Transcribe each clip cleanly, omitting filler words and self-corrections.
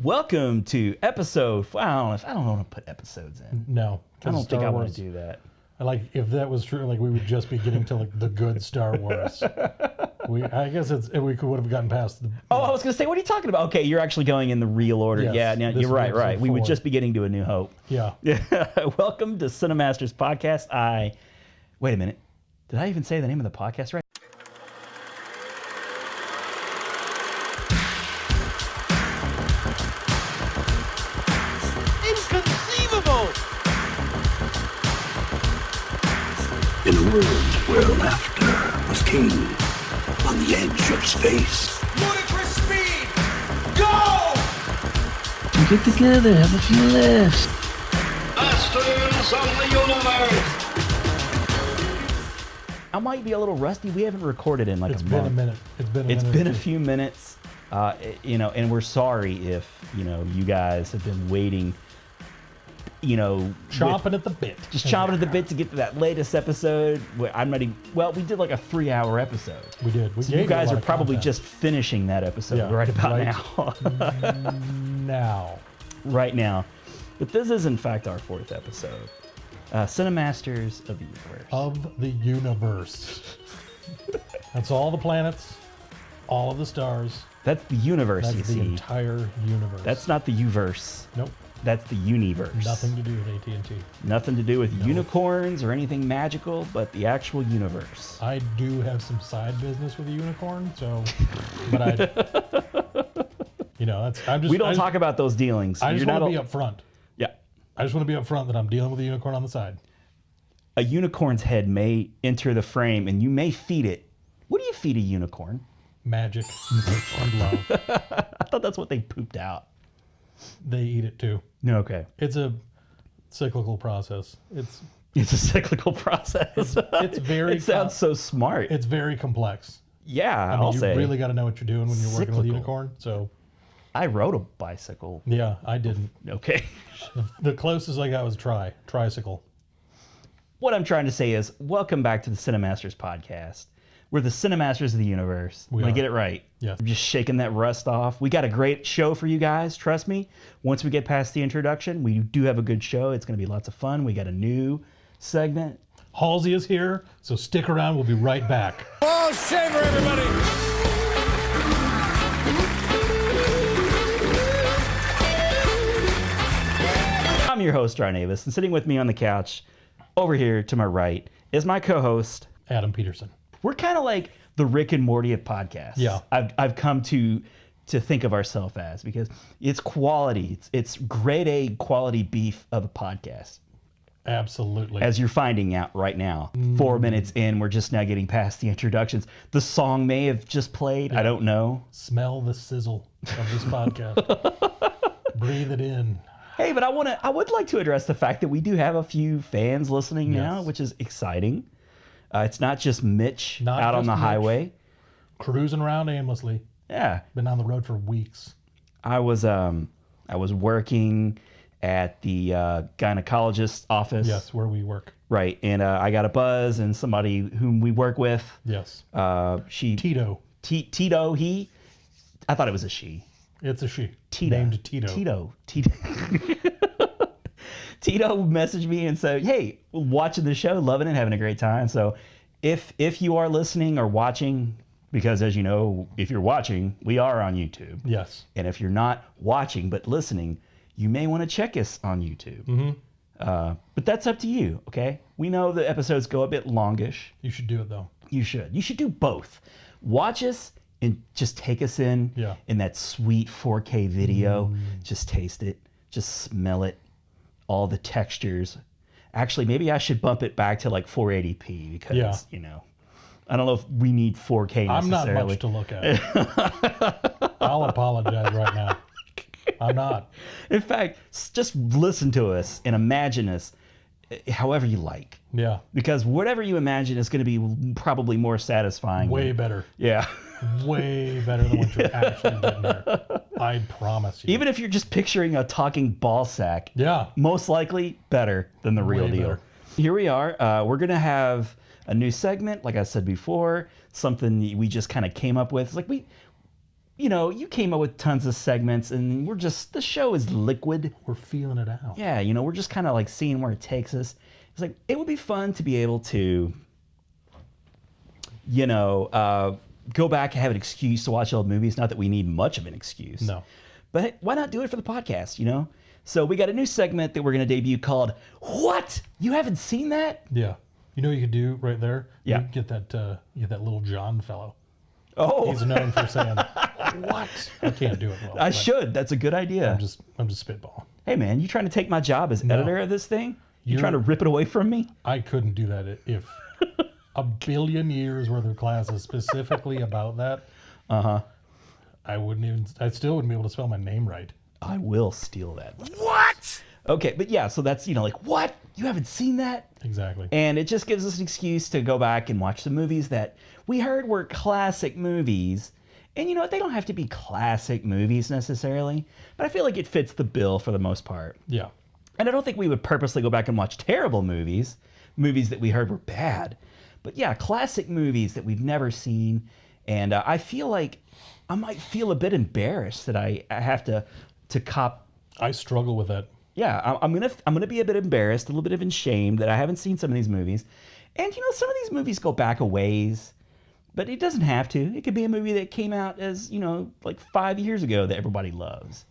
Welcome to episode. I don't want to put episodes in. No, I don't think I want to do that. Like if that was true, like we would just be getting to like the good Star Wars. I guess we would have gotten past the. Oh, I was going to say, what are you talking about? Okay, you're actually going in the real order. Yes, yeah, no, you're right. We would just be getting to A New Hope. Yeah. Welcome to CINEMASTERS podcast. Wait a minute. Did I even say the name of the podcast right? In a world where laughter was king, on the edge of space. Ludicrous speed! Go! Get together, have a few laughs. Masters of the universe! I might be a little rusty. We haven't recorded in like It's a been month. a minute. It's been a few minutes. And we're sorry if, you guys have been waiting, chomping at the bit. Just chomping at the bit to get to that latest episode. We did like a 3-hour episode. We did. So you guys are probably just finishing that episode right about now. Right now. But this is, in fact, our 4th episode. CINEMASTERS of the Universe. Of the universe. That's all the planets, all of the stars. That's the universe, That's the entire universe. That's not the U-verse. Nope. That's the universe. Nothing to do with AT&T. Nothing to do with unicorns or anything magical, but the actual universe. I do have some side business with a unicorn, but we don't talk about those dealings. I just want to be up front. Yeah. I just want to be up front that I'm dealing with a unicorn on the side. A unicorn's head may enter the frame, and you may feed it. What do you feed a unicorn? Magic and love. I thought that's what they pooped out. They eat it too. Okay. It's a cyclical process. It's a cyclical process. It's very. It sounds so smart. It's very complex. Yeah, you really got to know what you're doing when you're working with a unicorn. So, I rode a bicycle. Yeah, I didn't. Okay. The closest I got was tricycle. What I'm trying to say is, welcome back to the CINEMASTERS podcast. We're the CINEMASTERS of the universe. I'm going to get it right. Yeah. I'm just shaking that rust off. We got a great show for you guys. Trust me. Once we get past the introduction, we do have a good show. It's going to be lots of fun. We got a new segment. Halsey is here, so stick around. We'll be right back. Oh, shaver, everybody! I'm your host, Avis, and sitting with me on the couch over here to my right is my co-host, Adam Peterson. We're kind of like the Rick and Morty of podcasts. Yeah. I've come to think of ourselves as, because it's quality. It's grade A quality beef of a podcast. Absolutely. As you're finding out right now. 4 minutes in, we're just now getting past the introductions. The song may have just played. Yeah. I don't know. Smell the sizzle of this podcast. Breathe it in. Hey, but I would like to address the fact that we do have a few fans listening now, which is exciting. It's not just Mitch out on the highway. Cruising around aimlessly. Yeah. Been on the road for weeks. I was working at the gynecologist's office. Yes, where we work. Right. And I got a buzz, and somebody whom we work with. Yes. Tito. Tito, I thought it was a she. It's a she. Tito. Named Tito. Tito. Tito messaged me and said, hey, watching the show, loving it, having a great time. So if you are listening or watching, because as you know, if you're watching, we are on YouTube. Yes. And if you're not watching but listening, you may want to check us on YouTube. Mm-hmm. But that's up to you, okay? We know the episodes go a bit longish. You should do it, though. You should do both. Watch us and just take us in that sweet 4K video. Just taste it. Just smell it. All the textures. Actually, maybe I should bump it back to like 480p because, I don't know if we need 4K necessarily. I'm not much to look at. I'll apologize right now. I'm not. In fact, just listen to us and imagine us however you like. Yeah. Because whatever you imagine is going to be probably more satisfying. Way better. Yeah. Way better than what you're actually getting there. I promise you. Even if you're just picturing a talking ball sack. Yeah. Most likely better than the real deal. Better. Here we are. We're going to have a new segment, like I said before, something we just kind of came up with. It's like you came up with tons of segments, and the show is liquid. We're feeling it out. Yeah, we're just kind of like seeing where it takes us. It's like, it would be fun to be able to, go back and have an excuse to watch old movies. Not that we need much of an excuse. No. But why not do it for the podcast, So we got a new segment that we're going to debut called, What? You haven't seen that? Yeah. You know what you could do right there? Yeah. You get that Little John fellow. Oh. He's known for saying, what? I can't do it well. I should. That's a good idea. I'm just spitballing. Hey, man, you trying to take my job as editor of this thing? You trying to rip it away from me? I couldn't do that if a billion years worth of classes specifically about that. Uh-huh. I still wouldn't be able to spell my name right. I will steal that. What? Okay, but yeah, so that's, what? You haven't seen that? Exactly. And it just gives us an excuse to go back and watch the movies that we heard were classic movies. And you know what? They don't have to be classic movies necessarily, but I feel like it fits the bill for the most part. Yeah. And I don't think we would purposely go back and watch terrible movies that we heard were bad. But yeah, classic movies that we've never seen. And I feel like I might feel a bit embarrassed that I have to cop. I struggle with that. Yeah, I'm gonna be a bit embarrassed, a little bit of ashamed that I haven't seen some of these movies. And some of these movies go back a ways, but it doesn't have to. It could be a movie that came out as, like 5 years ago that everybody loves.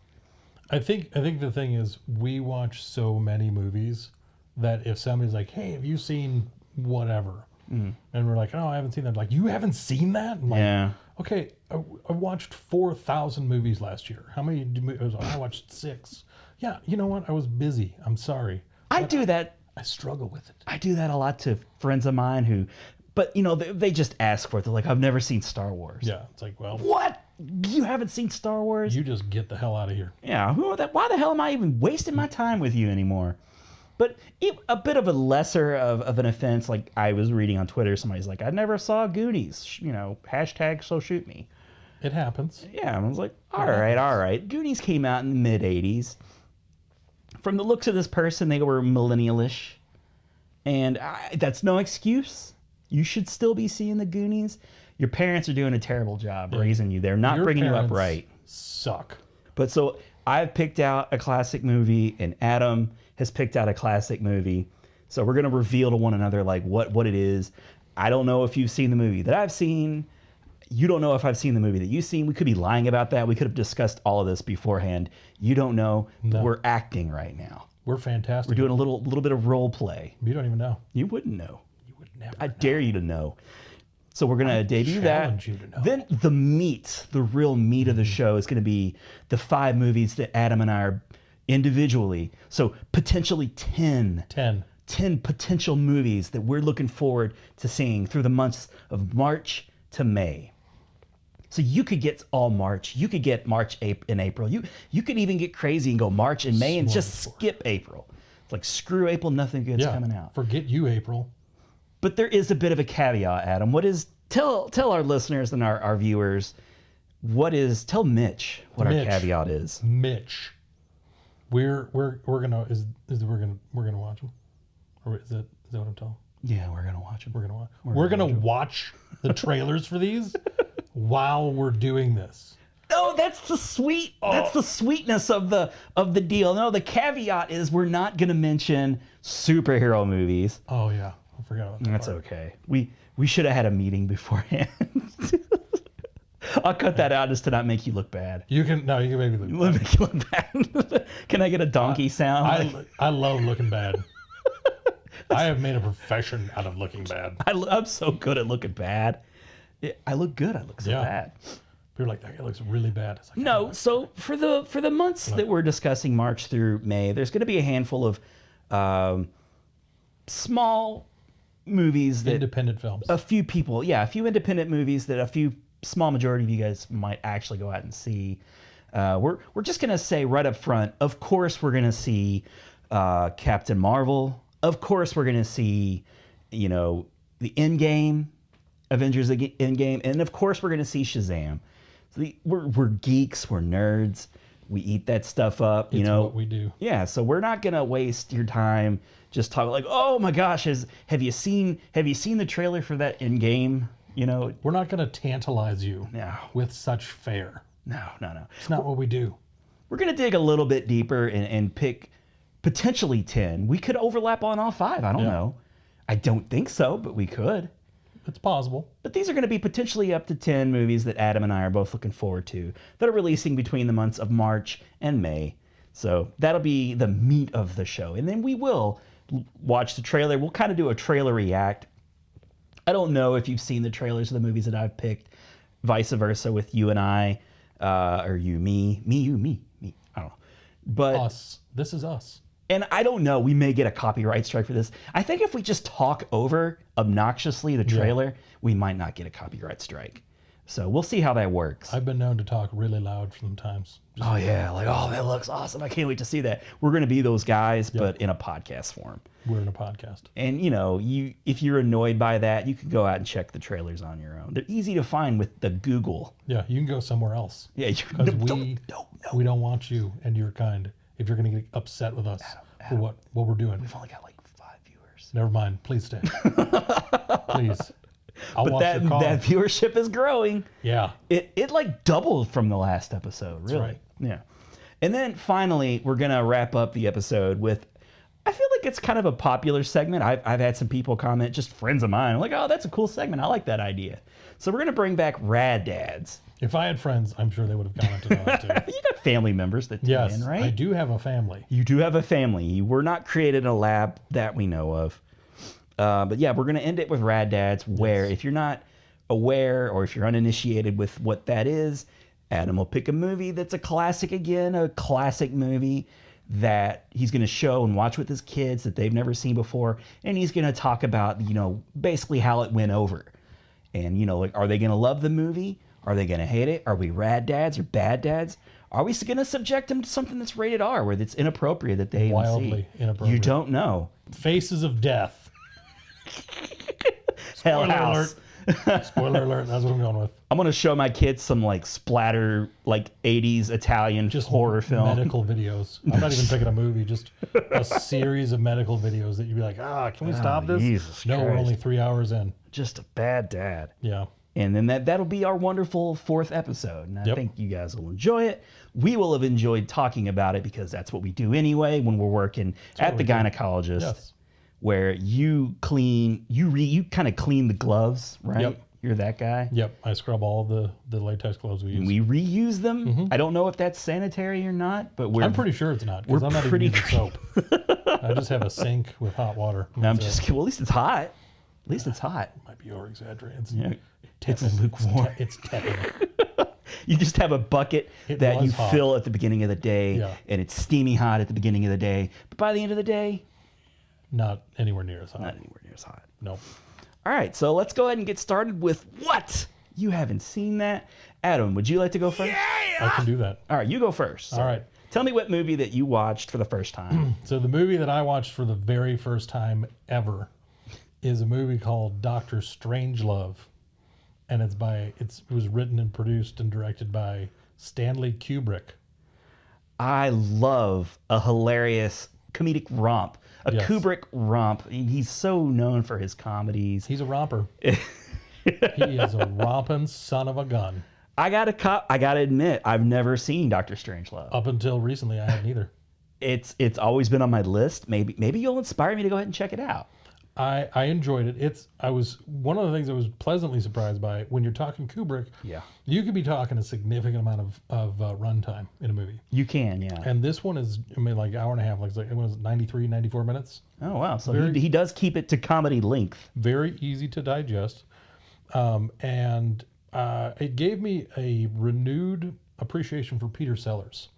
I think the thing is, we watch so many movies that if somebody's like, hey, have you seen whatever? Mm-hmm. And we're like, oh, I haven't seen that. Like, you haven't seen that? I'm like, yeah. Okay, I watched 4,000 movies last year. How many? I watched 6. Yeah, you know what? I was busy. I'm sorry. I do that. I struggle with it. I do that a lot to friends of mine but they just ask for it. They're like, I've never seen Star Wars. Yeah, it's like, well, what? You haven't seen Star Wars? You just get the hell out of here. Yeah, why the hell am I even wasting my time with you anymore? But a bit of a lesser of an offense, like I was reading on Twitter, somebody's like, I never saw Goonies, hashtag so shoot me. It happens. Yeah, I was like, all right. Goonies came out in the mid-'80s. From the looks of this person, they were millennial-ish. And that's no excuse. You should still be seeing the Goonies. Your parents are doing a terrible job raising you. They're not bringing you up right. Suck. But so I've picked out a classic movie, and Adam has picked out a classic movie. So we're going to reveal to one another like what it is. I don't know if you've seen the movie that I've seen. You don't know if I've seen the movie that you've seen. We could be lying about that. We could have discussed all of this beforehand. You don't know. No. We're acting right now. We're fantastic. We're doing a little bit of role play. You don't even know. You wouldn't know. You would never I dare you to know. So we're going to debut that. You to know. Then the real meat of the show is going to be the 5 movies that Adam and I are individually. So potentially 10 potential movies that we're looking forward to seeing through the months of March to May. So you could get all March. You could get March and April. You could even get crazy and go March and May and just skip April. It's like, screw April, nothing good's coming out. Forget you, April. But there is a bit of a caveat, Adam. Tell our listeners and our viewers tell Mitch what our caveat is. Mitch. We're gonna watch them, or is that what I'm telling? Yeah, we're gonna watch them. We're gonna watch the trailers for these while we're doing this. No, that's the sweetness of the deal. No, the caveat is we're not gonna mention superhero movies. Oh yeah, I forgot about that. That's part. okay. We should have had a meeting beforehand. I'll cut that out just to not make you look bad. You can make me look bad. Make you look bad. Can I get a donkey sound? I love looking bad. I have made a profession out of looking bad. I'm so good at looking bad. I look good. I look so bad. People are like, that guy looks really bad. It's like, no, so for the months that we're discussing, March through May, there's going to be a handful of small movies that independent films. A few independent movies that a few small majority of you guys might actually go out and see. We're just gonna say right up front, of course we're gonna see Captain Marvel. Of course we're gonna see, the Endgame, Avengers Endgame, and of course we're gonna see Shazam. So we're geeks, we're nerds. We eat that stuff up, It's what we do. Yeah, so we're not gonna waste your time just talking like, oh my gosh, have you seen the trailer for that Endgame? We're not gonna tantalize you No. with such fare. No. It's not what we do. We're going to dig a little bit deeper and pick potentially 10. We could overlap on all 5. I don't know. I don't think so, but we could. It's possible. But these are going to be potentially up to 10 movies that Adam and I are both looking forward to that are releasing between the months of March and May. So that'll be the meat of the show. And then we will watch the trailer. We'll kind of do a trailer react. I don't know if you've seen the trailers of the movies that I've picked, vice versa with you and I, or you, me. I don't know. But us. This is us. And I don't know, we may get a copyright strike for this. I think if we just talk over obnoxiously the trailer, we might not get a copyright strike. So we'll see how that works. I've been known to talk really loud sometimes. Oh yeah, like, oh, that looks awesome. I can't wait to see that. We're going to be those guys, but in a podcast form. We're in a podcast. And if you're annoyed by that, you can go out and check the trailers on your own. They're easy to find with the Google. Yeah, you can go somewhere else. Yeah, because we don't want you and your kind. If you're going to get upset with us for what we're doing. We've only got like 5 viewers. Never mind. Please stay. Please. I'll but watch that your call. that viewership is growing. Yeah. It like doubled from the last episode. Really. That's right. Yeah. And then finally, we're going to wrap up the episode with, I feel like it's kind of a popular segment. I've had some people comment, just friends of mine, like, oh, that's a cool segment. I like that idea. So we're going to bring back Rad Dads. If I had friends, I'm sure they would have commented on it too. You got family members that tune in, right? I do have a family. You do have a family. You were not created in a lab that we know of. But yeah, we're going to end it with Rad Dads, where if you're not aware or if you're uninitiated with what that is, Adam will pick a movie that's a classic again, a classic movie that he's going to show and watch with his kids that they've never seen before. And he's going to talk about, basically how it went over. And, like, are they going to love the movie? Are they going to hate it? Are we rad dads or bad dads? Are we going to subject them to something that's rated R, where it's inappropriate that they wildly see? Inappropriate? You don't know. Faces of Death. Hell Spoiler House. alert. Spoiler alert. That's what I'm going with. I'm going to show my kids some like splatter, like 80s Italian Just horror film. Medical videos. I'm not even picking a movie. Just a series of medical videos that you'd be like, can we stop this? Jesus no, we're Christ. only 3 hours in. Just a bad dad. Yeah. And then that'll be our wonderful 4th episode. And I think you guys will enjoy it. We will have enjoyed talking about it because that's what we do anyway when we're working at the gynecologist. Yes. Where you clean, you kind of clean the gloves, right? Yep. You're that guy. Yep. I scrub all the latex gloves we use. And we reuse them. I don't know if that's sanitary or not, but I'm pretty sure it's not because I'm not even using soap. I just have a sink with hot water. No, I'm just kidding. Well, at least it's hot. At least it's hot. Might be over exaggerating. It's lukewarm. It's tepid. You just have a bucket that you hot. fill at the beginning of the day, and it's steamy hot at the beginning of the day. But by the end of the day, not anywhere near as hot. Not anywhere near as hot. Nope. All right, so let's go ahead and get started with what? You haven't seen that? Adam, would you like to go first? I can do that. All right, you go first. All right. Tell me what movie that you watched for the first time. So the movie that I watched for the very first time ever is a movie called Dr. Strangelove. And it was written and produced and directed by Stanley Kubrick. I love a hilarious comedic romp. Yes. Kubrick romp. He's so known for his comedies. He's a romper. He is a romping son of a gun. I gotta admit, I've never seen Dr. Strangelove. Up until recently, I hadn't either. It's always been on my list. Maybe you'll inspire me to go ahead and check it out. I enjoyed it. I was one of the things I was pleasantly surprised by when you're talking Kubrick. Yeah. You could be talking a significant amount of runtime in a movie. You can, yeah. And this one is, like an hour and a half. Like it was 93, 94 minutes. Oh wow! So he does keep it to comedy length. Very easy to digest, and it gave me a renewed appreciation for Peter Sellers.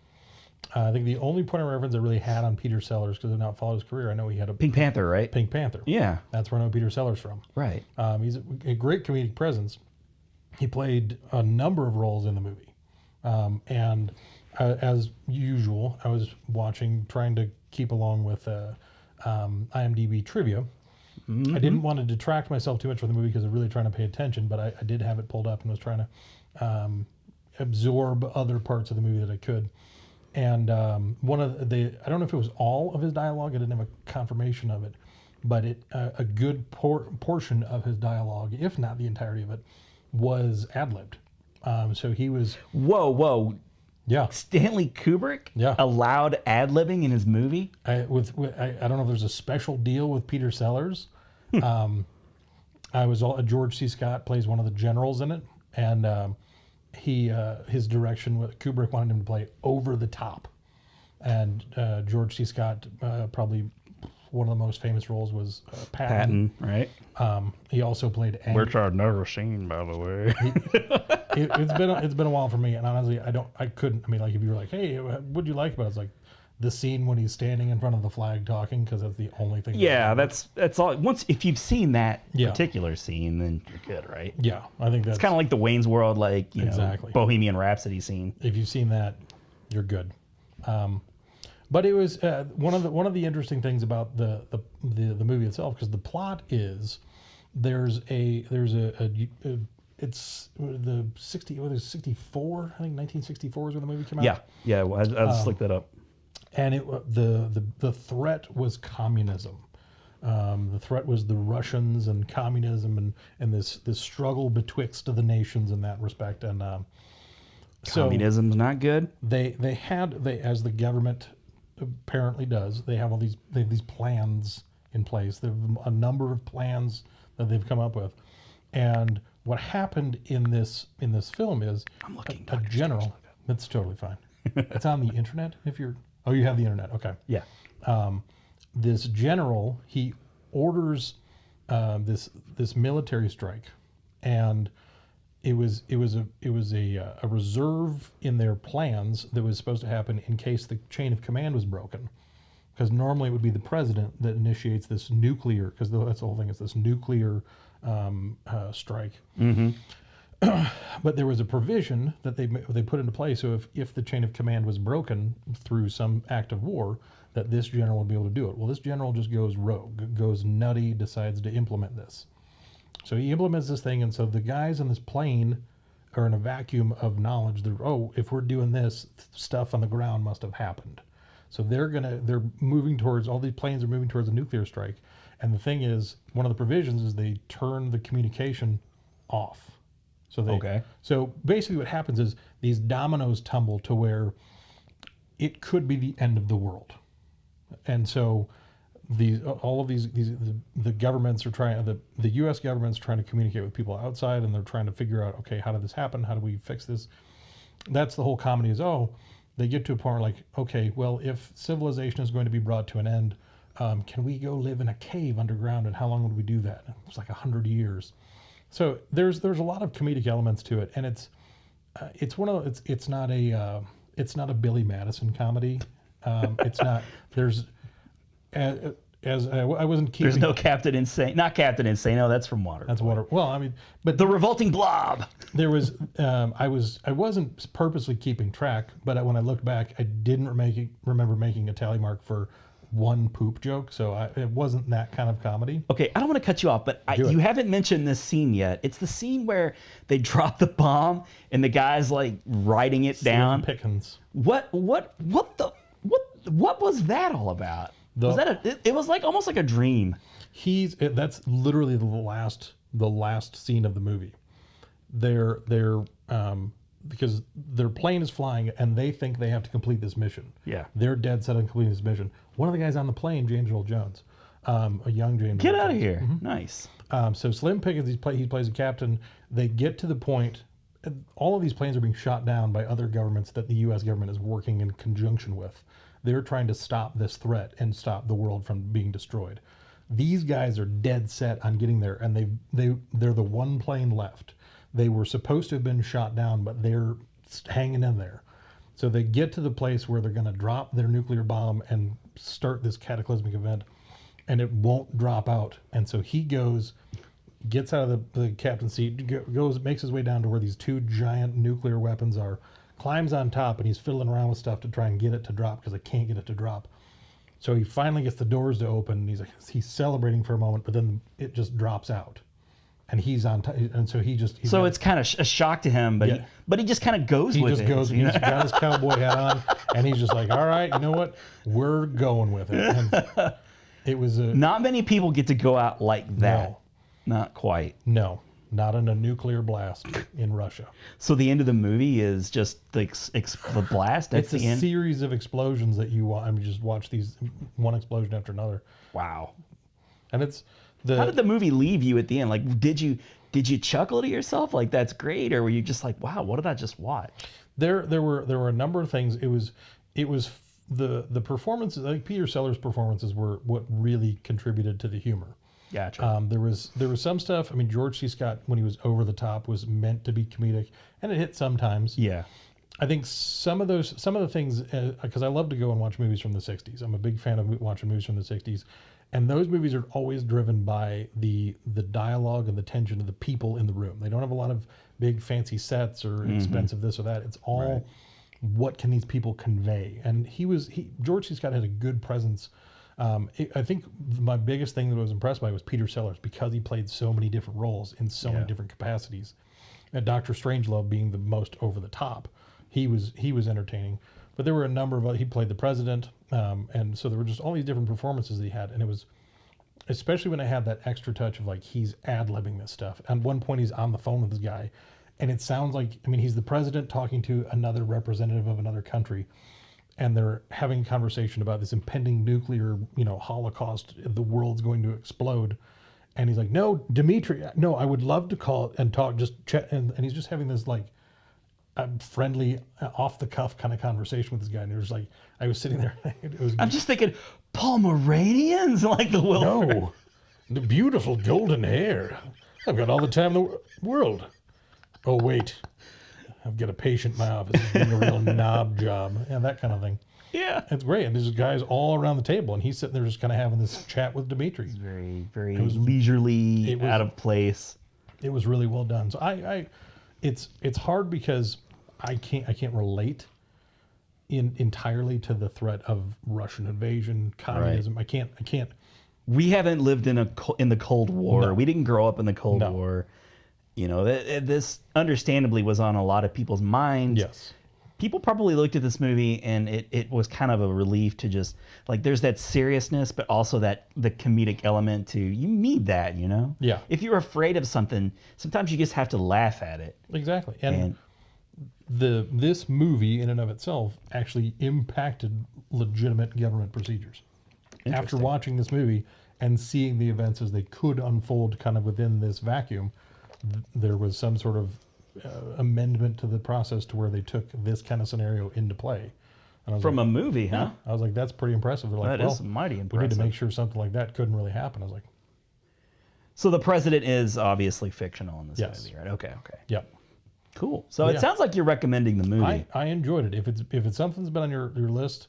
I think the only point of reference I really had on Peter Sellers, because I've not followed his career, I know he had a Pink Panther, right? Pink Panther. Yeah. That's where I know Peter Sellers from. Right. He's a great comedic presence. He played a number of roles in the movie. And as usual, I was trying to keep along with IMDb trivia. Mm-hmm. I didn't want to detract myself too much from the movie because I'm really trying to pay attention, but I did have it pulled up and was trying to absorb other parts of the movie that I could. And one of I don't know if it was all of his dialogue. I didn't have a confirmation of it, but a good portion of his dialogue, if not the entirety of it, was ad-libbed. So he was. Whoa. Yeah. Stanley Kubrick allowed ad-libbing in his movie? I don't know if there's a special deal with Peter Sellers. George C. Scott plays one of the generals in it, and his direction with Kubrick wanted him to play over the top, and George C. Scott probably one of the most famous roles was Patton. Right? He also played which I've never seen, by the way. It's been a while for me, and honestly, I couldn't. I mean, like if you were like, hey, what'd you like about it? It's like the scene when he's standing in front of the flag talking, because that's the only thing. Yeah, that's all. If you've seen that particular scene, then you're good, right? Yeah, I think that's kind of like the Wayne's World, like exactly Bohemian Rhapsody scene. If you've seen that, you're good. But it was one of the interesting things about the movie itself, because the plot is it's the 64, I think 1964 is when the movie came out. Yeah. I'll just look that up. And the threat was communism. The threat was the Russians and communism and this struggle betwixt the nations in that respect. And communism's not good. They as the government apparently does, they have these plans in place. There are a number of plans that they've come up with. And what happened in this film is a general. That's totally fine. It's on the internet. Oh, you have the internet. Okay. Yeah. This general, he orders this military strike, and it was a reserve in their plans that was supposed to happen in case the chain of command was broken, because normally it would be the president that initiates this nuclear, because that's the whole thing. It's this nuclear strike. Mm-hmm. But there was a provision that they put into place, so if the chain of command was broken through some act of war, that this general would be able to do it. Well, this general just goes rogue, goes nutty, decides to implement this. So he implements this thing, and so the guys on this plane are in a vacuum of knowledge. If we're doing this, stuff on the ground must have happened. So they're moving towards, all these planes are moving towards a nuclear strike. And the thing is, one of the provisions is they turn the communication off. So basically what happens is these dominoes tumble to where it could be the end of the world. And so the governments are trying, the U.S. government's trying to communicate with people outside, and they're trying to figure out, okay, how did this happen? How do we fix this? That's the whole comedy is, they get to a point where like, okay, well, if civilization is going to be brought to an end, can we go live in a cave underground, and how long would we do that? It's like 100 years. So there's a lot of comedic elements to it, and it's not a Billy Madison comedy. It's not. I wasn't keeping. There's no Captain Insane. Not Captain Insane. No, that's from Water. That's Water. Well, I mean, but the Revolting Blob. There was. I wasn't purposely keeping track, but when I looked back, I didn't remember making a tally mark for one poop joke, so it wasn't that kind of comedy. Okay, I don't want to cut you off, but you haven't mentioned this scene yet. It's the scene where they drop the bomb and the guy's like writing it down. Pickens. What was that all about? It was like almost like a dream. That's literally the last scene of the movie. They're because their plane is flying and they think they have to complete this mission. Yeah. They're dead set on completing this mission. One of the guys on the plane, James Earl Jones, a young James. Get Earl out Jones. of here! Mm-hmm. Nice. So Slim Pickens, he plays a captain. They get to the point. All of these planes are being shot down by other governments that the U.S. government is working in conjunction with. They're trying to stop this threat and stop the world from being destroyed. These guys are dead set on getting there, and they're the one plane left. They were supposed to have been shot down, but they're hanging in there. So they get to the place where they're going to drop their nuclear bomb and start this cataclysmic event, and it won't drop out. And so he gets out of the captain's seat, makes his way down to where these two giant nuclear weapons are, climbs on top, and he's fiddling around with stuff to try and get it to drop because I can't get it to drop. So he finally gets the doors to open, and he's celebrating for a moment, but then it just drops out. And he's on top, and so it's kind of a shock to him, but he just kind of goes with it. He just goes, he's got his cowboy hat on, and he's just like, all right, you know what? We're going with it. And it was not many people get to go out like that. No. Not quite. No. not in a nuclear blast in Russia. So the end of the movie is just the blast. That's It's the a end. series of explosions that just watch these one explosion after another, Wow. and it's How did the movie leave you at the end? Like, did you chuckle to yourself like that's great, or were you just like, wow, what did I just watch? There were a number of things. It was the performances. I think Peter Sellers' performances were what really contributed to the humor. Gotcha. There was some stuff. I mean, George C. Scott, when he was over the top, was meant to be comedic, and it hit sometimes. Yeah. I think some of the things, because I love to go and watch movies from the '60s. I'm a big fan of watching movies from the '60s, and those movies are always driven by the dialogue and the tension of the people in the room. They don't have a lot of big fancy sets or expensive this or that. It's all what can these people convey. And George C. Scott had a good presence. I think my biggest thing that I was impressed by was Peter Sellers, because he played so many different roles in so many different capacities. And Dr. Strangelove being the most over the top, he was entertaining. But there were a number of he played the president, and so there were just all these different performances that he had, and it was especially when I had that extra touch of like he's ad-libbing this stuff. At one point, he's on the phone with this guy, and it sounds like, I mean, he's the president talking to another representative of another country, and they're having a conversation about this impending nuclear, holocaust. The world's going to explode. And he's like, no, Dimitri, no, I would love to call and talk, just chat. And he's just having this like friendly, off the cuff kind of conversation with this guy. And it was like, I was sitting there. I'm just thinking, Pomeranians, like the Wilbur. No, the beautiful golden hair. I've got all the time in the world. Oh, wait. I've got a patient in my office doing a real knob job, and that kind of thing. Yeah. It's great. And there's guys all around the table, and he's sitting there just kind of having this chat with Dimitri. Very, very leisurely, out of place. It was really well done. So it's hard because I can't relate entirely to the threat of Russian invasion, communism. Right. I can't. We haven't lived in the Cold War. No. We didn't grow up in the Cold War. This understandably was on a lot of people's minds. Yes. People probably looked at this movie and it was kind of a relief to just, like, there's that seriousness, but also the comedic element to, you need that, Yeah. If you're afraid of something, sometimes you just have to laugh at it. Exactly. And this movie in and of itself actually impacted legitimate government procedures. After watching this movie and seeing the events as they could unfold kind of within this vacuum, there was some sort of amendment to the process to where they took this kind of scenario into play. From a movie, huh? I was like, that's pretty impressive. They're like, that is mighty impressive. We need to make sure something like that couldn't really happen. I was like, so the president is obviously fictional in this movie, right? Okay. Yep. Cool. So it sounds like you're recommending the movie. I enjoyed it. If it's something that's been on your list,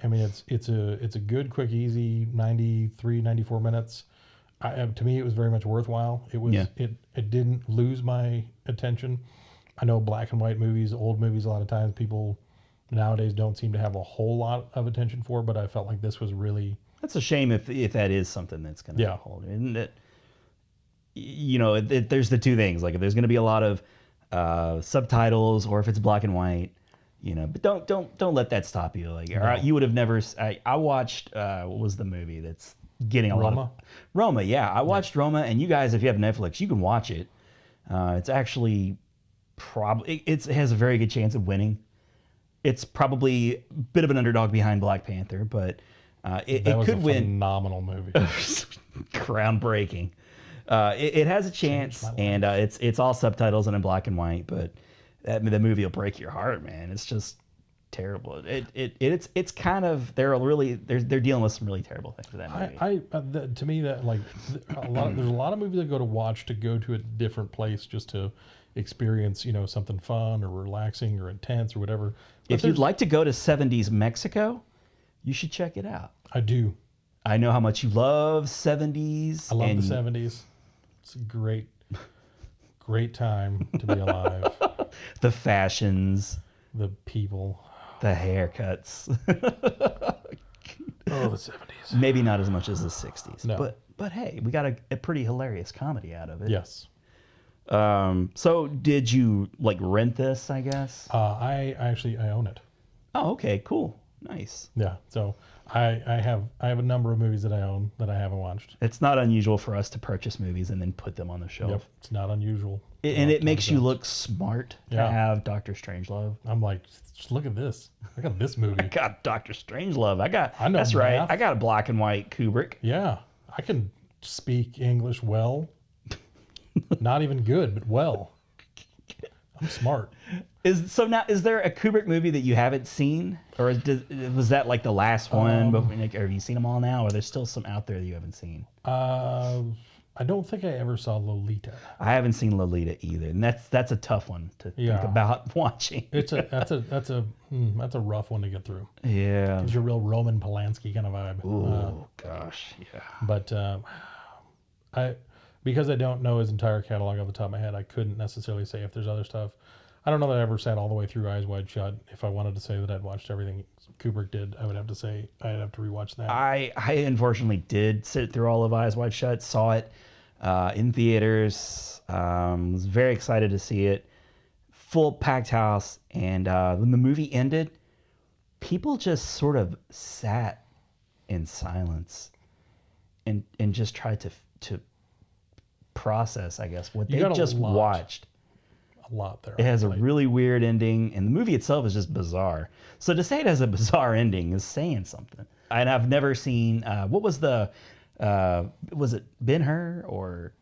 I mean, it's a good, quick, easy 93, 94 minutes. To me, it was very much worthwhile. It was it didn't lose my attention. I know black and white movies, old movies, a lot of times people nowadays don't seem to have a whole lot of attention for, but I felt like this was really. That's a shame if that is something that's going to hold. And there's the two things. Like, if there's going to be a lot of subtitles, or if it's black and white, but don't let that stop you. Like, you would have never. I watched what was the movie that's getting a lot of Roma. Yeah, I watched Roma, and you guys, if you have Netflix, you can watch it. It's actually it has a very good chance of winning. It's probably a bit of an underdog behind Black Panther, but it could win. Phenomenal movie, groundbreaking. It has a chance, and it's all subtitles and in black and white, but the movie will break your heart, man. It's just terrible. It's kind of they're dealing with some really terrible things with that movie. To me, that like there's a lot of movies I go to watch to go to a different place just to experience something fun or relaxing or intense or whatever. But if you'd like to go to 70s Mexico, you should check it out. I do. I know how much you love 70s. I love the 70s. It's a great time to be alive. The fashions, the people, the haircuts. Oh, the 70s. Maybe not as much as the 60s. No. But hey, we got a pretty hilarious comedy out of it. Yes. So did you rent this, I guess? I own it. Oh, okay, cool. Nice. Yeah. So I have a number of movies that I own that I haven't watched. It's not unusual for us to purchase movies and then put them on the shelf. Yep. It's not unusual. And it makes you look smart to have Dr. Strangelove. I'm like, just look at this. I got this movie. I got Dr. Strangelove. I know that's math. right. I got a black and white Kubrick. Yeah. I can speak English well. Not even good, but well. I'm smart. Is there a Kubrick movie that you haven't seen, or was that like the last one? But have you seen them all now, or there's still some out there that you haven't seen? I don't think I ever saw Lolita. I haven't seen Lolita either, and that's a tough one to think about watching. That's a rough one to get through. Yeah, It's your real Roman Polanski kind of vibe. Oh gosh, yeah. But because I don't know his entire catalog off the top of my head, I couldn't necessarily say if there's other stuff. I don't know that I ever sat all the way through Eyes Wide Shut. If I wanted to say that I'd watched everything Kubrick did, I would have to say I'd have to rewatch that. I unfortunately did sit through all of Eyes Wide Shut, saw it in theaters, was very excited to see it, full packed house, and when the movie ended, people just sort of sat in silence and just tried to process, I guess, what they just watched. A lot there. It has a really weird ending, and the movie itself is just bizarre. So to say it has a bizarre ending is saying something. And I've never seen, what was was it Ben-Hur, or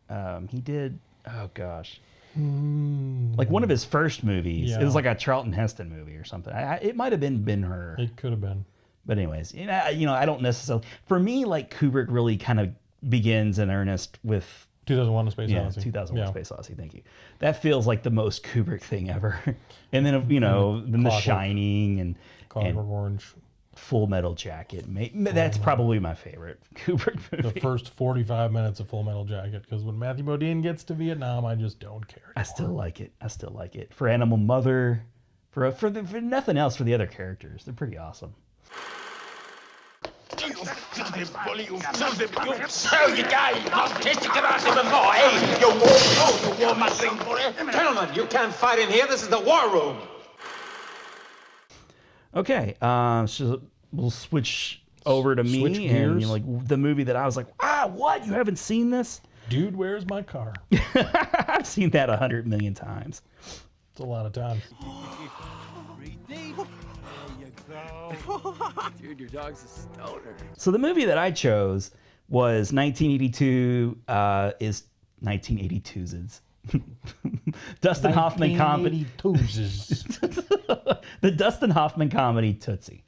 he did, oh gosh. Like one of his first movies. Yeah. It was like a Charlton Heston movie or something. It might have been Ben-Hur. It could have been. But anyways, I don't necessarily, for me, like Kubrick really kind of begins in earnest with 2001: A Space Odyssey. 2001: A Space Odyssey. Thank you. That feels like the most Kubrick thing ever. And then then The Shining and Clockwork Orange, Full Metal Jacket. That's probably my favorite Kubrick movie. the first 45 minutes of Full Metal Jacket, because when Matthew Modine gets to Vietnam, I just don't care anymore. I still like it. For Animal Mother, for nothing else, for the other characters, they're pretty awesome. You filthy bully, you filthy bully. So you guys not tasting about him more, eh? You war mustering bully. Gentlemen, you can't fight in here. This is the war room. Okay, so we'll switch over to me. Switch and gears. like the movie that I was like, what? You haven't seen this? Dude, where's my car? I've seen that 100 million times. It's a lot of times. Dude, your dog's a stoner. So the movie that I chose was 1982, is 1982's Dustin Hoffman comedy. 1982s. The Dustin Hoffman comedy Tootsie.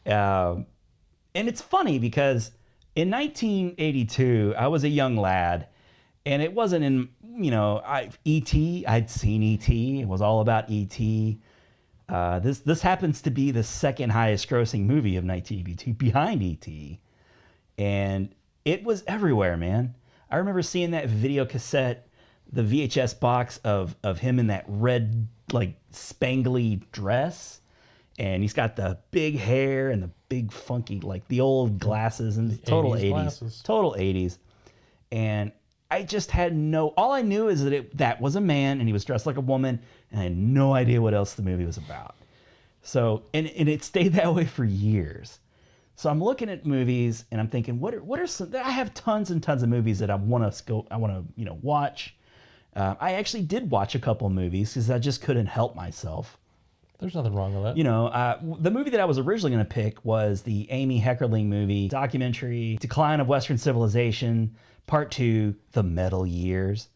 And it's funny because in 1982, I was a young lad, and it wasn't in, E.T. I'd seen E.T. It was all about E.T. This happens to be the second highest grossing movie of 1982 behind E.T. And it was everywhere, man. I remember seeing that video cassette, the VHS box of him in that red, like, spangly dress. And he's got the big hair and the big funky, like the old glasses, and total 80s. Glasses. Total 80s. And I just had all I knew is that that was a man and he was dressed like a woman, and I had no idea what else the movie was about. So, and it stayed that way for years. So I'm looking at movies and I'm thinking, what are some, I have tons and tons of movies that I want to watch. I actually did watch a couple of movies because I just couldn't help myself. There's nothing wrong with that. The movie that I was originally going to pick was the Amy Heckerling movie, documentary, Decline of Western Civilization, Part 2, The Metal Years.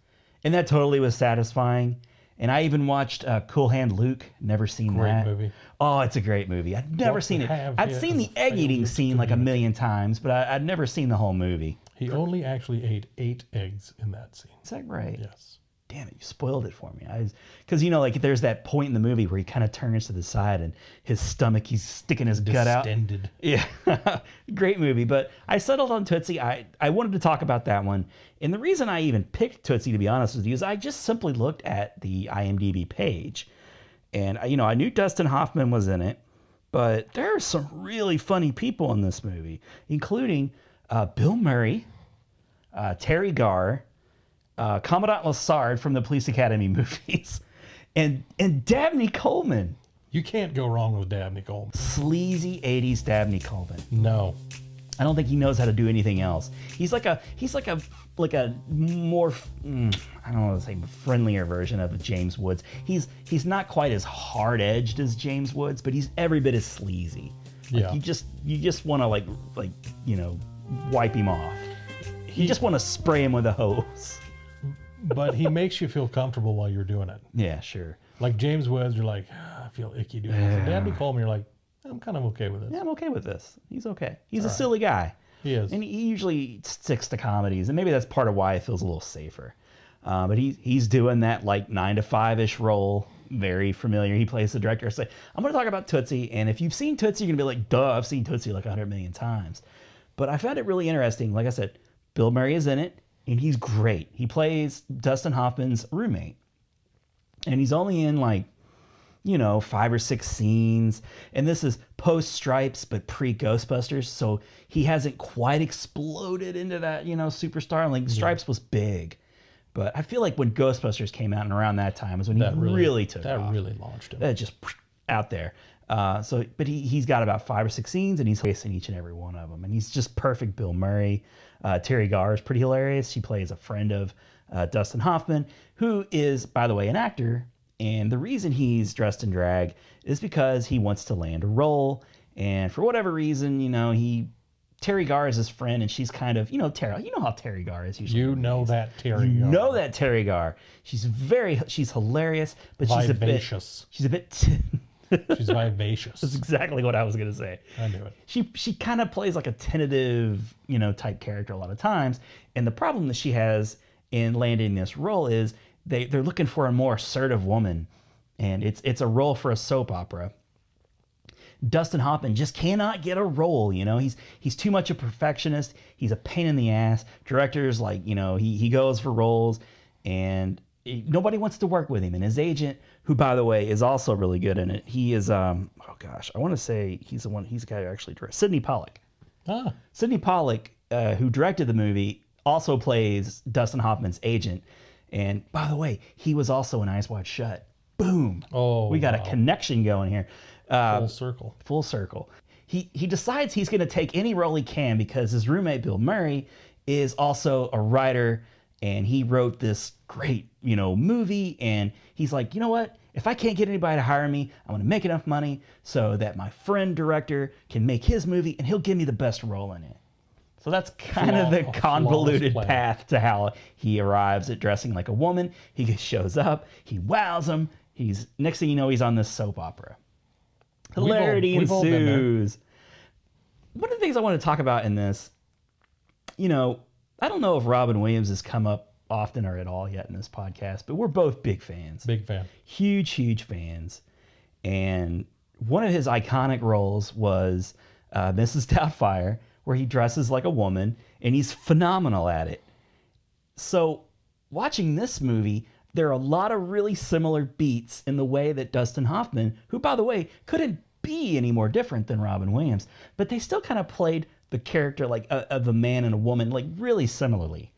And that totally was satisfying. And I even watched Cool Hand Luke. Never seen that. Great movie. Oh, it's a great movie. I'd never seen it. I'd seen the egg eating scene like a million times, but I'd never seen the whole movie. He only actually ate 8 eggs in that scene. Is that right? Yes. Damn it, you spoiled it for me. Because, there's that point in the movie where he kind of turns to the side and his stomach, he's sticking his gut out. Distended. Yeah, great movie. But I settled on Tootsie. I wanted to talk about that one. And the reason I even picked Tootsie, to be honest with you, is I just simply looked at the IMDb page. And, I knew Dustin Hoffman was in it, but there are some really funny people in this movie, including Bill Murray, Terry Garr, Commandant Lassard from the Police Academy movies, and Dabney Coleman You can't go wrong with Dabney Coleman. Sleazy 80s Dabney Coleman. No. I don't think he knows how to do anything else. He's like a more I don't want to say friendlier version of James Woods. He's not quite as hard edged as James Woods, but he's every bit as sleazy. Like Yeah. you just want to like wipe him off. You just want to spray him with a hose. But he makes you feel comfortable while you're doing it. Yeah, sure. Like James Woods, you're like, I feel icky doing this. And Dabney Coleman, you're like, I'm kind of okay with this. Yeah, I'm okay with this. He's okay. He's a silly guy. He is. And he usually sticks to comedies, and maybe that's part of why it feels a little safer. But he's doing that like 9 to 5-ish role, very familiar. He plays the director. So I'm going to talk about Tootsie, and if you've seen Tootsie, you're going to be like, duh, I've seen Tootsie like 100 million times. But I found it really interesting. Like I said, Bill Murray is in it, and he's great. He plays Dustin Hoffman's roommate, and he's only in like 5 or 6 scenes. And this is post Stripes, but pre Ghostbusters. So he hasn't quite exploded into that, superstar. Like Stripes was big. But I feel like when Ghostbusters came out and around that time was when he really took off. That really launched him. That just out there. But he's got about 5 or 6 scenes, and he's facing each and every one of them. And he's just perfect Bill Murray. Terry Garr is pretty hilarious. She plays a friend of Dustin Hoffman, who is, by the way, an actor. And the reason he's dressed in drag is because he wants to land a role. And for whatever reason, Terry Garr is his friend, and she's kind of, Terry. You know how Terry Garr is usually. You know that Terry Garr. You know that Terry Garr. She's hilarious, but vivacious. She's a bit. She's vivacious. That's exactly what I was going to say. I knew it. She kind of plays like a tentative, type character a lot of times. And the problem that she has in landing this role is they're looking for a more assertive woman, and it's a role for a soap opera. Dustin Hoffman just cannot get a role, He's too much a perfectionist. He's a pain in the ass. Directors he goes for roles, and nobody wants to work with him. And his agent, who by the way is also really good in it, he is I want to say he's the guy who actually directed Sidney Pollack. Sidney Pollack, who directed the movie, also plays Dustin Hoffman's agent. And by the way, he was also in Eyes Wide Shut. Boom. Oh, we got a connection going here. Full circle. Full circle. He decides he's going to take any role he can because his roommate Bill Murray is also a writer, and he wrote this great, movie. And he's like, you know what? If I can't get anybody to hire me, I'm going to make enough money so that my friend director can make his movie, and he'll give me the best role in it. So that's kind of the convoluted path to how he arrives at dressing like a woman. He shows up, he wows him. Next thing you know, he's on this soap opera. Hilarity ensues. One of the things I want to talk about in this, I don't know if Robin Williams has come up often or at all yet in this podcast, but we're both big fans. Big fan. Huge, huge fans. And one of his iconic roles was Mrs. Doubtfire, where he dresses like a woman, and he's phenomenal at it. So watching this movie, there are a lot of really similar beats in the way that Dustin Hoffman, who, by the way, couldn't be any more different than Robin Williams, but they still kind of played the character like of a man and a woman like really similarly.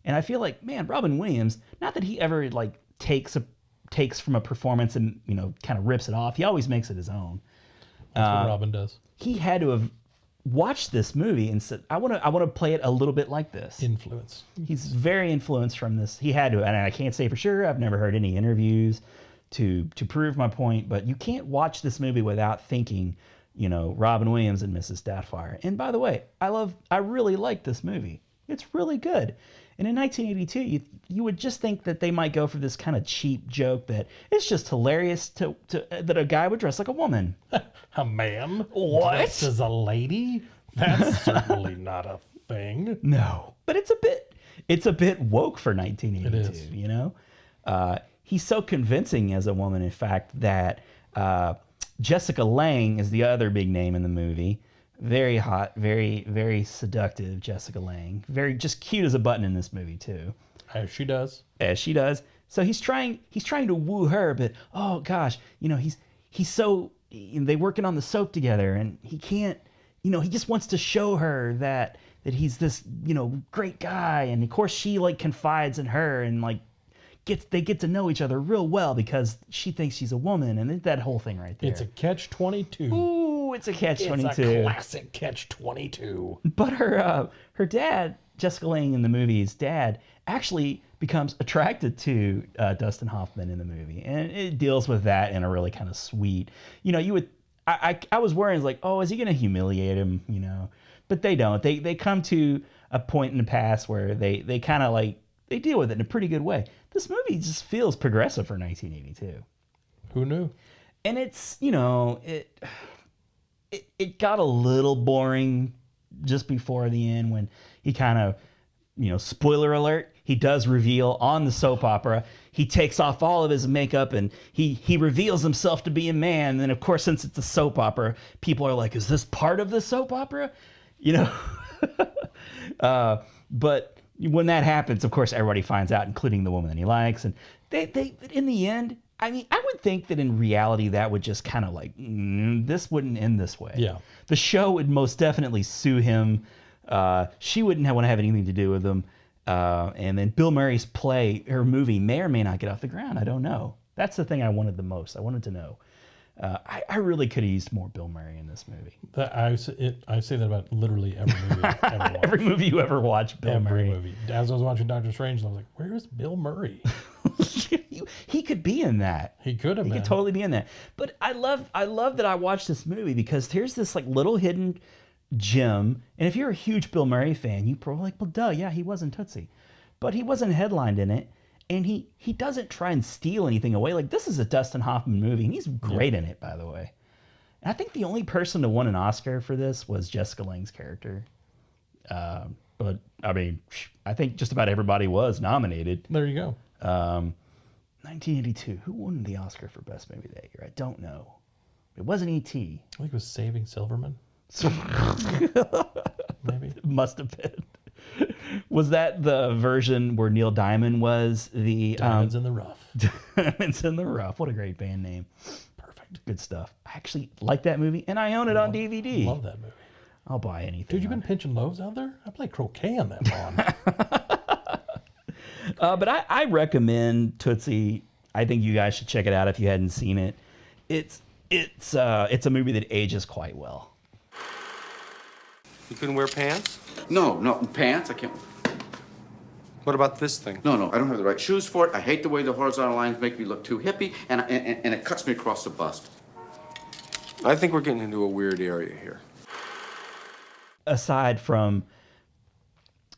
And I feel like, man, Robin Williams, not that he ever like takes from a performance and, kind of rips it off. He always makes it his own. That's what Robin does. He had to have watched this movie and said, I want to play it a little bit like this. Influence. He's very influenced from this. He had to, and I can't say for sure. I've never heard any interviews to prove my point, but you can't watch this movie without thinking, Robin Williams and Mrs. Doubtfire. And by the way, I really like this movie. It's really good. And in 1982, you would just think that they might go for this kind of cheap joke that it's just hilarious that a guy would dress like a woman. A man? What? Dressed as a lady? That's certainly not a thing. No, but it's a bit woke for 1982. It is. He's so convincing as a woman, in fact, that Jessica Lange is the other big name in the movie. Very hot, very, very seductive Jessica Lange. Very just cute as a button in this movie too. As she does. As she does. So he's trying to woo her, but oh gosh, he's so they working on the soap together, and he can't, he just wants to show her that he's this, great guy, and of course she like confides in her and like they get to know each other real well because she thinks she's a woman, and that whole thing right there. It's a catch-22. Ooh, it's a catch-22. It's a classic catch-22. But her dad, Jessica Lange in the movie's dad, actually becomes attracted to Dustin Hoffman in the movie, and it deals with that in a really kind of sweet. You would. I was worried, like, oh, is he going to humiliate him? But they don't. They come to a point in the past where they kind of like they deal with it in a pretty good way. This movie just feels progressive for 1982. Who knew? And it's it got a little boring just before the end when he kind of spoiler alert, he does reveal on the soap opera, he takes off all of his makeup and he reveals himself to be a man. And then of course, since it's a soap opera, people are like, is this part of the soap opera? But when that happens, of course, everybody finds out, including the woman that he likes. And they in the end, I mean, I would think that in reality, that would just kind of like, this wouldn't end this way. Yeah. The show would most definitely sue him. She wouldn't want to have anything to do with him. And then Bill Murray's her movie may or may not get off the ground. I don't know. That's the thing I wanted the most. I wanted to know. I really could have used more Bill Murray in this movie. I say that about literally every movie I've ever watched. Every movie you ever watched, Bill Murray. Every movie. As I was watching Doctor Strange, I was like, where's Bill Murray? He could be in that. He could have been. He could totally be in that. But I love that I watched this movie because here's this like little hidden gem. And if you're a huge Bill Murray fan, you probably like, well, duh, yeah, he was in Tootsie. But he wasn't headlined in it. And he doesn't try and steal anything away. Like, this is a Dustin Hoffman movie, and he's great in it, by the way. And I think the only person to win an Oscar for this was Jessica Lange's character. But, I mean, I think just about everybody was nominated. There you go. 1982. Who won the Oscar for Best Movie that year? I don't know. It wasn't E.T. I think it was Saving Silverman. Maybe. It must have been. Was that the version where Neil Diamond was the... Diamonds in the Rough. Diamonds in the Rough. What a great band name. Perfect. Good stuff. I actually like that movie, and I own it on DVD. Love that movie. I'll buy anything. Dude, you been pinching loaves out there? I play croquet on that lawn. But I recommend Tootsie. I think you guys should check it out if you hadn't seen it. It's a movie that ages quite well. You couldn't wear pants? No, pants, I can't. What about this thing? No, I don't have the right shoes for it. I hate the way the horizontal lines make me look too hippie, and it cuts me across the bust. I think we're getting into a weird area here. Aside from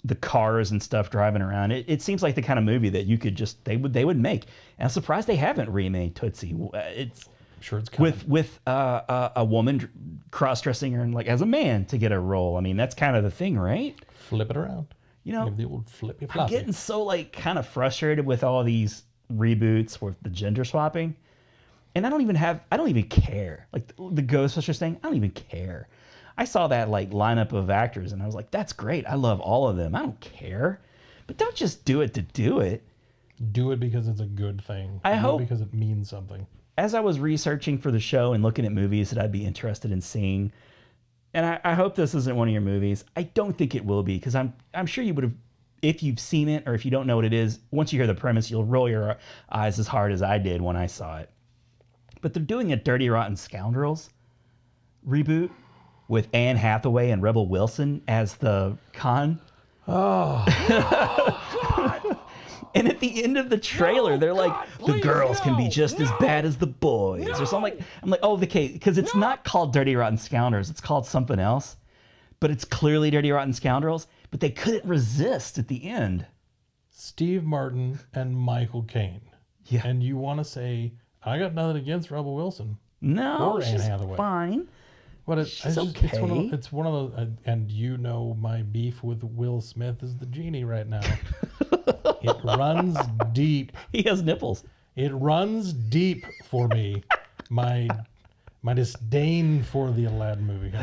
the cars and stuff driving around, it seems like the kind of movie that you could just they would make. And I'm surprised they haven't remade Tootsie. It's sure it's coming. with a woman cross-dressing her like as a man to get a role. I mean, that's kind of the thing, right? Flip it around. Give the old flippy floppy. I'm getting so like kind of frustrated with all these reboots with the gender swapping, and I don't even care. Like the Ghostbusters thing, I don't even care. I saw that like lineup of actors, and I was like, that's great. I love all of them. I don't care, but don't just do it to do it. Do it because it's a good thing. I hope because it means something. As I was researching for the show and looking at movies that I'd be interested in seeing, and I hope this isn't one of your movies. I don't think it will be, because I'm sure you would have, if you've seen it or if you don't know what it is, once you hear the premise, you'll roll your eyes as hard as I did when I saw it. But they're doing a Dirty Rotten Scoundrels reboot with Anne Hathaway and Rebel Wilson as the con. Oh, God. And at the end of the trailer, they're like, the girls can be just as bad as the boys. Or something like, I'm like, oh, because it's not called Dirty Rotten Scoundrels. It's called something else. But it's clearly Dirty Rotten Scoundrels. But they couldn't resist at the end. Steve Martin and Michael Caine. Yeah. And you want to say, I got nothing against Rebel Wilson. No, or Anne she's Hathaway. Fine. But She's okay. It's one of those, and you know my beef with Will Smith is the genie right now. It runs deep. He has nipples. It runs deep for me. My disdain for the Aladdin movie.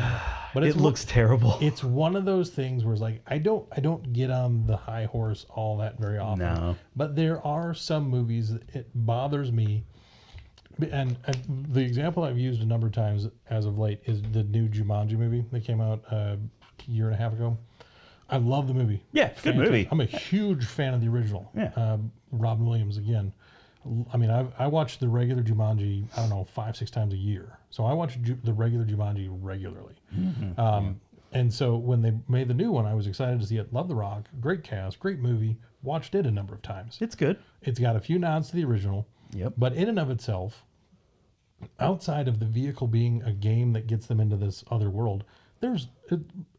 But it looks terrible. It's one of those things where it's like I don't get on the high horse all that very often. No. But there are some movies that it bothers me. And the example I've used a number of times as of late is the new Jumanji movie that came out a year and a half ago. I love the movie. Yeah, it's a good movie. I'm a huge fan of the original. Yeah. Robin Williams again. I mean, I watch the regular Jumanji, I don't know, 5-6 times a year. So I watch the regular Jumanji regularly. And so when they made the new one, I was excited to see it. Love The Rock. Great cast, great movie. Watched it a number of times. It's good. It's got a few nods to the original. Yep. But in and of itself, outside of the vehicle being a game that gets them into this other world, it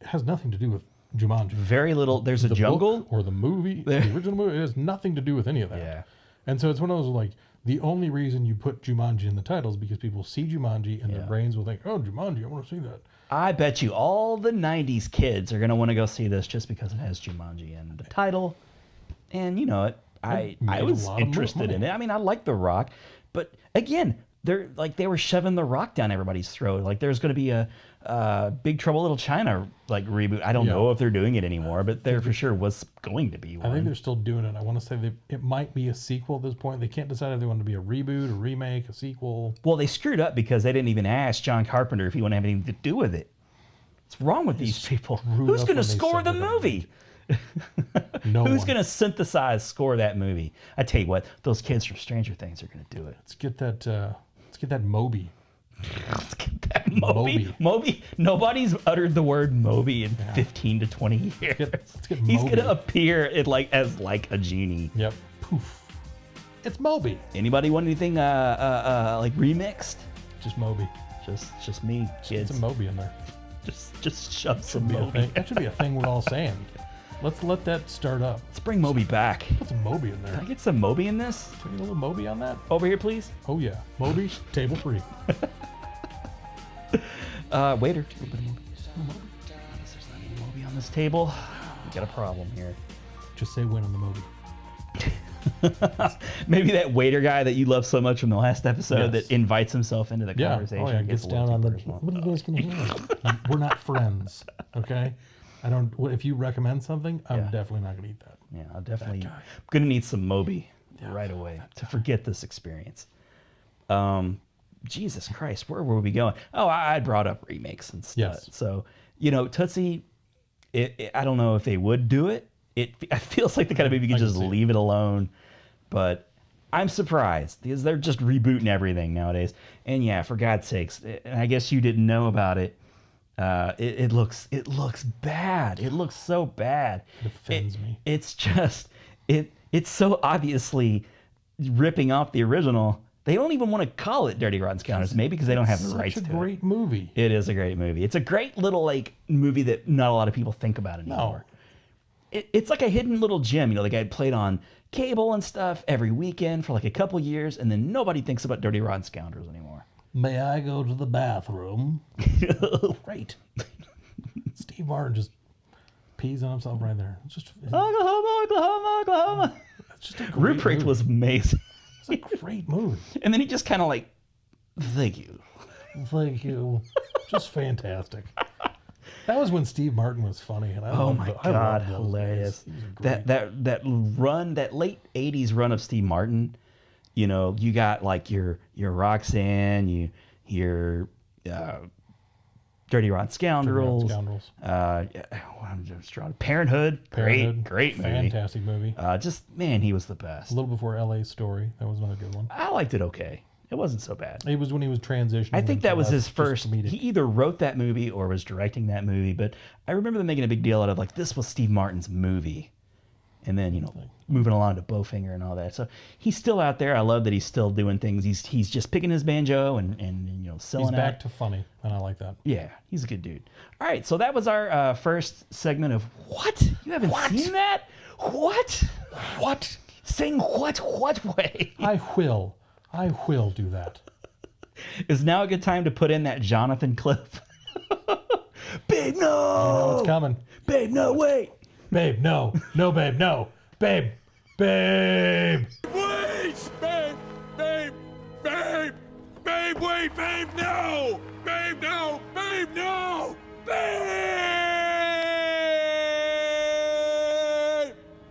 has nothing to do with Jumanji. Very little. There's a The jungle. book or the movie, the original movie, it has nothing to do with any of that. Yeah. And so it's one of those like, the only reason you put Jumanji in the title is because people see Jumanji and their brains will think, oh, Jumanji, I want to see that. I bet you all the 90s kids are going to want to go see this just because it has Jumanji in the title. And you know it. I was interested in it. I mean, I like The Rock. But again, they were shoving The Rock down everybody's throat. Like there's going to be a Big Trouble Little China like reboot. I don't know if they're doing it anymore, but there for sure was going to be one. I think they're still doing it. I want to say it might be a sequel at this point. They can't decide if they want to be a reboot, a remake, a sequel. Well, they screwed up because they didn't even ask John Carpenter if he wanted to have anything to do with it. What's wrong with these people? Who's going to score the movie? Who's going to score that movie? I tell you what, those kids from Stranger Things are going to do it. Let's get that Moby. Let's get that Moby. Nobody's uttered the word Moby in 15 to 20 years. Let's get He's Moby. going to appear as a genie. Yep. Poof. It's Moby. Anybody want anything like remixed? Just Moby. Just me, kids. Get some Moby in there. Just shove some Moby. That should be a thing we're all saying. Let's let that start up. Let's bring Moby back. Put some Moby in there. Can I get some Moby in this? Can we get a little Moby on that? Over here, please. Oh yeah, Moby, table 3. Waiter. A little bit of Moby. I guess there's not any Moby on this table. We got a problem here. Just say when on the Moby. Maybe that waiter guy that you love so much from the last episode that invites himself into the conversation. Oh yeah, gets down on the. What are you guys gonna hear? We're not friends, okay? I don't. If you recommend something, I'm definitely not gonna eat that. Yeah, I'll definitely. I'm gonna need some Moby right away to forget this experience. Jesus Christ, where were we going? Oh, I brought up remakes and stuff. Yes. So Tootsie, I don't know if they would do it. It feels like the kind of movie you can just leave it alone, but I'm surprised because they're just rebooting everything nowadays. And yeah, for God's sakes, and I guess you didn't know about it. It looks bad. It looks so bad. It offends me. It's just it's so obviously ripping off the original. They don't even want to call it Dirty Rotten Scoundrels, maybe because they don't have the rights to it. It's a great movie. It is a great movie. It's a great little movie that not a lot of people think about anymore. No. It's like a hidden little gem. The guy played on cable and stuff every weekend for like a couple years, and then nobody thinks about Dirty Rotten Scoundrels anymore. May I go to the bathroom? Right. Steve Martin just pees on himself right there. It's just Oklahoma. It's just a great Ruprecht movie. was amazing. It's a great movie. And then he just kind of thank you. Thank you. Just fantastic. That was when Steve Martin was funny, and I loved hilarious! That That run, that late '80s run of Steve Martin. You got like your Roxanne, your Dirty Rotten Scoundrels. I'm just drawing Parenthood. Great movie. Fantastic movie. He was the best. A little before L.A. Story. That was another good one. I liked it okay. It wasn't so bad. It was when he was transitioning. I think that was his first. Comedic. He either wrote that movie or was directing that movie. But I remember them making a big deal out of this was Steve Martin's movie, and then moving along to Bowfinger and all that. So he's still out there. I love that he's still doing things. He's just picking his banjo and selling. He's back to funny, and I like that. Yeah, he's a good dude. All right, so that was our first segment of what? You haven't seen that? What? What? Saying what? What way? I will do that. Is now a good time to put in that Jonathan clip? Babe, no! You know it's coming. Babe, no, wait! Babe, no. No, babe, no. Babe. Babe! Wait! Babe! Babe! Babe! Babe, wait! Babe, no! Babe, no! Babe, no! Babe!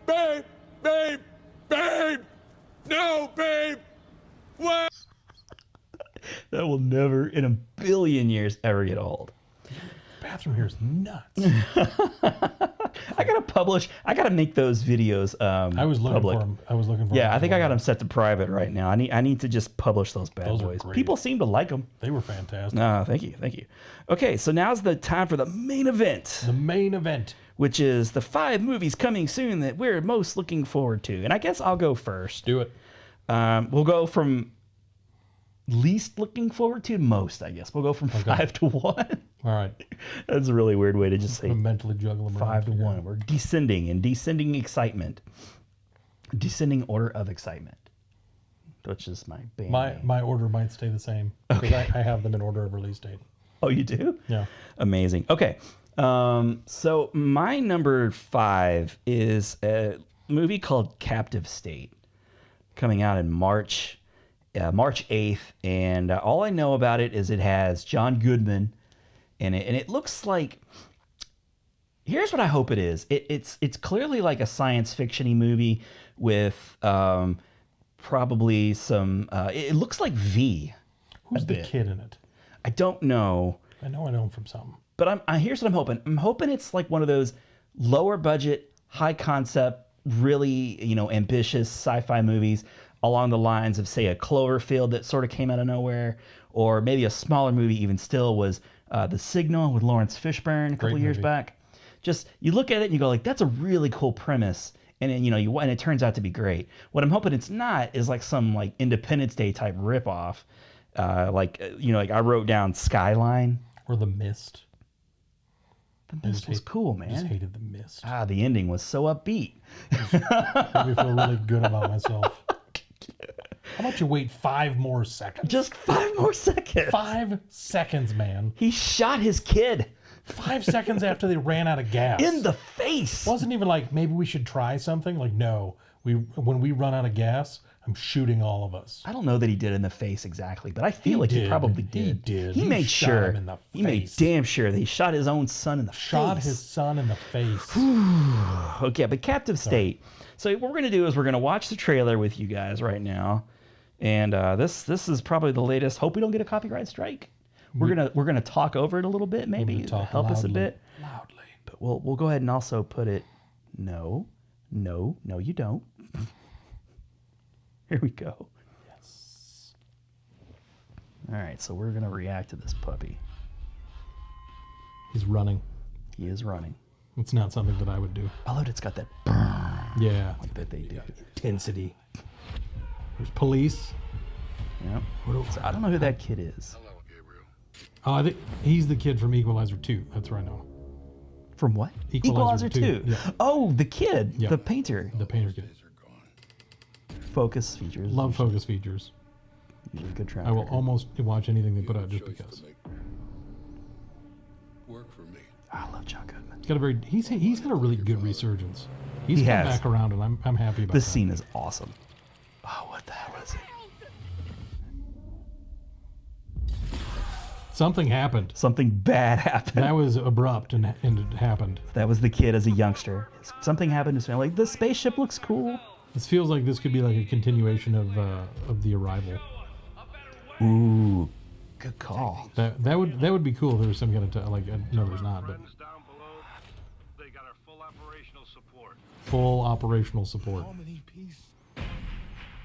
Babe! Babe! Babe! No, babe! What? That will never in a billion years ever get old. Bathroom here is nuts. I gotta publish. I gotta make those videos. I was looking public. for them. I was looking for. Yeah, them I think I got them set to private right now. I need to just publish those bad Those are boys. great. People seem to like them. They were fantastic. No, thank you. Okay, so now's the time for the main event. The main event, which is the 5 movies coming soon that we're most looking forward to. And I guess I'll go first. Do it. We'll go from least looking forward to most, I guess. We'll go from 5 to 1. All right. That's a really weird way to just say I'm mentally juggle them 5 to 1. We're descending in descending excitement. Descending order of excitement. Which is my band name. My order might stay the same. Because I have them in order of release date. Oh, you do? Yeah. Amazing. Okay. So my number 5 is a movie called Captive State, coming out in March 8th. And all I know about it is it has John Goodman in it. And it looks like, here's what I hope it is. It's clearly like a science fiction-y movie with probably some, it looks like V. Who's the kid in it? I don't know. I know him from something. But here's what I'm hoping. I'm hoping it's like one of those lower budget, high concept, really, ambitious sci-fi movies along the lines of, say, a Cloverfield that sort of came out of nowhere, or maybe a smaller movie even still was The Signal with Lawrence Fishburne a couple years back. Just, you look at it and you go like, that's a really cool premise. And then, and it turns out to be great. What I'm hoping it's not is like some like Independence Day type ripoff. Like I wrote down Skyline. Or The Mist. The Mist was cool, man. I just hated The Mist. The ending was so upbeat. Made me feel really good about myself. How about you wait 5 more seconds? Just 5 more seconds. 5 seconds, man. He shot his kid. 5 seconds after they ran out of gas. In the face. Wasn't even like, maybe we should try something. Like, no. When we run out of gas, I'm shooting all of us. I don't know that he did in the face exactly, but I feel like he probably did. He did. He made shot sure. him in the face. He made damn sure that he shot his own son in the face. Shot his son in the face. Okay, but Captive State. So what we're going to do is we're going to watch the trailer with you guys right now. And this is probably the latest. Hope we don't get a copyright strike. We're gonna talk over it a little bit, maybe to help us a bit. Loudly. But we'll go ahead and also put it. No, you don't. Here we go. Yes. All right, so we're gonna react to this puppy. He's running. He is running. It's not something that I would do. Although it's got that burn. Yeah. Like that they do. Intensity. There's police. Yep. So I don't know who that kid is. Oh, I think he's the kid from Equalizer 2. That's where I know. From what? Equalizer 2. Yeah. Oh, the kid. Yeah. The painter. The painter kid. Focus features. Love focus features. Good track. I will almost watch anything they put out just because. Work for me. I love John Goodman. He's had a really good resurgence. He's He come has. back around, and I'm happy about This that. scene is awesome. Oh, what the hell is it? Something happened. Something bad happened. That was abrupt, and it happened. That was the kid as a youngster. Something happened to his family. Like, the spaceship looks cool. This feels like this could be like a continuation of The Arrival. Ooh, good call. That would be cool if there was some kind of no, there's not, but They got our full operational support. full operational support.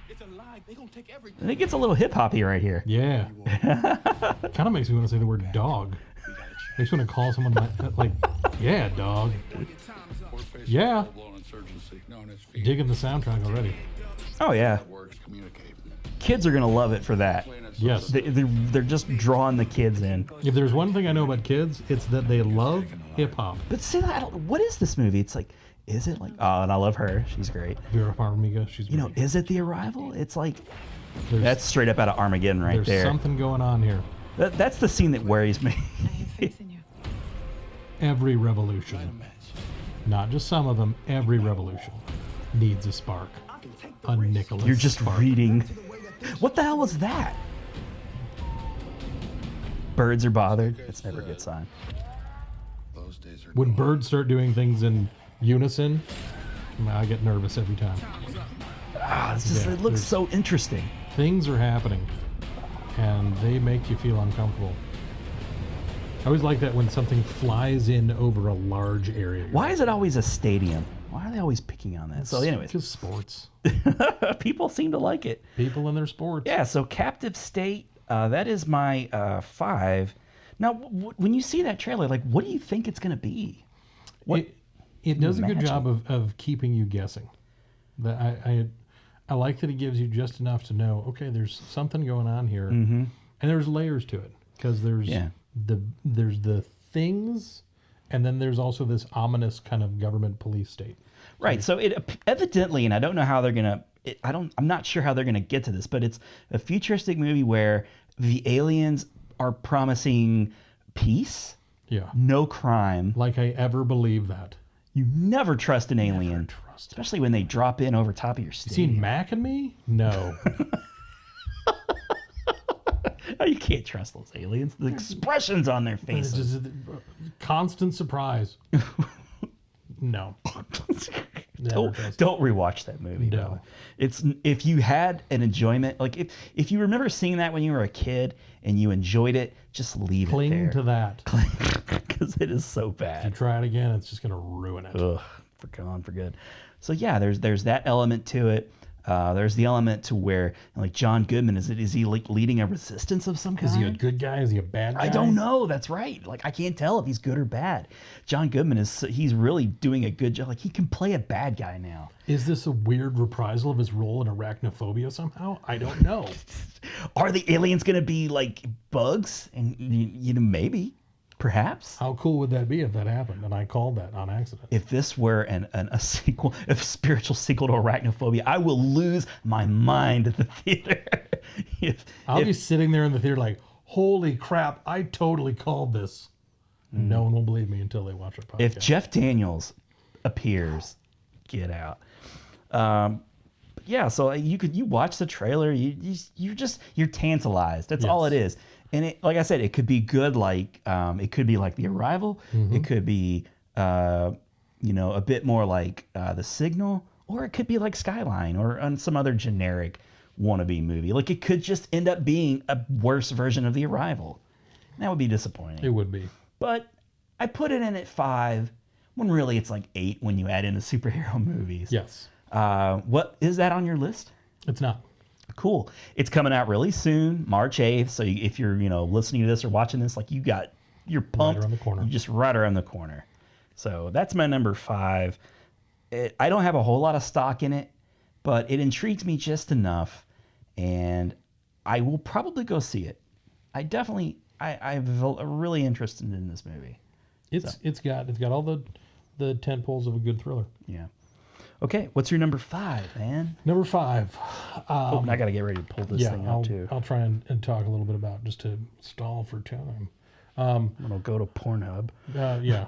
It's alive. They gonna take everything. And it gets a little hip hoppy right here. Yeah. Kind of makes me want to say the word dog. Makes me want to call someone like, yeah, dog. Yeah. Digging the soundtrack already. Oh yeah. Kids are gonna love it for that. Yes. They're just drawing the kids in. If there's one thing I know about kids, it's that they love hip hop. But see, what is this movie? It's like, is it like? Oh, and I love her. She's great. Vera Farmiga, she's great. Is it The Arrival? It's like, There's- that's straight up out of Armageddon right There's there. something going on here. That's the scene that worries me. Every revolution, not just some of them, every revolution needs a spark. A Nicholas You're just spark. reading. What the hell was that? Birds are bothered. It's never a good sign. When birds start doing things in unison, I get nervous every time. It's just, Yeah, it looks there's- so interesting. Things are happening, and they make you feel uncomfortable. always like that when something flies in over a large area. Why is it always a stadium? Why are they always picking on that? So anyways. Just sports. People seem to like it. People and their sports. Yeah, so Captive State, that is my 5. Now, when you see that trailer, like, what do you think it's going to be? It does a good job of keeping you guessing. I like that it gives you just enough to know, okay, there's something going on here, and there's layers to it because there's the things, and then there's also this ominous kind of government police state. Right. So it evidently, and I don't know how they're gonna. I'm not sure how they're gonna get to this, but it's a futuristic movie where the aliens are promising peace. Yeah. No crime. Like I ever believe that. You never trust an alien, especially when they drop in over top of your stadium. You seen Mac and Me? No. You can't trust those aliens. The expressions on their faces. Just constant surprise. No. Don't rewatch that movie. No. It's if you had an enjoyment, like if you remember seeing that when you were a kid and you enjoyed it, just leave Cling it there. to that. Because it is so bad. If you try it again, it's just going to ruin it. Ugh, for good. So yeah, there's that element to it. There's the element to where, like, John Goodman, is he like leading a resistance of some kind? Is he a good guy? Is he a bad guy? I don't know. That's right. Like, I can't tell if he's good or bad. John Goodman he's really doing a good job. Like, he can play a bad guy now. Is this a weird reprisal of his role in Arachnophobia somehow? I don't know. Are the aliens going to be like bugs? And maybe. Perhaps. How cool would that be if that happened? And I called that on accident. If this were a sequel, a spiritual sequel to Arachnophobia, I will lose my mind at the theater. I'll be sitting there in the theater like, holy crap, I totally called this. No one will believe me until they watch our podcast. If Jeff Daniels appears, get out. Yeah, so you watch the trailer, you're tantalized. That's all it is. And it, like I said, it could be good, like it could be like The Arrival. It could be, a bit more like The Signal, or it could be like Skyline or some other generic wannabe movie. Like, it could just end up being a worse version of The Arrival. That would be disappointing. It would be. But I put it in at 5, when really it's like 8 when you add in the superhero movies. Yes. What is that on your list? It's not. Cool. It's coming out really soon, March 8th. So if you're, listening to this or watching this, like, you're pumped. Right around the corner. You're just right around the corner. So that's my number 5. I don't have a whole lot of stock in it, but it intrigues me just enough, and I will probably go see it. I'm really interested in this movie. It's got all the tent poles of a good thriller. Yeah. Okay, what's your number 5, man? Number 5. I got to get ready to pull this thing out, too. I'll try and talk a little bit about, just to stall for time. I'm going to go to Pornhub. Yeah.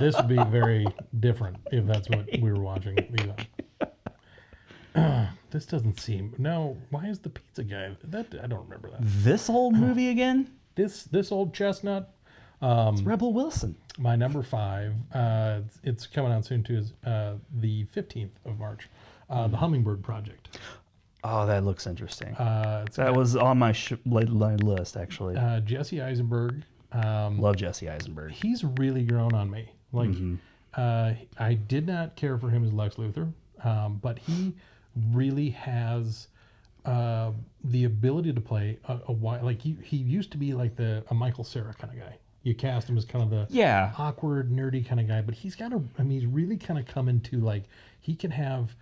This would be very different if that's what we were watching. This doesn't seem... No, why is the pizza guy... I don't remember that. This old movie again? This old chestnut? It's Rebel Wilson. My number 5, it's coming out soon too, is the 15th of March, The Hummingbird Project. Oh, that looks interesting. That was on my list, actually. Jesse Eisenberg. Love Jesse Eisenberg. He's really grown on me. Like, I did not care for him as Lex Luthor, but he really has the ability to play like he used to be like a Michael Cera kind of guy. You cast him as kind of the awkward, nerdy kind of guy, but he's he's really kind of come into, like, he can have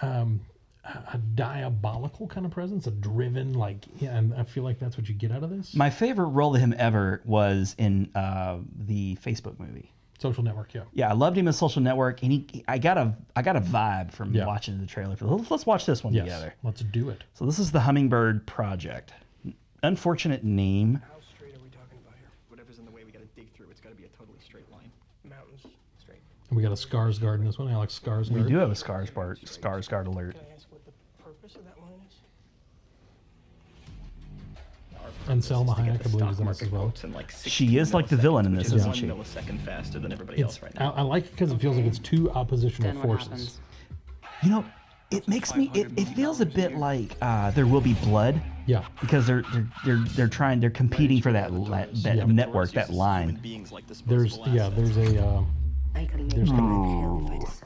a diabolical kind of presence, a driven, like, and I feel like that's what you get out of this. My favorite role of him ever was in the Facebook movie. Social Network, yeah. Yeah, I loved him in Social Network, and I got a vibe from watching the trailer. Let's watch this one together. Let's do it. So this is The Hummingbird Project. Unfortunate name. How straight are we talking about here? Whatever's in the way, we got to dig through. It's got to be a totally straight line. Mountains, straight. And we got a Skarsgård in this one. Alex Skarsgård. We do have a Skarsgård alert. Can I ask what the purpose of that line is? And Selma Hayek, I believe, is in this as well. She is like the villain in this, isn't she? Millisecond faster than everybody else right now. I like it because it feels like it's two oppositional forces. You know, It makes me. It feels a bit like There Will Be Blood. Yeah. Because they're competing for that network, that line. There's a.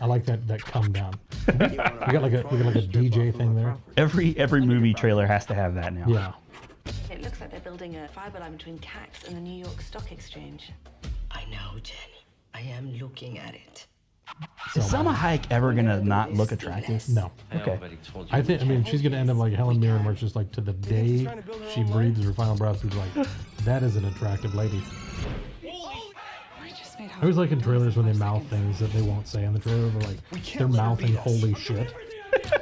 I like that come down. we got like a DJ thing there. Every movie trailer has to have that now. Yeah. It looks like they're building a fiber line between CAX and the New York Stock Exchange. I know, Jenny. I am looking at it. Is Salma Hayek ever gonna not look attractive? No. Okay. I mean, she's gonna end up like Helen Mirren, where it's just like to the day she breathes her final breath, she's like, that is an attractive lady. I always like in trailers when they mouth things that they won't say in the trailer. They're like, they're mouthing holy shit,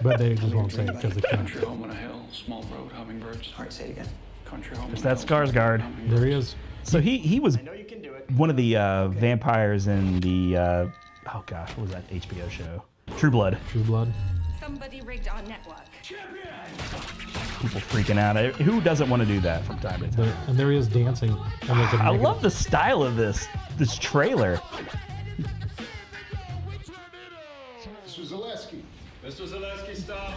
but they just won't say it because they can't. Country home on a hill, small road, hummingbirds. All right, say it again. Country home. It's that Skarsgård. There he is. So he was one of the vampires in the oh gosh, what was that HBO show? True Blood. True Blood. Somebody rigged our network. People freaking out. Who doesn't want to do that from time to time? And there he is dancing. I love the style of this trailer. Mr. Zaleski. Mr. Zaleski, stop.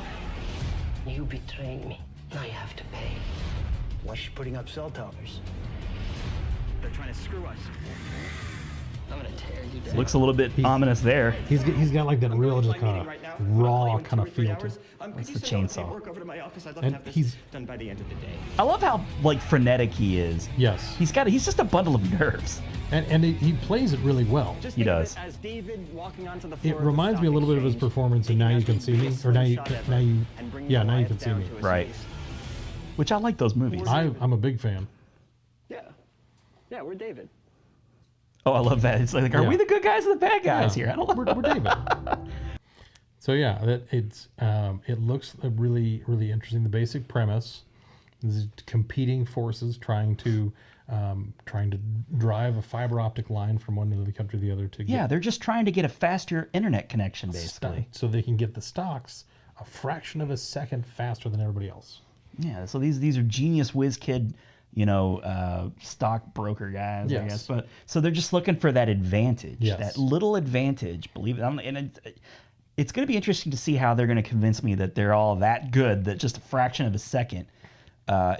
You betrayed me. I have to pay. Why is she putting up cell towers? They're trying to screw us. I'm gonna tear you down. Looks a little bit ominous there. He's got like that real just kind of raw kind of feel to it. That's the chainsaw. And he's done by the end of the day. I love how like frenetic he is. Yes. He's just a bundle of nerves. And he plays it really well. He does. As David walking onto the floor It reminds me a little bit of his performance in Now You Can See Me, or Now You Can See Me. Right. Which I like those movies. I'm a big fan. Yeah, we're David. Oh, I love that. It's like, are we the good guys or the bad guys here? I don't know. We're David. So yeah, it looks really interesting. The basic premise is competing forces trying to drive a fiber optic line from one end of the country to the other. They're just trying to get a faster internet connection, basically, so they can get the stocks a fraction of a second faster than everybody else. Yeah. So these are genius whiz kid, stock broker guys, I guess. But so they're just looking for that advantage, that little advantage. Believe it, and it's going to be interesting to see how they're going to convince me that they're all that good that just a fraction of a second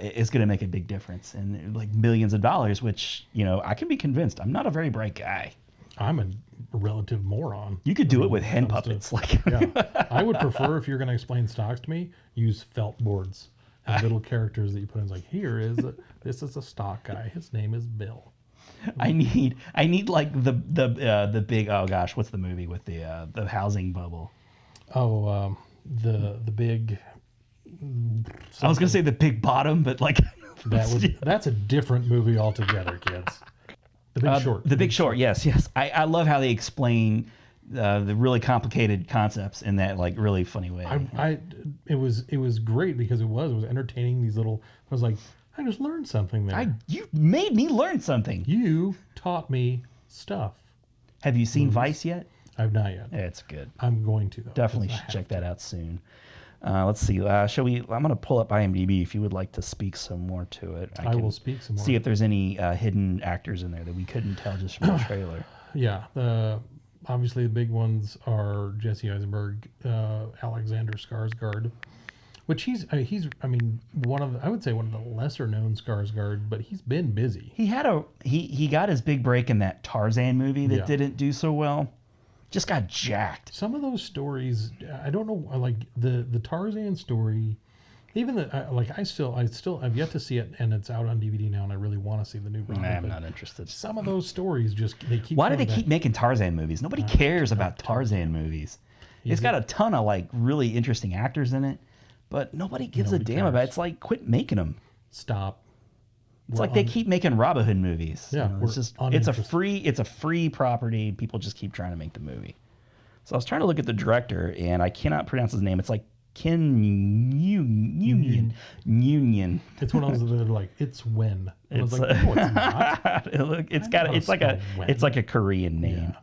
is going to make a big difference and like millions of dollars. Which I can be convinced. I'm not a very bright guy. I'm a relative moron. You could do it with hen puppets, I would prefer, if you're going to explain stocks to me, use felt boards. And little characters that you put in, like, this is a stock guy. His name is Bill. I need like the big, oh gosh, what's the movie with the housing bubble? Oh, the big. I was gonna say The Big Bottom, but like that's a different movie altogether, kids. The Big Short. The Big Short. Yes. I love how they explain the really complicated concepts in that like really funny way. It was great because it was entertaining. These little, I was like, I just learned something there. You made me learn something. You taught me stuff. Have you seen Vice yet? I've not yet. It's good. I'm going to though. Definitely should check that out soon. Let's see. Shall we? I'm going to pull up IMDb if you would like to speak some more to it. I will speak some more. See if there's any hidden actors in there that we couldn't tell just from the trailer. Yeah. Obviously, the big ones are Jesse Eisenberg, Alexander Skarsgård, which he's I would say one of the lesser known Skarsgård, but he's been busy. He got his big break in that Tarzan movie that didn't do so well. Just got jacked. Some of those stories, I don't know, like the Tarzan story. Even I've yet to see it, and it's out on DVD now, and I really want to see the new run. I'm not interested. Some of those stories they keep. Why do they keep making Tarzan movies? Nobody cares about Tarzan movies. It's got a ton of like really interesting actors in it, but nobody gives a damn about it. It's like, quit making them. Stop. It's like they keep making Robin Hood movies. Yeah, it's a free property. People just keep trying to make the movie. So I was trying to look at the director, and I cannot pronounce his name. It's like Ken Union. It's one of those that are like, it's when. And It's, I was like, no, it's not. It's like a Korean name.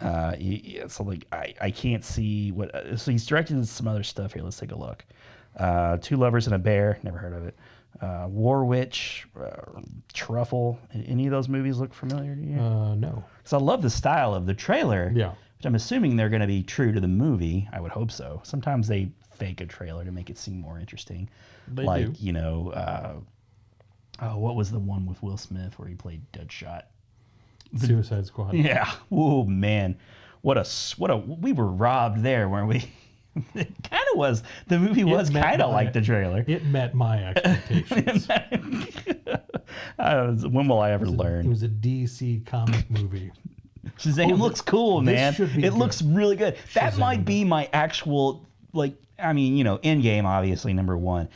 Yeah. So like I can't see what. So he's directed some other stuff here. Let's take a look. Two Lovers and a Bear. Never heard of it. War Witch, Truffle. Any of those movies look familiar to you? No. So I love the style of the trailer. Yeah. which I'm assuming they're going to be true to the movie. I would hope so. Sometimes they fake a trailer to make it seem more interesting. They like, do. you know, what was the one with Will Smith where he played Deadshot? Suicide Squad. Yeah. Oh man, what a we were robbed there, weren't we? It kind of was. The movie was kind of like the trailer. It met my expectations. When will I ever learn? It was a DC comic movie. Shazam looks cool, man. It looks really good. That Shazam. might be my actual, like, I mean, you know, Endgame, obviously, #1.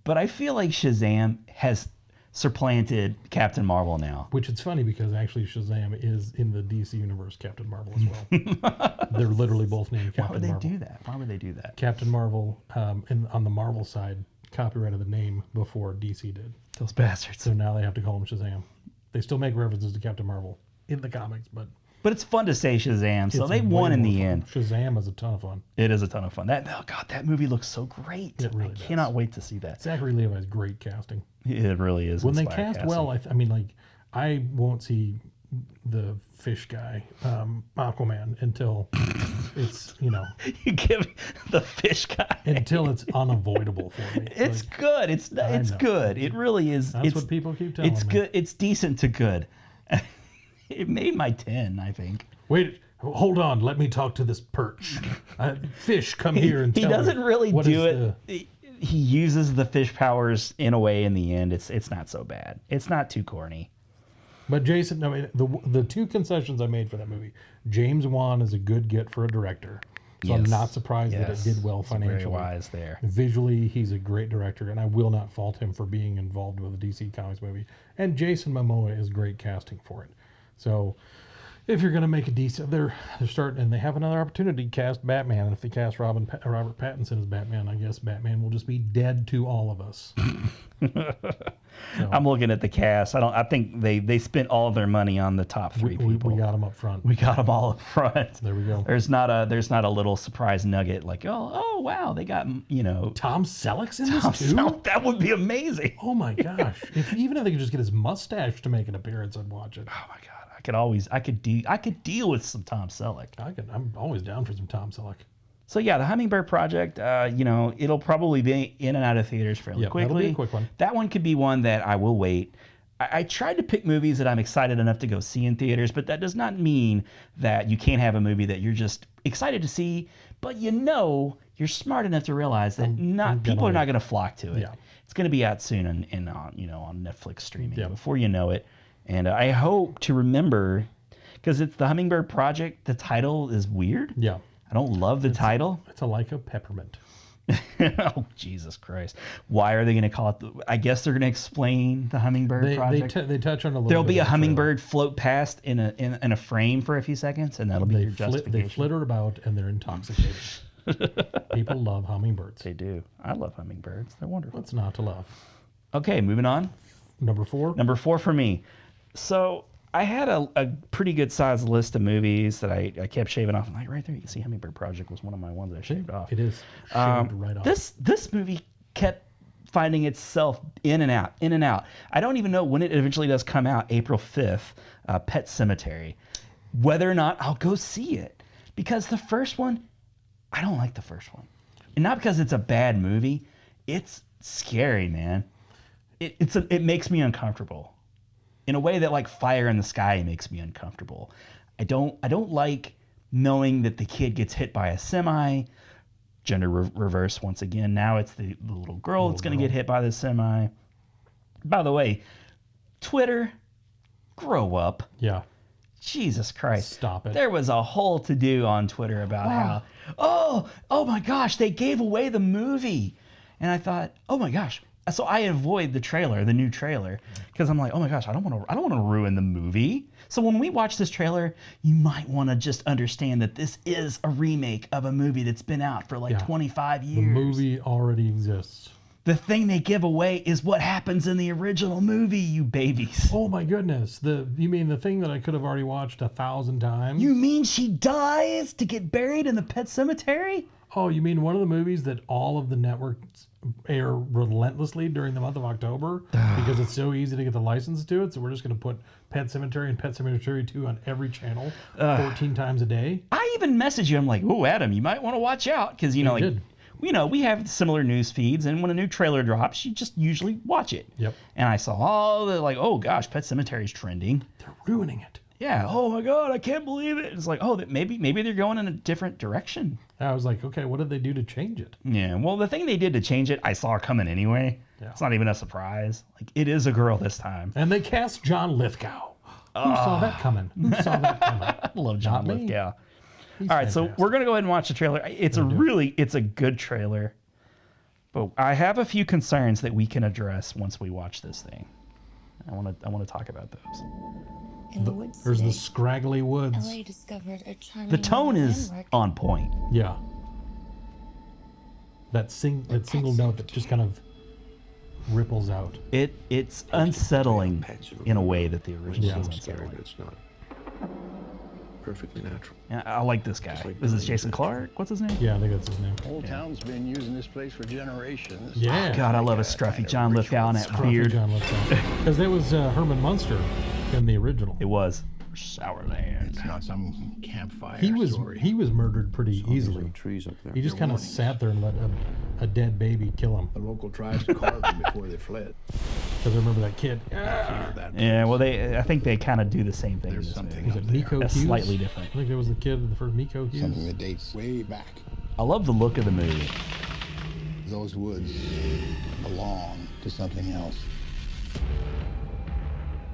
But I feel like Shazam has supplanted Captain Marvel now. Which it's funny because actually Shazam is in the DC universe Captain Marvel as well. They're literally both named Captain Marvel. Why would they do that? Why would they do that? Captain Marvel, on the Marvel side, copyrighted the name before DC did. Those bastards. So now they have to call him Shazam. They still make references to Captain Marvel in the comics, but it's fun to say Shazam, so they won in the end. Shazam is a ton of fun. It is a ton of fun. That movie looks so great. It really I cannot wait to see that. Zachary Levi's great casting. It really is. When they cast well, I mean, like, I won't see the fish guy, Aquaman, until it's, you know. You give me the fish guy. Until it's unavoidable for me. It's like, good. It's good. It really is. That's what people keep telling me. It's good. It's decent to good. It made my 10, I think. Wait, hold on. Let me talk to this perch. Fish, come here and tell me. He doesn't really do it. He uses the fish powers in a way in the end. It's not so bad. It's not too corny. But Jason, I mean, the two concessions I made for that movie, James Wan is a good get for a director. So I'm not surprised that it did well financially. Very wise there. Visually, he's a great director, and I will not fault him for being involved with a DC Comics movie. And Jason Momoa is great casting for it. So if you're going to make a DC, they're starting, and they have another opportunity to cast Batman. And if they cast Robert Pattinson as Batman, I guess Batman will just be dead to all of us. I'm looking at the cast. I think they spent all of their money on the top 3 people. We got them up front. We got them all up front. There we go. There's not a little surprise nugget like, oh wow, they got, you know, Tom Selleck's in this too. That would be amazing. Oh my gosh! Even if they could just get his mustache to make an appearance, I'd watch it. Oh my god, I could deal with some Tom Selleck. I'm always down for some Tom Selleck. So yeah, the Hummingbird Project, you know, it'll probably be in and out of theaters fairly quickly. That'll be a quick one. That one could be one that I will wait. I tried to pick movies that I'm excited enough to go see in theaters, but that does not mean that you can't have a movie that you're just excited to see, but you know you're smart enough to realize that people are not going to flock to it. Yeah. It's going to be out soon on Netflix streaming before you know it. And I hope to remember, because it's the Hummingbird Project, the title is weird. Yeah. I don't love the title. It's like a peppermint. Oh, Jesus Christ. Why are they going to call it? I guess they're going to explain the Hummingbird Project. They touch on a little There'll bit be a of the hummingbird float past in a frame for a few seconds, and that'll be your justification. They flitter about, and they're intoxicated. People love hummingbirds. They do. I love hummingbirds. They're wonderful. What's not to love? Okay, moving on. Number 4? Number 4 for me. So I had a pretty good sized list of movies that I kept shaving off. I'm like, right there, you can see Hummingbird Project was one of my ones I shaved off. It is shaved right off. This movie kept finding itself in and out, in and out. I don't even know when it eventually does come out, April 5th, Pet Sematary, whether or not I'll go see it. Because the first one, I don't like the first one. And not because it's a bad movie. It's scary, man. It makes me uncomfortable. In a way that like Fire in the Sky makes me uncomfortable. I don't like knowing that the kid gets hit by a semi. Gender reverse once again. Now it's the little girl that's going to get hit by the semi. By the way, Twitter, grow up. Yeah. Jesus Christ. Stop it. There was a whole to-do on Twitter about how, oh my gosh, they gave away the movie. And I thought, oh my gosh. So I avoid the new trailer, because I'm like, oh my gosh, I don't want to ruin the movie. So when we watch this trailer, you might want to just understand that this is a remake of a movie that's been out for 25 years. The movie already exists. The thing they give away is what happens in the original movie, you babies. Oh my goodness. You mean the thing that I could have already watched 1,000 times? You mean she dies to get buried in the pet cemetery? Oh, you mean one of the movies that all of the networks air relentlessly during the month of October because it's so easy to get the license to it? So we're just going to put Pet Sematary and Pet Sematary 2 on every channel 14 times a day. I even messaged you. I'm like, oh, Adam, you might want to watch out because, we have similar news feeds, and when a new trailer drops, you just usually watch it. Yep. And I saw all the oh gosh, Pet Sematary's trending. They're ruining it. Yeah. Oh my God, I can't believe it. It's like, oh, that maybe they're going in a different direction. I was like, okay, what did they do to change it? Yeah. Well, the thing they did to change it, I saw coming anyway. Yeah. It's not even a surprise. Like, it is a girl this time. And they cast John Lithgow. Who saw that coming? Who saw that coming? I love John Lithgow. He's all right, so we're gonna go ahead and watch the trailer. It's a good trailer, but I have a few concerns that we can address once we watch this thing. I want to talk about those. In the woods There's today, the scraggly woods. LA discovered a charming The tone is landmark. on point. Yeah. That single note that just kind of ripples out. It's unsettling in a way that the original is unsettling. But it's not. Perfectly natural. Yeah, I like this guy. Is this Jason Clarke? What's his name? Yeah, I think that's his name. Whole town's been using this place for generations. Yeah. Oh, God, I love a scruffy John Lithgow and that beard. John Lithgow. Because there was Herman Munster in the original. It was. Sourland. It's not some campfire He was story. murdered pretty easily. Trees up there. He just kind of sat there and let a dead baby kill him. The local tribes carved him before they fled. Because I remember that kid. Yeah, well, I think they kind of do the same thing. There's something. Was it Miko Hughes? Slightly different. I think that was the kid in the first Miko Hughes. Something that dates way back. I love the look of the movie. Those woods belong to something else.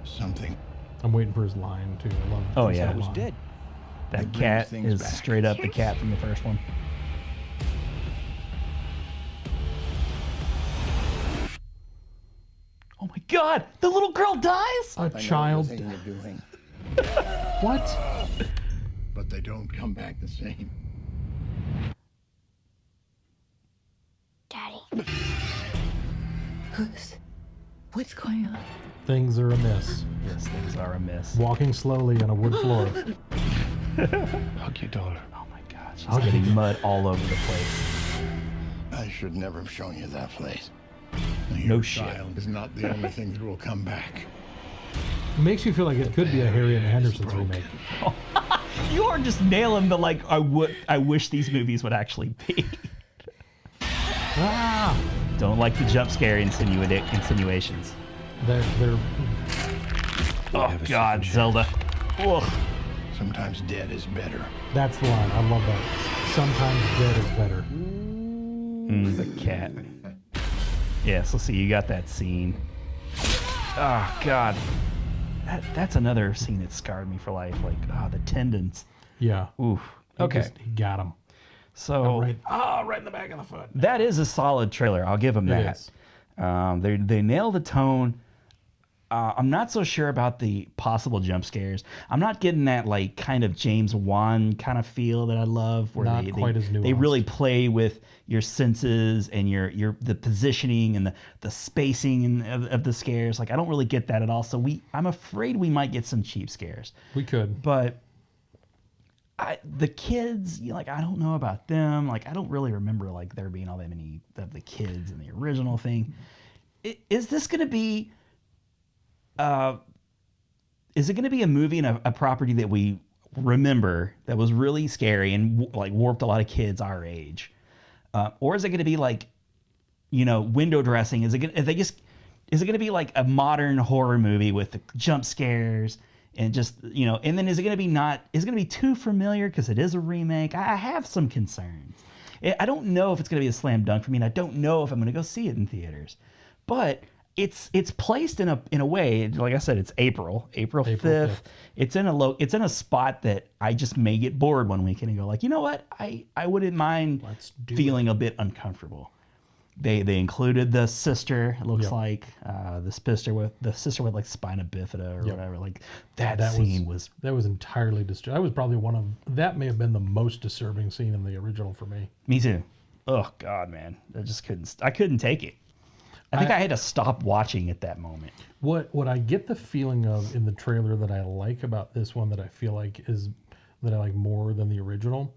Something. I'm waiting for his line too. I love Oh yeah, was dead. That cat is straight up the cat from the first one. Oh my God! The little girl dies. A child. Thing you're doing. What? But they don't come back the same. Daddy. What's going on? Things are amiss. Yes, things are amiss. Walking slowly on a wood floor. Hug your daughter. Oh my God, she's getting mud all over the place. I should never have shown you that place. No Your shit. child is not the only thing that will come back. It makes you feel like it could be a Harriet Henderson's remake. You are just nailing the I wish these movies would actually be. Ah! Don't like the jump scare insinuations. They're Oh God, Zelda. Ugh. Sometimes dead is better. That's the line. I love that. Sometimes dead is better. The cat. Yes, let's see. You got that scene. Oh God, that's another scene that scarred me for life. Like, the tendons. Yeah. Oof. Okay. He got him. So right in the back of the foot. That is a solid trailer. I'll give them that. They nail the tone. I'm not so sure about the possible jump scares. I'm not getting that like kind of James Wan kind of feel that I love, where Not quite as nuanced. they really play with your senses and the positioning and the spacing of the scares. Like, I don't really get that at all. So I'm afraid we might get some cheap scares. We could, but the kids, I don't know about them. Like, I don't really remember like there being all that many of the kids in the original thing. Is this going to be? Is it going to be a movie and a property that we remember that was really scary and like warped a lot of kids our age, or is it going to be like, window dressing? Is it going to be like a modern horror movie with the jump scares and just and then is it going to be too familiar because it is a remake? I have some concerns. I don't know if it's going to be a slam dunk for me, and I don't know if I'm going to go see it in theaters, but it's placed in a way, like I said, it's April 5th. It's in a spot that I just may get bored one weekend and go like, you know what? I wouldn't mind feeling a bit uncomfortable. They included the sister. It looks like the sister with like spina bifida or whatever. Like that scene was entirely disturbing. That was probably that may have been the most disturbing scene in the original for me. Me too. Oh God, man, I couldn't take it. I think I had to stop watching at that moment. What I get the feeling of in the trailer that I like about this one, that I feel like that I like more than the original,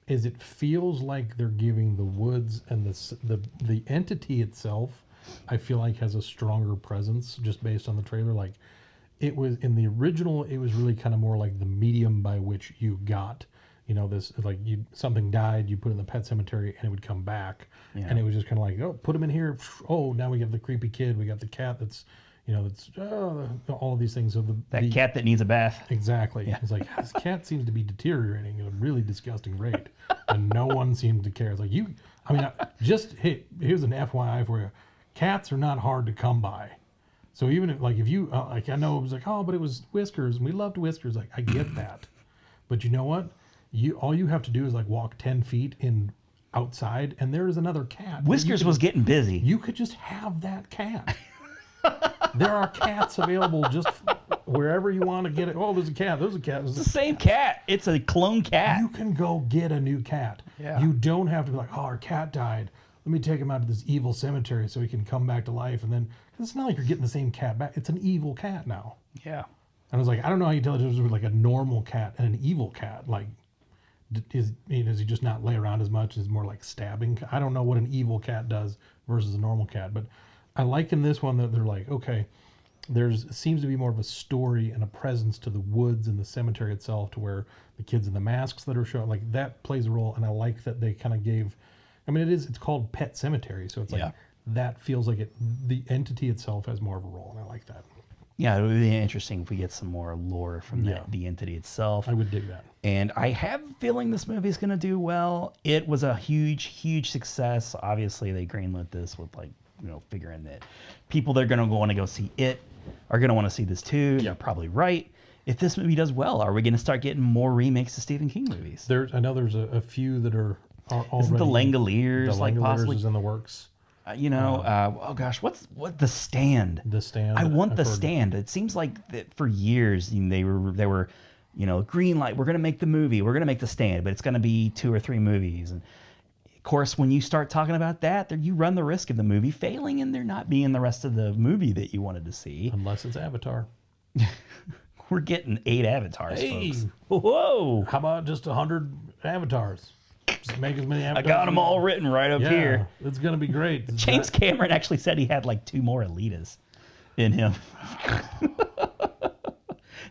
is it feels like they're giving the woods and the entity itself, I feel like has a stronger presence just based on the trailer. Like it was in the original, it was really kind of more like the medium by which you got, you know, this, like something died, you put it in the pet cemetery and it would come back. Yeah. And it was just kind of like, oh, put him in here. Oh, now we have the creepy kid. We got the cat that's, you know, it's all of these things. So the cat that needs a bath. Exactly. Yeah. It's like, this cat seems to be deteriorating at a really disgusting rate. And no one seems to care. It's like, hey, here's an FYI for you. Cats are not hard to come by. So even if you, like, I know it was like, oh, but it was Whiskers and we loved Whiskers. Like, I get that. But you know what? All you have to do is like walk 10 feet outside and there is another cat. Whiskers was getting busy. You could just have that cat. There are cats available just wherever you want to get it. Oh, there's a cat. There's a cat. It's the same cat. It's a clone cat. You can go get a new cat. Yeah. You don't have to be like, oh, our cat died. Let me take him out to this evil cemetery so he can come back to life. And then, cause it's not like you're getting the same cat back. It's an evil cat now. Yeah. And I was like, I don't know how you tell the difference between like a normal cat and an evil cat. Like, does he just not lay around as much? Is more like stabbing? I don't know what an evil cat does versus a normal cat, but I like in this one that they're like, okay, seems to be more of a story and a presence to the woods and the cemetery itself, to where the kids in the masks that are showing, like that plays a role. And I like that they kind of gave, I mean, it's called Pet Cemetery, so it's like that feels like the entity itself has more of a role, and I like that. Yeah, it would be interesting if we get some more lore from the entity itself. I would dig that. And I have a feeling this movie is going to do well. It was a huge, huge success. Obviously, they greenlit this with figuring that people that are going to want to go see it are going to want to see this too. You're probably right. If this movie does well, are we going to start getting more remakes of Stephen King movies? I know there's a few that are already. Isn't the Langoliers possibly is in the works? Oh gosh, what The Stand? The Stand. I want The Stand. It seems like that for years they were green light. We're going to make the movie. We're going to make The Stand, but it's going to be 2 or 3 movies. And of course, when you start talking about that, you run the risk of the movie failing and there not being the rest of the movie that you wanted to see. Unless it's Avatar. We're getting 8 Avatars, folks. Whoa! How about just 100 Avatars? Just make as many Avatars. I got them all written right up here. It's gonna be great. James Cameron actually said he had like 2 more Alitas in him.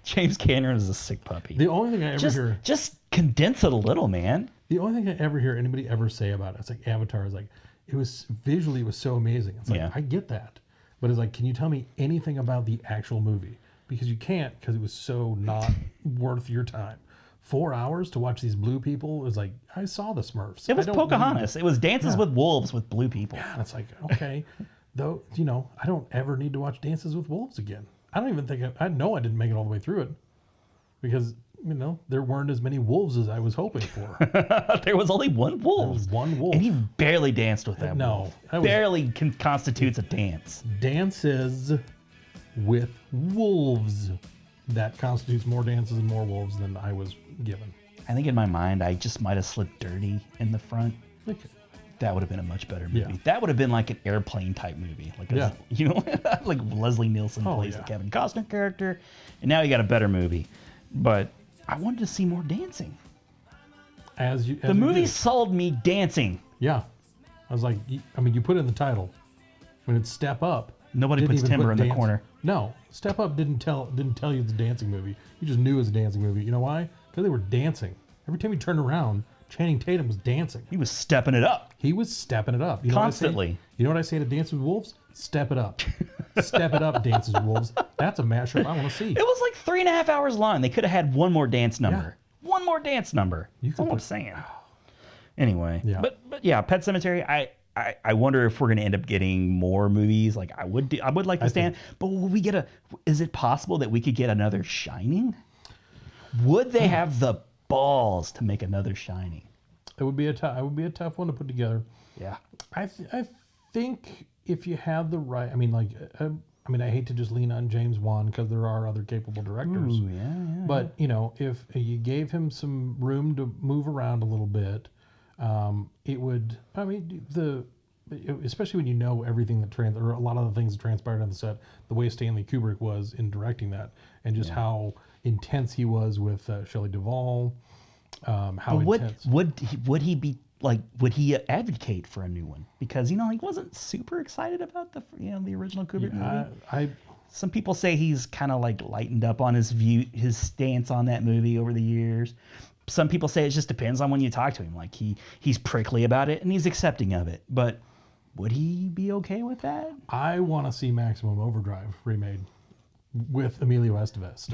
James Cameron is a sick puppy. The only thing I ever hear, just condense it a little, man. The only thing I ever hear anybody ever say about it, it's like Avatar is like, it was visually, it was so amazing. It's like, I get that, but it's like, can you tell me anything about the actual movie? Because you can't, because it was so not worth your time. 4 hours to watch these blue people is like, I saw the Smurfs. It was Pocahontas. It was Dances with Wolves with blue people. Yeah, and it's like, okay, though, I don't ever need to watch Dances with Wolves again. I don't even think I know I didn't make it all the way through it because there weren't as many wolves as I was hoping for. There was only one wolf. There was one wolf, and he barely danced with that. No, wolf. Barely constitutes a dance. Dances with wolves. That constitutes more dances and more wolves than I was given. I think in my mind, I just might have slipped Dirty in the front. Okay. That would have been a much better movie. Yeah. That would have been like an Airplane type movie. Like like Leslie Nielsen plays the Kevin Costner character, and now you got a better movie. But I wanted to see more dancing. The movie sold me dancing. Yeah. I was like, you put it in the title. When it's Step Up. Nobody puts Timber in the corner. No. Step Up didn't tell you it's a dancing movie. You just knew it was a dancing movie. You know why? Because they were dancing. Every time you turned around, Channing Tatum was dancing. He was stepping it up. He was stepping it up. Constantly. You know what I say to Dances with Wolves? Step it up. Step it up, Dances with Wolves. That's a mashup I want to see. It was like 3.5 hours long. They could have had one more dance number. Yeah. One more dance number. That's all I'm saying. Anyway. Yeah. But yeah, Pet Cemetery, I wonder if we're going to end up getting more movies. Like I would like to stand, but will we get is it possible that we could get another Shining? Would they have the balls to make another Shining? It would be a tough one to put together. Yeah. I think if you have the right, I hate to just lean on James Wan because there are other capable directors. Ooh, yeah. But if you gave him some room to move around a little bit, it would. Especially when you know everything or a lot of the things that transpired on the set, the way Stanley Kubrick was in directing that, and just how intense he was with Shelley Duvall, How intense. Would he be like? Would he advocate for a new one? Because he wasn't super excited about the the original Kubrick movie. Some people say he's kind of like lightened up on his stance on that movie over the years. Some people say it just depends on when you talk to him. Like he's prickly about it and he's accepting of it. But would he be okay with that? I want to see Maximum Overdrive remade with Emilio Estevez.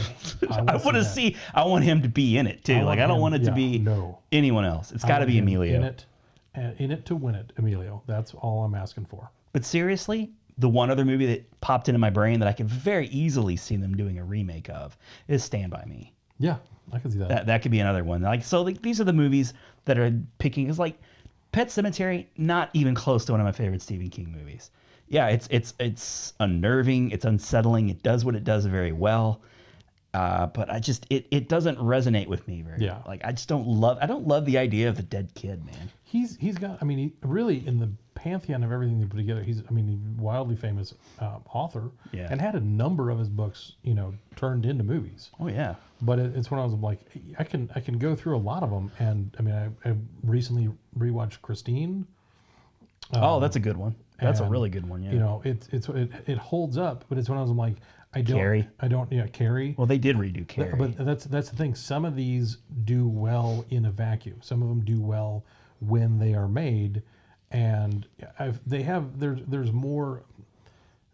I want him to be in it too. I don't want it to be anyone else. It's got to be Emilio. In it to win it, Emilio. That's all I'm asking for. But seriously, the one other movie that popped into my brain that I could very easily see them doing a remake of is Stand By Me. Yeah, I can see that. That could be another one. These are the movies that are picking. Is like Pet Sematary, not even close to one of my favorite Stephen King movies. Yeah, it's unnerving, it's unsettling, it does what it does very well. But it doesn't resonate with me very well. Like I don't love the idea of the dead kid, man. He's got, really in the pantheon of everything they put together, he's wildly famous author and had a number of his books, turned into movies. Oh yeah. But it's when I was like, I can go through a lot of them, and I recently rewatched Christine. That's a good one. That's a really good one. Yeah. It holds up, but it's when I was like, Carrie. Carrie. Well, they did redo Carrie. But that's the thing. Some of these do well in a vacuum. Some of them do well when they are made, and there's more.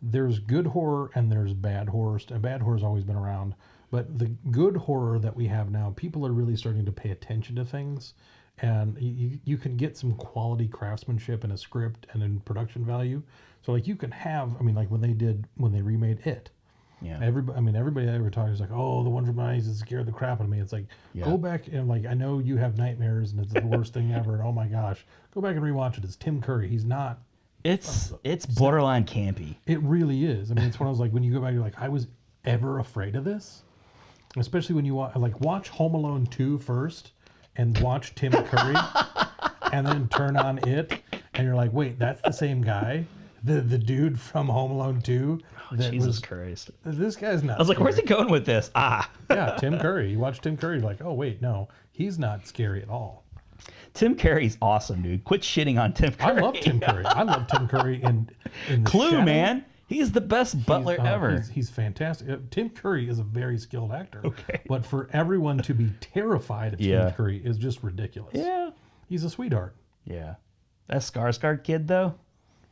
There's good horror and there's bad horror. Bad horror's always been around, but the good horror that we have now, people are really starting to pay attention to things, and you can get some quality craftsmanship in a script and in production value. So like you can have, like when they remade It. Yeah. Everybody that ever talks is like, oh, the one from my eyes is scared the crap out of me. It's like, go back and I know you have nightmares and it's the worst thing ever. And oh my gosh, go back and rewatch it. It's Tim Curry. He's not. It's borderline campy. It really is. It's when I was like, when you go back, you're like, I was ever afraid of this, especially when you watch Home Alone 2 first and watch Tim Curry, and then turn on It, and you're like, wait, that's the same guy. The dude from Home Alone 2. Jesus Christ. This guy's not. I was like, where's he going with this? Yeah, Tim Curry. You watch Tim Curry, like, oh, wait, no, he's not scary at all. Tim Curry's awesome, dude. Quit shitting on Tim Curry. I love Tim Curry. I love Tim Curry in the Clue, Shadow. Man. He's the best butler ever. He's fantastic. Tim Curry is a very skilled actor. Okay. But for everyone to be terrified of Tim Curry is just ridiculous. Yeah. He's a sweetheart. Yeah. That Skarsgård kid, though,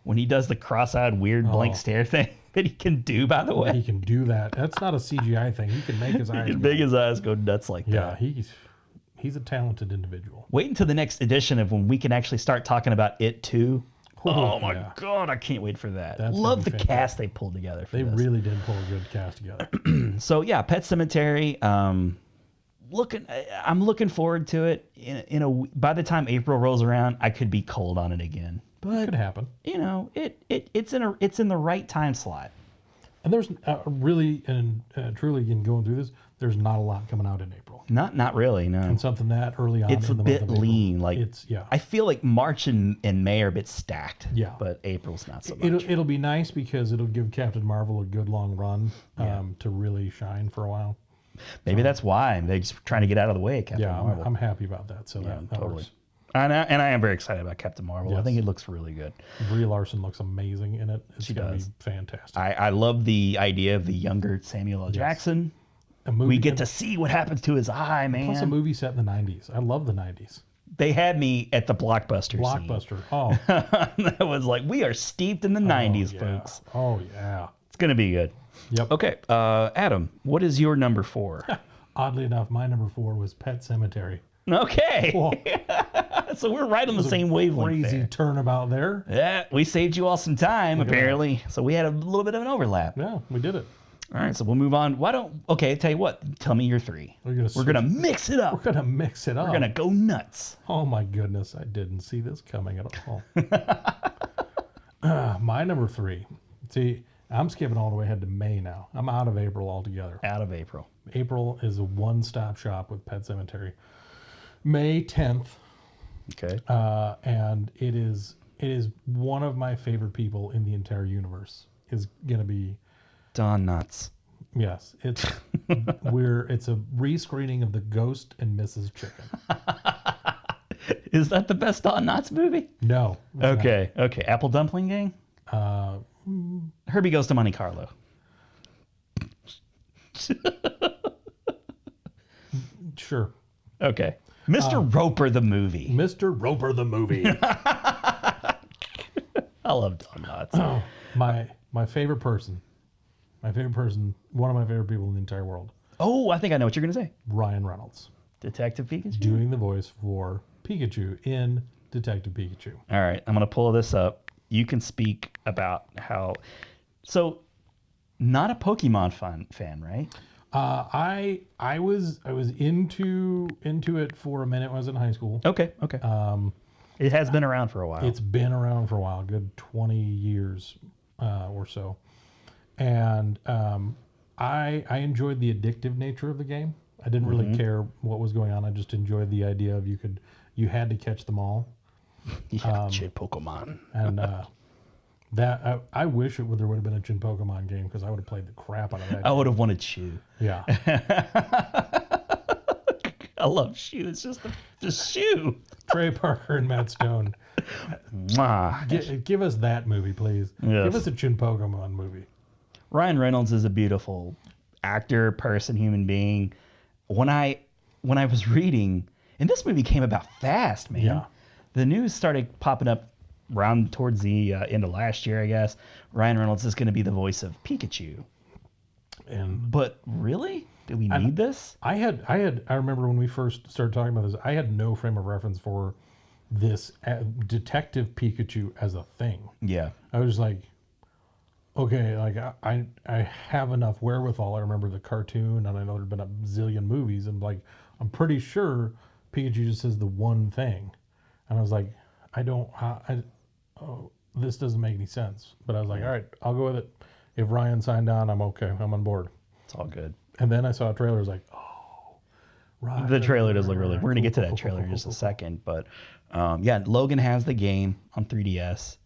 when he does the cross-eyed, weird blank stare thing that he can do, by the way. He can do that. That's not a CGI thing. He can make his eyes make his eyes go nuts like that. Yeah, he's a talented individual. Wait until the next edition of when we can actually start talking about It too. Oh my God, I can't wait for that. Love the cast they pulled together for this. They really did pull a good cast together. So yeah, Pet Sematary. I'm looking forward to it. By the time April rolls around, I could be cold on it again. But it could happen. It's in the right time slot. And there's really and truly, in going through this, there's not a lot coming out in April. Not really, no. And something that early on, it's in the a bit month of lean. April, like I feel like March and May are a bit stacked. Yeah, but April's not so much. It'll be nice because it'll give Captain Marvel a good long run to really shine for a while. Maybe that's why they're just trying to get out of the way. Captain Marvel. I'm happy about that. So that totally. Works. And I am very excited about Captain Marvel. Yes. I think it looks really good. Brie Larson looks amazing in it. She does. Be fantastic. I love the idea of the younger Samuel L. Jackson. We get to see what happens to his eye, man. Plus a movie set in the 90s. I love the 90s. They had me at the Blockbuster scene. Oh. That was like, we are steeped in the 90s, folks. Oh, yeah. It's going to be good. Yep. Okay, Adam, what is your number 4? Oddly enough, my number 4 was Pet Sematary. Okay. So we're right on the same wavelength. Crazy turnabout there. Yeah, we saved you all some time, apparently. So we had a little bit of an overlap. Yeah, we did it. All right, so we'll move on. Tell you what, tell me your 3. We're gonna mix it up. We're gonna mix it up. We're gonna go nuts. Oh my goodness, I didn't see this coming at all. My number 3. See, I'm skipping all the way ahead to May now. I'm out of April altogether. Out of April. April is a one-stop shop with Pet Sematary. May 10th. Okay. And it is one of my favorite people in the entire universe. Is gonna be Don Knotts. Yes, it's it's a rescreening of the Ghost and Mrs. Chicken. Is that the best Don Knotts movie? No. Okay. Apple Dumpling Gang? Herbie Goes to Monte Carlo. Sure. Okay. Mr. Roper the movie. Mr. Roper the movie. I love Don Knotts. My favorite person. One of my favorite people in the entire world. Oh, I think I know what you're going to say. Ryan Reynolds. Detective Pikachu? Doing the voice for Pikachu in Detective Pikachu. All right, I'm going to pull this up. You can speak about how... So, not a Pokemon fan, right? I was into it for a minute when I was in high school. Okay. It has been around for a while. It's been around for a while, good 20 years or so. And I enjoyed the addictive nature of the game. I didn't really care what was going on. I just enjoyed the idea of you had to catch them all. Chin Pokemon. And that I wish there would have been a Chin Pokemon game because I would have played the crap out of that. I would have wanted Chew. Yeah. I love Chew. It's just Chew. Trey Parker and Matt Stone. Give us that movie, please. Yes. Give us a Chin Pokemon movie. Ryan Reynolds is a beautiful actor, person, human being. When I was reading, and this movie came about fast, man. Yeah. The news started popping up around towards the end of last year, I guess. Ryan Reynolds is going to be the voice of Pikachu. But really? Do we need this? I remember when we first started talking about this, I had no frame of reference for this Detective Pikachu as a thing. Yeah. I was like, okay, like I have enough wherewithal. I remember the cartoon, and I know there've been a zillion movies, and like I'm pretty sure Pikachu just says the one thing, and I was like, this doesn't make any sense. But I was like, all right, I'll go with it. If Ryan signed on, I'm okay. I'm on board. It's all good. And then I saw a trailer. I was like, oh, right. The trailer does look really. We're gonna get to that trailer in just a second, but yeah, Logan has the game on 3DS.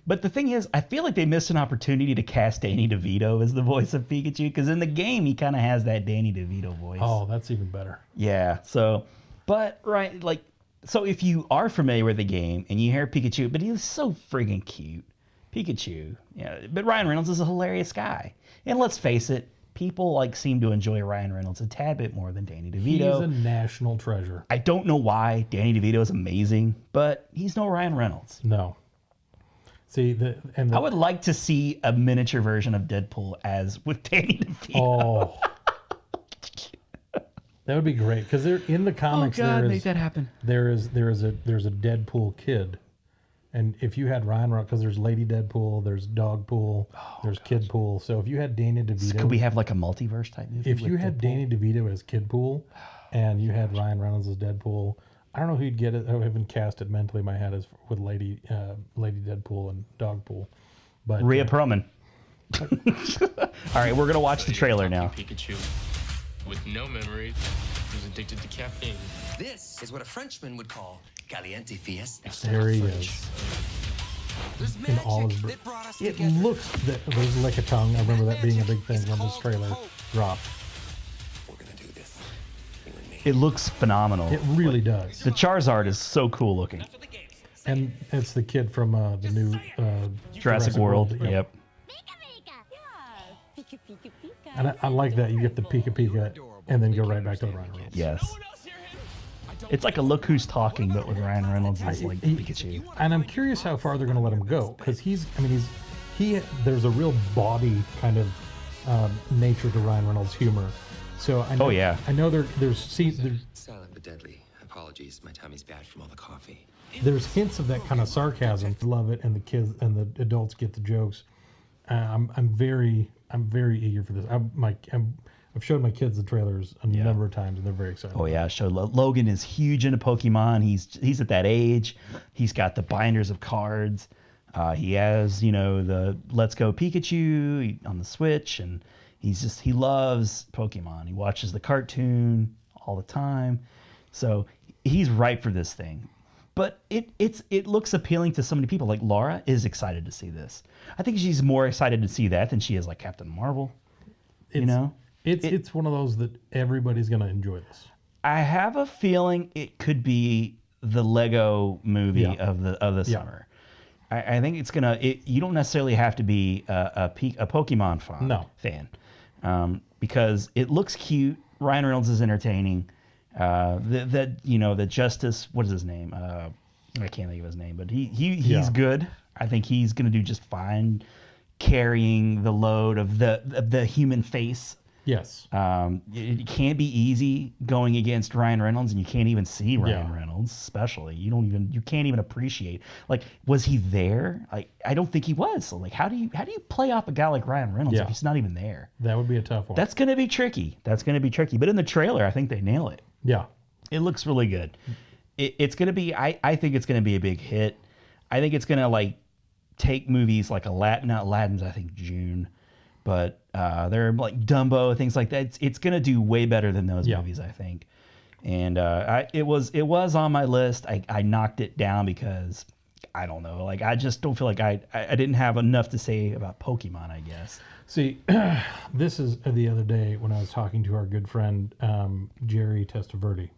But the thing is, I feel like they missed an opportunity to cast Danny DeVito as the voice of Pikachu, because in the game he kind of has that Danny DeVito voice. Oh, that's even better. Yeah. So, but right, like, so if you are familiar with the game and you hear Pikachu, but he's so friggin' cute, Pikachu. Yeah. But Ryan Reynolds is a hilarious guy, and let's face it, people like seem to enjoy Ryan Reynolds a tad bit more than Danny DeVito. He's a national treasure. I don't know why. Danny DeVito is amazing, but he's no Ryan Reynolds. No. See, I would like to see a miniature version of Deadpool as with Danny DeVito. Oh, that would be great, because they're in the comics. Oh God, make that happen. There's a Deadpool kid, and if you had Ryan Reynolds, because there's Lady Deadpool, there's Dogpool, there's Kidpool. So if you had Danny DeVito, could we have like a multiverse type movie? If you had Danny DeVito as Kidpool, and you had Ryan Reynolds as Deadpool, I don't know who you'd get it. I haven't cast it mentally in my head as with Lady Deadpool and Dogpool, but Rhea Perlman. All right, we're gonna watch the trailer now. Pikachu, with no memory, who's addicted to caffeine. This is what a Frenchman would call caliente fiesta. There he is. In all his it looks there's lick a tongue. I remember that being a big thing when this trailer dropped. It looks phenomenal. It really does. The Charizard is so cool looking. And it's the kid from the new Jurassic World. Yep. And I like that. You get the Pika Pika and then go right back to the Ryan Reynolds. Yes. It's like a Look Who's Talking, but with Ryan Reynolds as like Pikachu. And I'm curious how far they're going to let him go, because there's a real body kind of nature to Ryan Reynolds' humor. So I know, I know there's silent but deadly. Apologies, my tummy's bad from all the coffee. There's hints of that kind of sarcasm. Love it, and the kids and the adults get the jokes. I'm very eager for this. I've showed my kids the trailers a number of times, and they're very excited. Oh yeah, Logan is huge into Pokemon. He's at that age. He's got the binders of cards. He has the Let's Go Pikachu on the Switch, and he loves Pokemon. He watches the cartoon all the time, so he's ripe for this thing. But it looks appealing to so many people. Like Laura is excited to see this. I think she's more excited to see that than she is like Captain Marvel. It's one of those that everybody's going to enjoy this. I have a feeling it could be the Lego movie of the summer. I think it's gonna. You don't necessarily have to be a Pokemon fan, because it looks cute. Ryan Reynolds is entertaining. The Justice. What is his name? I can't think of his name, but he's good. I think he's gonna do just fine, carrying the load of the human face. Yes. It can't be easy going against Ryan Reynolds, and you can't even see Ryan Reynolds, especially. You can't even appreciate. Like, was he there? Like, I don't think he was. So, like, how do you play off a guy like Ryan Reynolds if he's not even there? That would be a tough one. That's gonna be tricky. But in the trailer, I think they nail it. Yeah. It looks really good. It's gonna be. I think it's gonna be a big hit. I think it's gonna like take movies like Aladdin's. I think June. But they're like Dumbo, things like that. It's gonna do way better than those movies, I think. And it was on my list. I knocked it down because I don't know. Like, I just don't feel like I didn't have enough to say about Pokemon, I guess. See, this is the other day when I was talking to our good friend Jerry Testaverde.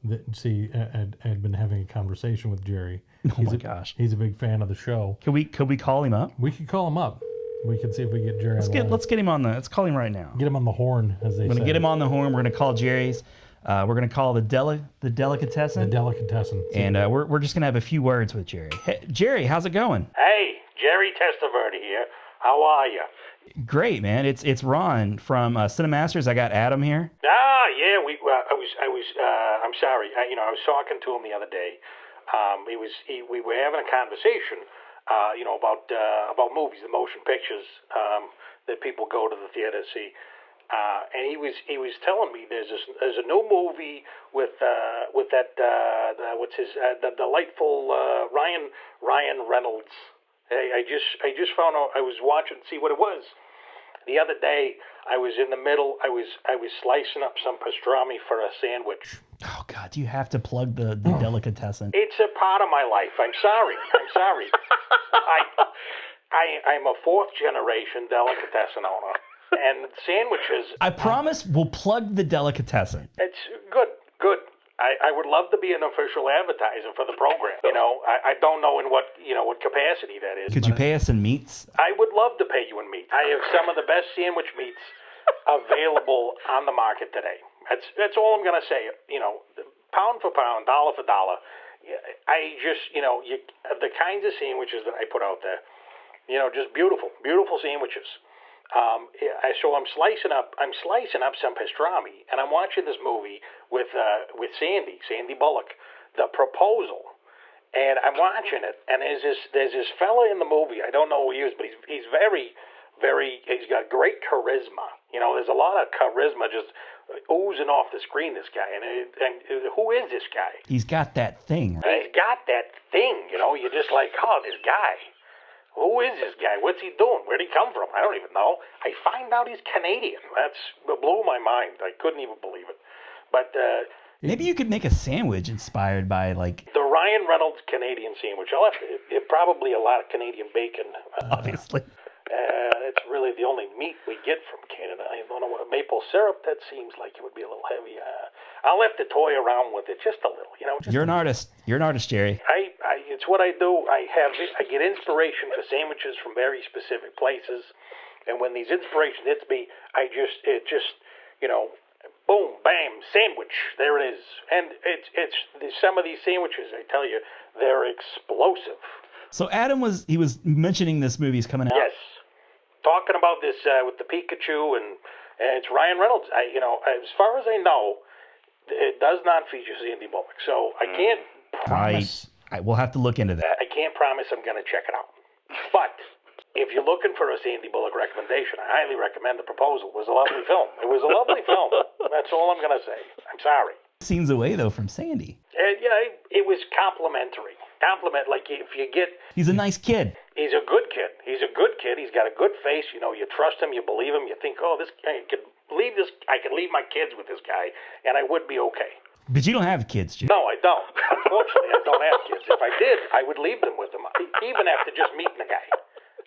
I'd been having a conversation with Jerry. Oh my gosh, he's a big fan of the show. Could we call him up? We could call him up. We can see if we get Jerry. Let's get him on let's call him right now. Get him on the horn, as they say. We're gonna get him on the horn. We're gonna call Jerry's. We're gonna call the delicatessen. The delicatessen. And we're just gonna have a few words with Jerry. Hey, Jerry, how's it going? Hey, Jerry Testaverde here. How are you? Great, man. It's Ron from CINEMASTERS. I got Adam here. Yeah. I'm sorry. I was talking to him the other day. We were having a conversation. About movies, the motion pictures that people go to the theater to see, and he was telling me there's a new movie with that the delightful Ryan Reynolds. Hey, I just found out. I was watching to see what it was. The other day, I was in the middle. I was slicing up some pastrami for a sandwich. Oh God, do you have to plug the delicatessen? It's a part of my life. I'm sorry. I'm a fourth generation delicatessen owner, and sandwiches. I promise we'll plug the delicatessen. It's good. I would love to be an official advertiser for the program. I don't know in what capacity that is. Could you pay us in meats? I would love to pay you in meat. I have some of the best sandwich meats available on the market today. That's all I'm gonna say. Pound for pound, dollar for dollar. I just the kinds of sandwiches that I put out there. Just beautiful sandwiches. So I'm slicing up some pastrami, and I'm watching this movie with Sandy Bullock, The Proposal, and I'm watching it, and there's this fella in the movie. I don't know who he is, but he's very, very. He's got great charisma. There's a lot of charisma just oozing off the screen. This guy, and who is this guy? He's got that thing. Right? He's got that thing. You're just like, oh, this guy. Who is this guy? What's he doing? Where'd he come from? I don't even know. I find out he's Canadian. That blew my mind. I couldn't even believe it. But maybe you could make a sandwich inspired by like the Ryan Reynolds Canadian sandwich. Probably a lot of Canadian bacon. Obviously. It's really the only meat we get from Canada. I don't know, maple syrup, that seems like it would be a little heavy. I'll have to toy around with it just a little. You're an artist, Jerry. It's what I do. I get inspiration for sandwiches from very specific places, and when these inspirations hits me, boom, bam, sandwich. There it is. And it's some of these sandwiches, I tell you, they're explosive. So Adam was mentioning this movie's coming out. Yes, talking about this with the Pikachu, and it's Ryan Reynolds. As far as I know, it does not feature Sandy Bullock, so I can't promise. We'll have to look into that. I can't promise I'm going to check it out. But if you're looking for a Sandy Bullock recommendation, I highly recommend The Proposal. It was a lovely film. That's all I'm going to say. I'm sorry. Scenes away, though, from Sandy. It was complimentary. Like if you get... He's a nice kid. He's a good kid. He's got a good face. You trust him. You believe him. You think, oh, this guy could leave this. I could leave my kids with this guy, and I would be okay. But you don't have kids, Jim. No, I don't. Unfortunately, I don't have kids. If I did, I would leave them with him, even after just meeting the guy.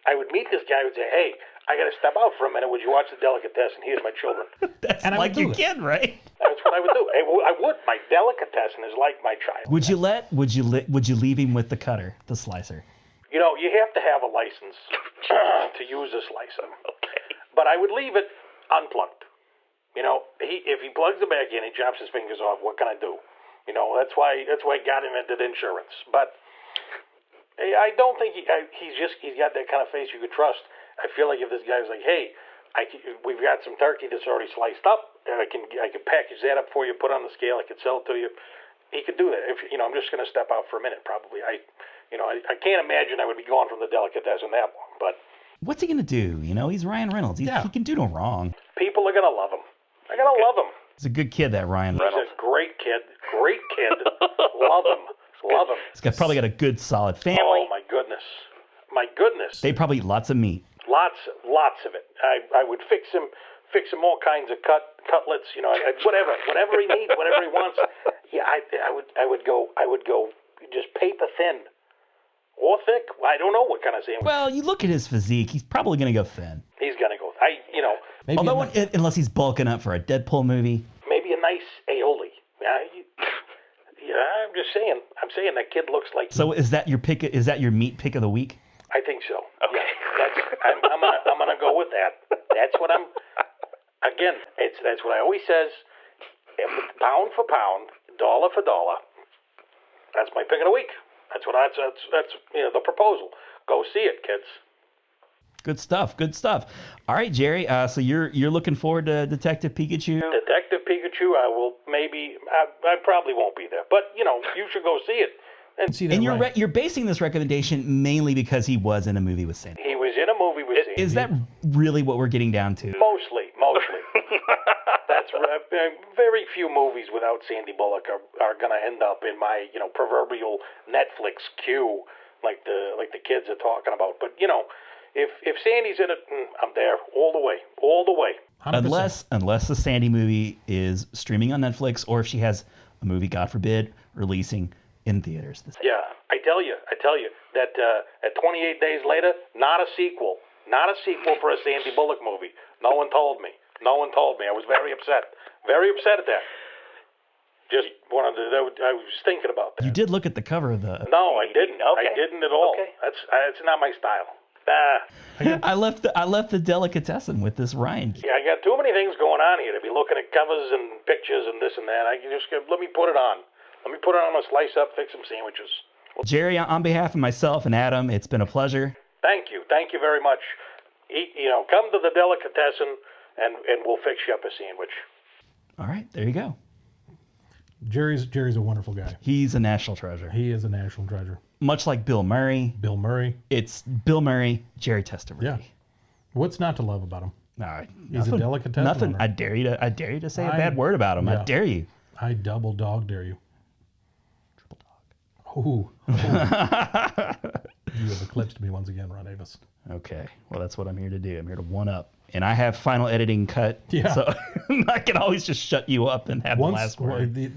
I would meet this guy who would say, hey, I got to step out for a minute. Would you watch the delicatessen? Here's my children. That's like your kid, right? That's what I would do. I would. My delicatessen is like my child. Would you leave him with the cutter, the slicer? You know, you have to have a license to use a slicer. Okay. But I would leave it unplugged. You know, if he plugs it back in, he chops his fingers off. What can I do? You know, that's why I got him into insurance. But I don't think he's got that kind of face you could trust. I feel like if this guy was like, hey, we've got some turkey that's already sliced up, and I can package that up for you, put it on the scale, I could sell it to you. He could do that. If I'm just going to step out for a minute, probably. I can't imagine I would be gone from the delicatessen that long. But what's he going to do? You know, he's Ryan Reynolds. He can do no wrong. People are going to love him. They're going to love him. He's a good kid, that Ryan Reynolds. He's a great kid. Great kid. Love him. Love him. He's probably got a good, solid family. Oh, my goodness. My goodness. They probably eat lots of meat. Lots of it. I would fix him all kinds of cutlets. You know, whatever he needs, whatever he wants. Yeah, I would go just paper thin or thick. I don't know what kind of sandwich. Well, you look at his physique. He's probably going to go thin. He's going to go. Maybe unless he's bulking up for a Deadpool movie. Maybe a nice aioli. Yeah, I'm just saying. I'm saying that kid looks like. So is that your pick? Is that your meat pick of the week? I think so. Okay. Yeah, I'm gonna go with that. That's what I'm. Again, that's what I always says. Pound for pound, dollar for dollar. That's my pick of the week. That's the proposal. Go see it, kids. Good stuff. Good stuff. All right, Jerry. So you're looking forward to Detective Pikachu? Detective Pikachu. I will maybe. I probably won't be there, but you should go see it. And you're basing this recommendation mainly because he was in a movie with Sandy. He was in a movie with Sandy. Is that really what we're getting down to? Mostly. That's very few movies without Sandy Bullock are going to end up in my proverbial Netflix queue like the kids are talking about. But if Sandy's in it, I'm there all the way. 100%. Unless the Sandy movie is streaming on Netflix, or if she has a movie, God forbid, releasing in theaters. Yeah, I tell you that at 28 days later, not a sequel for a Sandy Bullock movie. No one told me. I was very upset at that. Just wanted to. I was thinking about that. You did look at the cover of the. No, I didn't. Okay. I didn't at all. Okay. That's not my style. I left the delicatessen with this Ryan. Yeah, I got too many things going on here to be looking at covers and pictures and this and that. I can just let me put it on. Let me put it on a slice up, fix some sandwiches. Jerry, on behalf of myself and Adam, it's been a pleasure. Thank you very much. Come to the delicatessen and we'll fix you up a sandwich. All right, there you go. Jerry's a wonderful guy. He's a national treasure. He is a national treasure. Much like Bill Murray. It's Bill Murray, Jerry Testaverde. Yeah. What's not to love about him? He's nothing, a delicatessen. Nothing. owner. I dare you to say a bad word about him. Yeah. I dare you. I double dog dare you. Triple dog. Ooh. You have eclipsed me once again, Ron Avis. Okay. Well, that's what I'm here to do. I'm here to one up. And I have final editing cut. Yeah. So I can always just shut you up and have the last word. The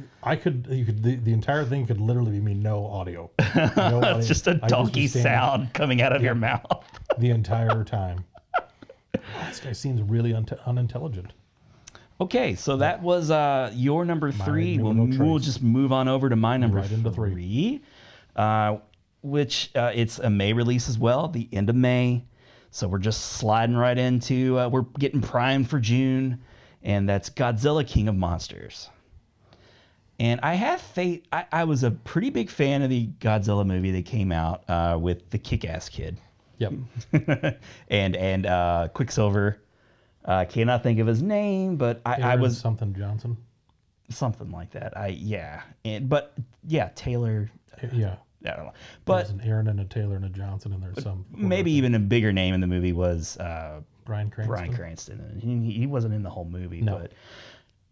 entire thing could literally be no audio. It's just a donkey sound coming out of your mouth. The entire time. This guy seems really unintelligent. Okay, so that was your number 3. We'll just move on over to my number 3. Which it's a May release as well, the end of May. So we're just sliding right into, we're getting primed for June, and that's Godzilla King of Monsters. And I have faith, I was a pretty big fan of the Godzilla movie that came out with the Kick-Ass Kid. Yep. and Quicksilver. Cannot think of his name, but I was... Something Johnson? Something like that. Taylor... Yeah. I don't know. But there's an Aaron and a Taylor and a Johnson, and there's some... Maybe even a bigger name in the movie was... Bryan Cranston? Bryan Cranston. He wasn't in the whole movie, no. But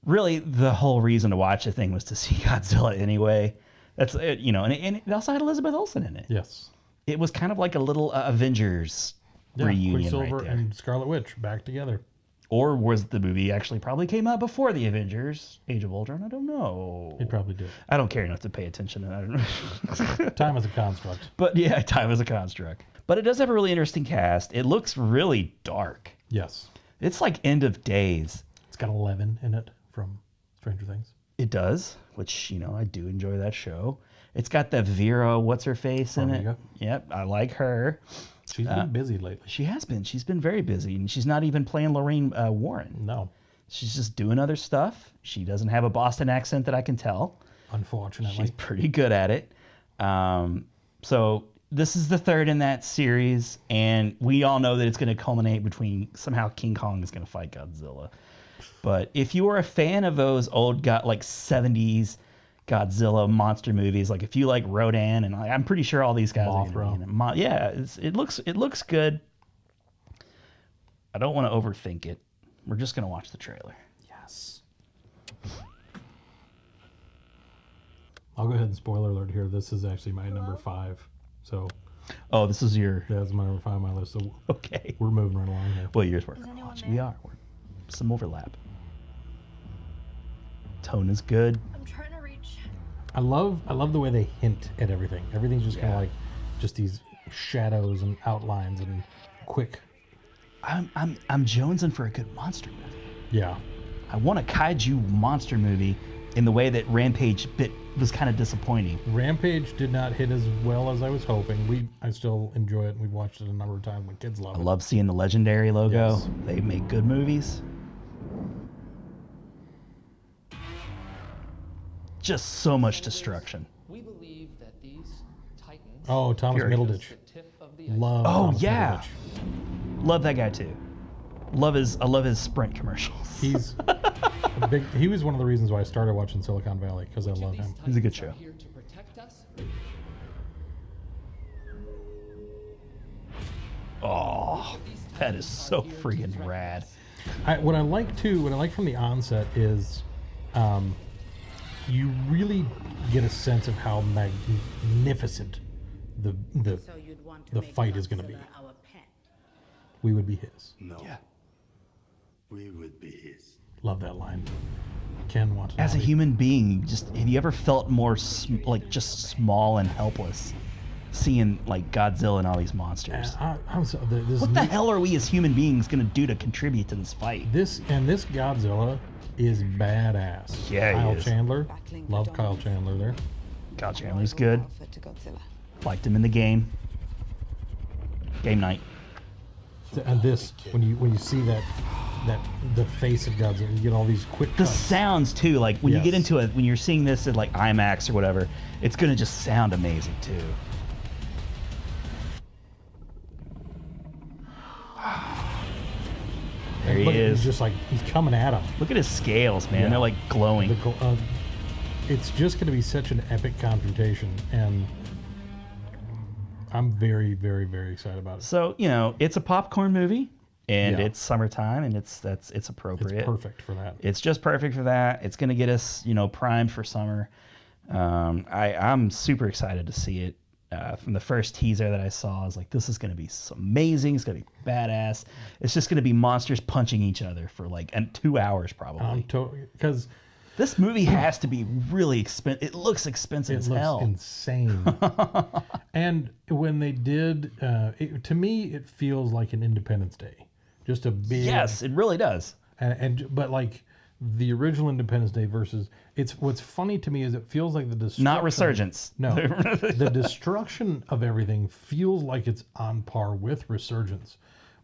really the whole reason to watch the thing was to see Godzilla anyway. That's and it also had Elizabeth Olsen in it. Yes. It was kind of like a little Avengers reunion Quicksilver right there. and Scarlet Witch back together. Or was the movie actually probably came out before the Avengers, Age of Ultron? I don't know. It probably did. I don't care enough to pay attention to that. Time is a construct. But yeah, time is a construct. But it does have a really interesting cast. It looks really dark. Yes. It's like End of Days. It's got 11 in it from Stranger Things. It does, which, I do enjoy that show. It's got the Vera, what's-her-face in it. Yep, I like her. She's been busy lately. She has been. She's been very busy, and she's not even playing Lorraine Warren. No. She's just doing other stuff. She doesn't have a Boston accent that I can tell. Unfortunately. She's pretty good at it. So this is the third in that series, and we all know that it's going to culminate between somehow King Kong is going to fight Godzilla. But if you are a fan of those old 70s Godzilla monster movies, like if you like Rodan, and I'm pretty sure all these guys are going to be in it. It looks good. I don't want to overthink it. We're just going to watch the trailer. Yes. I'll go ahead and spoiler alert here. This is actually my number 5. So. Oh, this is your. Yeah, that's my number 5 on my list. So okay. We're moving right along here. Well, yours worth watching. We are. We're some overlap. Tone is good. I'm trying to reach. I love the way they hint at everything. Everything's just kind of like just these shadows and outlines and quick. I'm jonesing for a good monster movie. Yeah. I want a kaiju monster movie in the way that Rampage was kind of disappointing. Rampage did not hit as well as I was hoping. I still enjoy it, and we've watched it a number of times. My kids love it. I love seeing the Legendary logo. Yes. They make good movies. Just so much destruction. We believe that these titans. Oh, Thomas Middleditch. Love. Oh Thomas yeah. Middleditch. Love that guy too. I love his Sprint commercials. He's a big. He was one of the reasons why I started watching Silicon Valley, because I love him. He's a good show. Oh, that is so freaking rad. What I like from the onset is, you really get a sense of how magnificent the fight is going to be. We would be his. No. Yeah. We would be his. Love that line. Ken wants. As a human being, have you ever felt more just small and helpless, seeing like Godzilla and all these monsters? What the hell are we as human beings gonna do to contribute to this fight? This Godzilla is badass. Yeah, Kyle Chandler. Love Kyle Chandler there. Kyle Chandler's good. Liked him in the game. Game night. And this, when you see that the face of Godzilla, you get all these quick cuts. The sounds too, like when you get into it, when you're seeing this at like IMAX or whatever, it's gonna just sound amazing too. There he is. He's just like, he's coming at him. Look at his scales, man. Yeah. They're like glowing. It's just going to be such an epic confrontation, and I'm very, very, very excited about it. So, it's a popcorn movie, and it's summertime, and it's appropriate. It's perfect for that. It's just perfect for that. It's going to get us, primed for summer. I'm super excited to see it. From the first teaser that I saw, I was like, this is going to be amazing. It's going to be badass. It's just going to be monsters punching each other for 2 hours probably. Because this movie has to be really expensive. It looks expensive as hell. It looks insane. And when they did, to me, it feels like an Independence Day. Just a big... Yes, it really does. But the original Independence Day versus what's funny to me is it feels like the destruction. Not Resurgence. No, the destruction of everything feels like it's on par with Resurgence.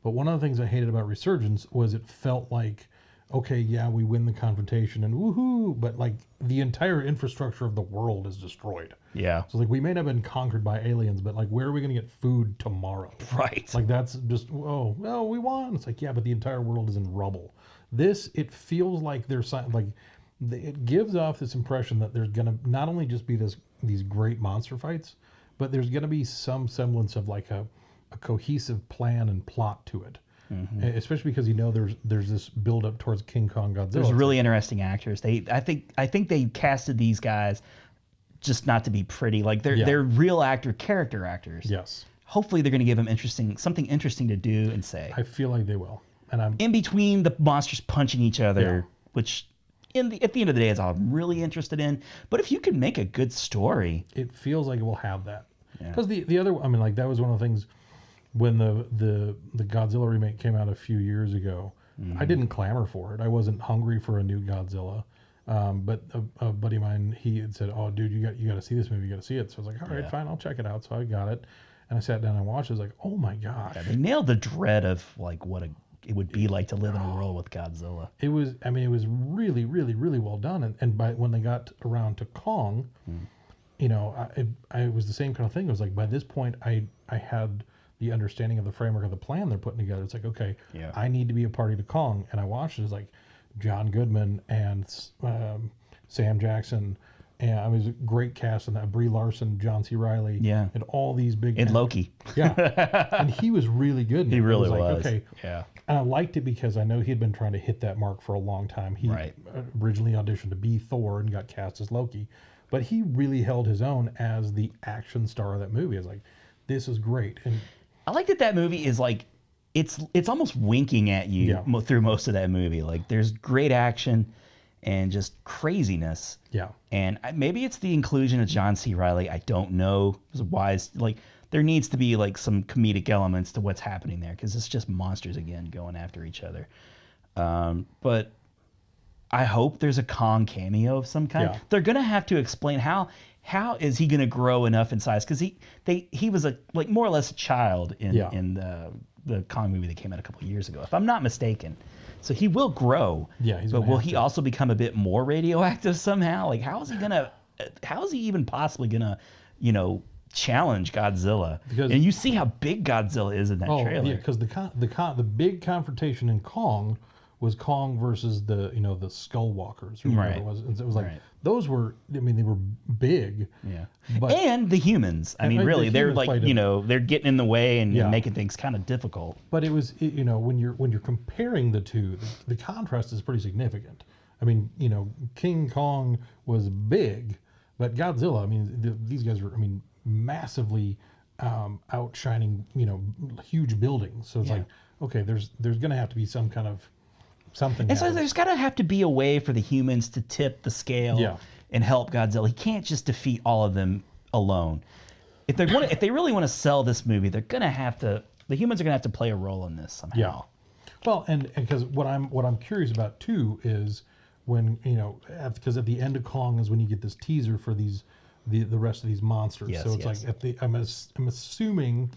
But one of the things I hated about Resurgence was it felt like, okay, yeah, we win the confrontation and woohoo, but the entire infrastructure of the world is destroyed. Yeah. So we may not have been conquered by aliens, but where are we going to get food tomorrow? Right. That's just we won. It's yeah, but the entire world is in rubble. It feels like there's it gives off this impression that there's going to not only just be these great monster fights, but there's going to be some semblance of a cohesive plan and plot to it. Mm-hmm. Especially because there's this build up towards King Kong Godzilla. There's really interesting actors. I think they casted these guys just not to be pretty. They're real character actors. Yes. Hopefully they're going to give them something interesting to do and say. I feel like they will. And I'm in between the monsters punching each other, which at the end of the day is all I'm really interested in. But if you can make a good story, it feels like it will have that. Because the other, that was one of the things when the Godzilla remake came out a few years ago, I didn't clamor for it. I wasn't hungry for a new Godzilla. But a buddy of mine, he had said, "Oh, dude, you got to see this movie. You got to see it." So I was like, "All right, fine, I'll check it out." So I got it, and I sat down and watched it. I was like, "Oh my gosh!" Yeah, they nailed the dread of like what it would be like to live in a world with Godzilla. It was, I mean, it was really, really, really well done. And by when they got around to Kong, you know, I was the same kind of thing. It was like by this point, I had the understanding of the framework of the plan they're putting together. It's like, okay, I need to be a party to Kong, and I watched it. It's like John Goodman and Sam Jackson, and I was a great cast in that. Brie Larson, John C. Reilly, and all these big and Loki, and he was really good. He really was. Like, okay, yeah. And I liked it because I know he'd been trying to hit that mark for a long time. He originally auditioned to be Thor and got cast as Loki, but he really held his own as the action star of that movie. I was like, this is great. And I like that movie is like, it's almost winking at you through most of that movie. Like there's great action and just craziness. Yeah. And maybe it's the inclusion of John C. Reilly. I don't know. It's wise. Like there needs to be like some comedic elements to what's happening there because it's just monsters again going after each other. But I hope there's a Kong cameo of some kind. Yeah. They're gonna have to explain how is he gonna grow enough in size because he was a like more or less a child in the Kong movie that came out a couple of years ago, if I'm not mistaken. So he will grow. Yeah, but will he also become a bit more radioactive somehow? Like how is he even possibly gonna, challenge Godzilla? Because, and you see how big Godzilla is in that trailer. Yeah, because the big confrontation in Kong was Kong versus the Skull Walkers, or whatever it was. And it was like those were, I mean, they were big. Yeah. But, and the humans. I mean, really, they're like, they're getting in the way and making things kind of difficult. But it was, when you're comparing the two, the contrast is pretty significant. I mean, King Kong was big, but Godzilla, I mean, these guys were, massively outshining, huge buildings. So it's like, okay, there's going to have to be some kind of something. And so there's got to have to be a way for the humans to tip the scale and help Godzilla. He can't just defeat all of them alone. If they really want to sell this movie, they're going to have to. The humans are going to have to play a role in this somehow. Yeah. Well, and because what I'm curious about too is when because at the end of Kong is when you get this teaser for the rest of these monsters. Yes, so it's like I'm assuming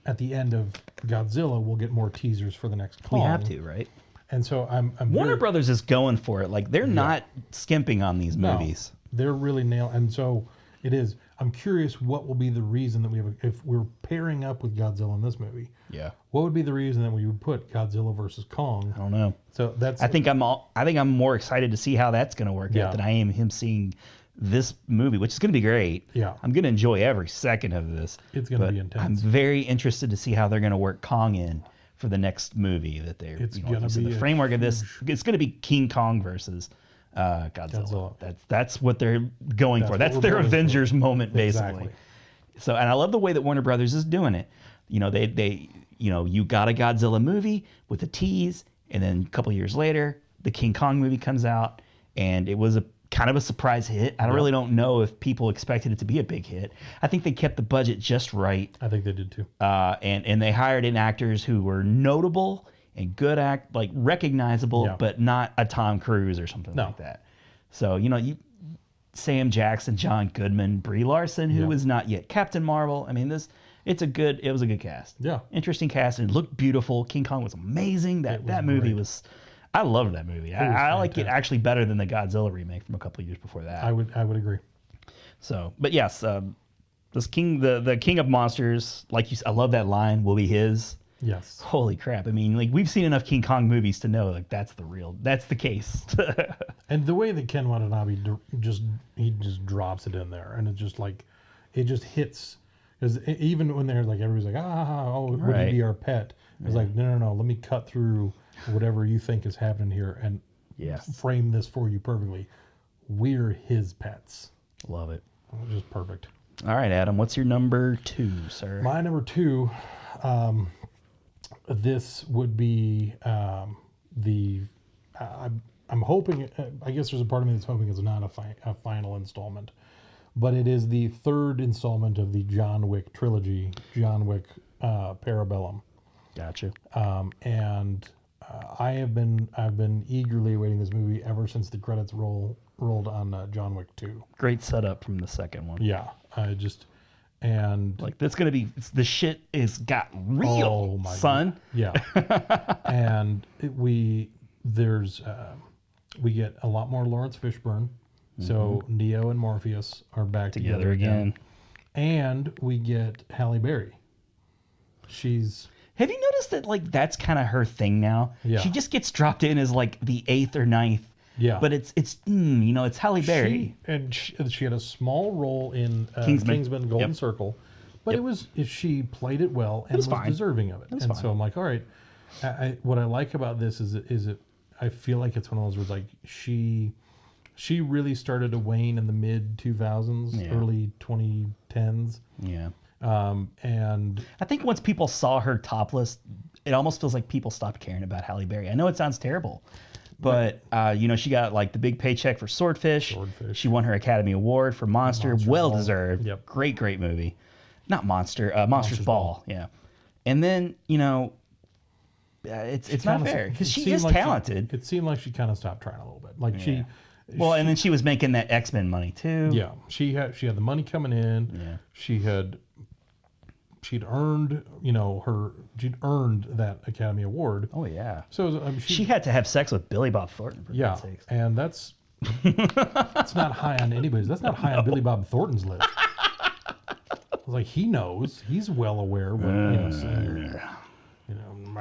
at the end of Godzilla we'll get more teasers for the next Kong. We have to, right? And so I'm Warner Brothers is going for it. Like they're not skimping on these movies. They're really nailing. And so it is. I'm curious what will be the reason that we have if we're pairing up with Godzilla in this movie. Yeah. What would be the reason that we would put Godzilla versus Kong? I don't know. So that's. I think I'm more excited to see how that's going to work out than I am him seeing this movie, which is going to be great. Yeah. I'm going to enjoy every second of this. It's going to be intense. I'm very interested to see how they're going to work Kong in for the next movie that they're. It's going to be the framework of this. It's going to be King Kong versus Godzilla. That's what they're going for. That's their Avengers moment, basically. Exactly. So, and I love the way that Warner Brothers is doing it. You got a Godzilla movie with a tease, and then a couple years later, the King Kong movie comes out, and it was a kind of a surprise hit. I really don't know if people expected it to be a big hit. I think they kept the budget just right. I think they did too. And they hired in actors who were notable and good recognizable, but not a Tom Cruise or something like that. So, Sam Jackson, John Goodman, Brie Larson, who was not yet Captain Marvel. I mean, it was a good cast. Yeah. Interesting cast, and it looked beautiful. King Kong was amazing. That movie was, I loved that movie. I like it actually better than the Godzilla remake from a couple of years before that. I would agree. So, but yes, this King, the King of Monsters, like you said, I love that line, will be his. Yes. Holy crap. I mean, like we've seen enough King Kong movies to know like that's the case. And the way that Ken Watanabe just drops it in there, and it just hits, because even when they're like, everybody's like, would he be our pet? It's like, no, let me cut through whatever you think is happening here and frame this for you perfectly. We're his pets. Love it. Just perfect. All right, Adam, what's your number 2, sir? My number 2, this would be I'm hoping, I guess there's a part of me that's hoping it's not a final installment, but it is the third installment of the John Wick trilogy, John Wick Parabellum. Gotcha. I've been eagerly awaiting this movie ever since the credits rolled on John Wick 2. Great setup from the second one. Yeah, like that's gonna be the shit is got real, oh my son. God. Yeah, and we get a lot more Lawrence Fishburne. So Neo and Morpheus are back together again. And we get Halle Berry. Have you noticed that like that's kind of her thing now? Yeah. She just gets dropped in as like the 8th or 9th. Yeah. But it's Halle Berry. She had a small role in Kingsman. Golden Circle, but she played it well and was deserving of it. And fine. so I'm like, all right. What I like about this is I feel like it's one of those where like she really started to wane in the mid 2000s, early 2010s. Yeah. And I think once people saw her topless, it almost feels like people stopped caring about Halle Berry. I know it sounds terrible, but she got like the big paycheck for Swordfish. She won her Academy Award for Monster. Well deserved. Yep. Great movie. Not Monster. Monsters Ball. Yeah. And then it's not fair because she is talented. It seemed like she kind of stopped trying a little bit. Like and then she was making that X-Men money too. Yeah, she had the money coming in. Yeah. She'd earned that Academy Award. Oh yeah. So she had to have sex with Billy Bob Thornton for God's sakes. And that's not high on anybody's. That's not high on Billy Bob Thornton's list. I was like, he knows. He's well aware. I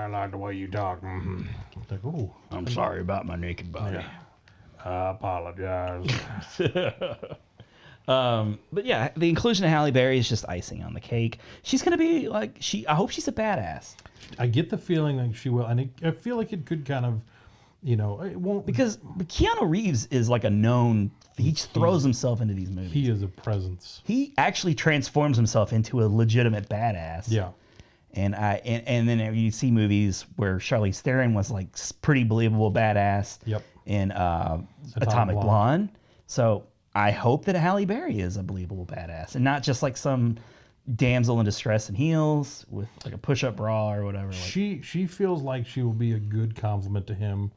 like the way you talk. Mm-hmm. Like, oh, I'm sorry about my naked body. Yeah. I apologize. But yeah, the inclusion of Halle Berry is just icing on the cake. She's gonna be like I hope she's a badass. I get the feeling like she will, and I feel like it could kind of, it won't because Keanu Reeves is like a known. He throws himself into these movies. He is a presence. He actually transforms himself into a legitimate badass. Yeah. And then you see movies where Charlize Theron was like pretty believable badass. Yep. In Atomic Blonde. So I hope that Halle Berry is a believable badass and not just like some damsel in distress in heels with like a push-up bra or whatever. She feels like she will be a good compliment to him.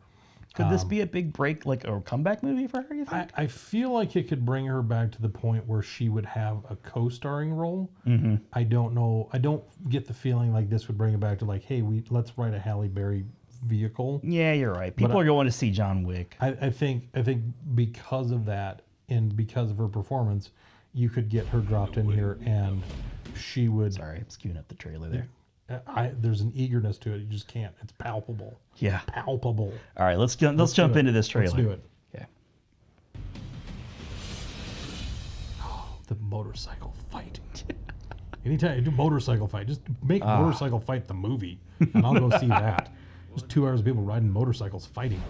Could this be a big break, like a comeback movie for her, you think? I feel like it could bring her back to the point where she would have a co-starring role. Mm-hmm. I don't know. I don't get the feeling like this would bring it back to like, hey, let's write a Halle Berry vehicle. Yeah, you're right. People are going to see John Wick. I think because of that and because of her performance, you could get her dropped in here and she would... Sorry, I'm skewing up the trailer there. There's an eagerness to it. You just can't. It's palpable. Yeah. Palpable. All right, let's jump into this trailer. Let's do it. Okay. Oh, the motorcycle fight. Anytime you do motorcycle fight, just make motorcycle fight the movie, and I'll go see that. Just 2 hours of people riding motorcycles fighting.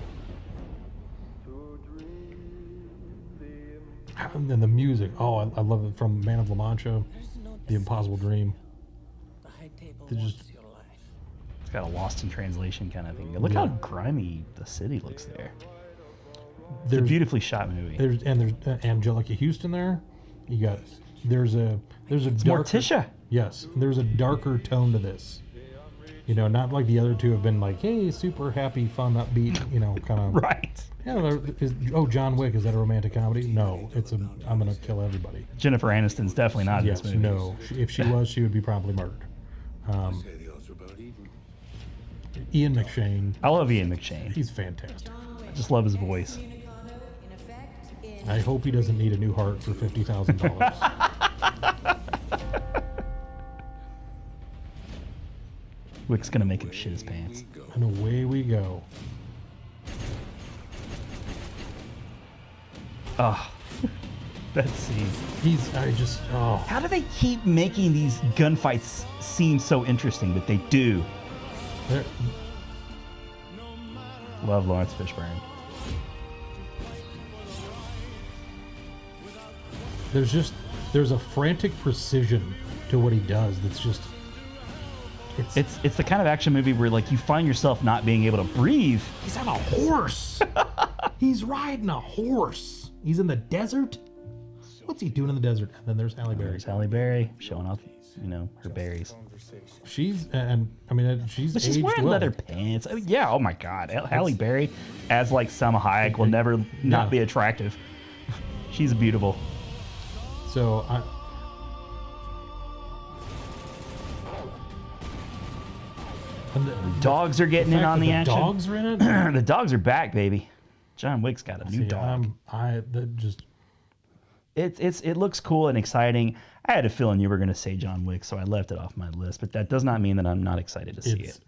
And then the music. Oh, I love it from Man of La Mancha, The Impossible Dream. It's got a Lost in Translation kind of thing. Look how grimy the city looks there. It's a beautifully shot movie. There's Angelica Houston there. There's a Morticia. Yes, there's a darker tone to this. Not like the other two have been like, hey, super happy, fun, upbeat, kind of. Right. Yeah. John Wick, is that a romantic comedy? No, I'm gonna kill everybody. Jennifer Aniston's definitely not in this movie. No. If she was, she would be promptly murdered. Ian McShane. I love Ian McShane. He's fantastic. I just love his voice. I hope he doesn't need a new heart for $50,000. Wick's gonna make him shit his pants. And away we go. Oh, that scene. How do they keep making these gunfights seem so interesting? But they do. Love Lawrence Fishburne. There's a frantic precision to what he does that's just... It's the kind of action movie where like you find yourself not being able to breathe. He's on a horse. He's riding a horse. He's in the desert. what's he doing in the desert? And then there's Halle Berry. There's Halle Berry showing off, her berries. She's she's But she's aged wearing well. leather pants. I mean, yeah. Oh my God, Halle Berry as like Salma Hayek will never not be attractive. She's beautiful. So and the dogs are getting in on the action. Dogs are in it. The dogs are back, baby. John Wick's got a new dog. It looks cool and exciting. I had a feeling you were going to say John Wick, so I left it off my list. But that does not mean that I'm not excited to see it.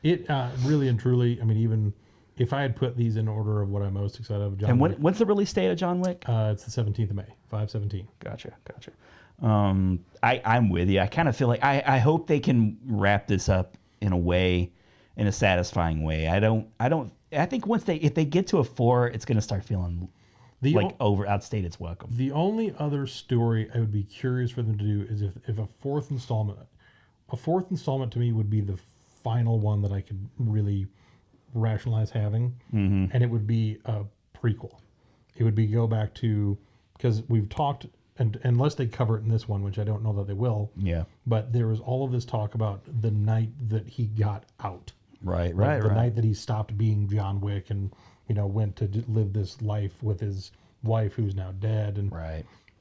It really and truly. I mean, even if I had put these in order of what I'm most excited of, John Wick. What's the release date of John Wick? It's the 17th of May, 5/17. Gotcha. I'm with you. I kind of feel like I hope they can wrap this up in a satisfying way. I think if they get to a 4, it's going to start feeling outstayed its welcome. The only other story I would be curious for them to do is if a fourth installment to me would be the final one that I could really rationalize having, and it would be a prequel. It would be go back to, because we've talked, and unless they cover it in this one, which I don't know that they will. Yeah. But there was all of this talk about the night that he got out. Right. The night that he stopped being John Wick and went to live this life with his wife who's now dead. And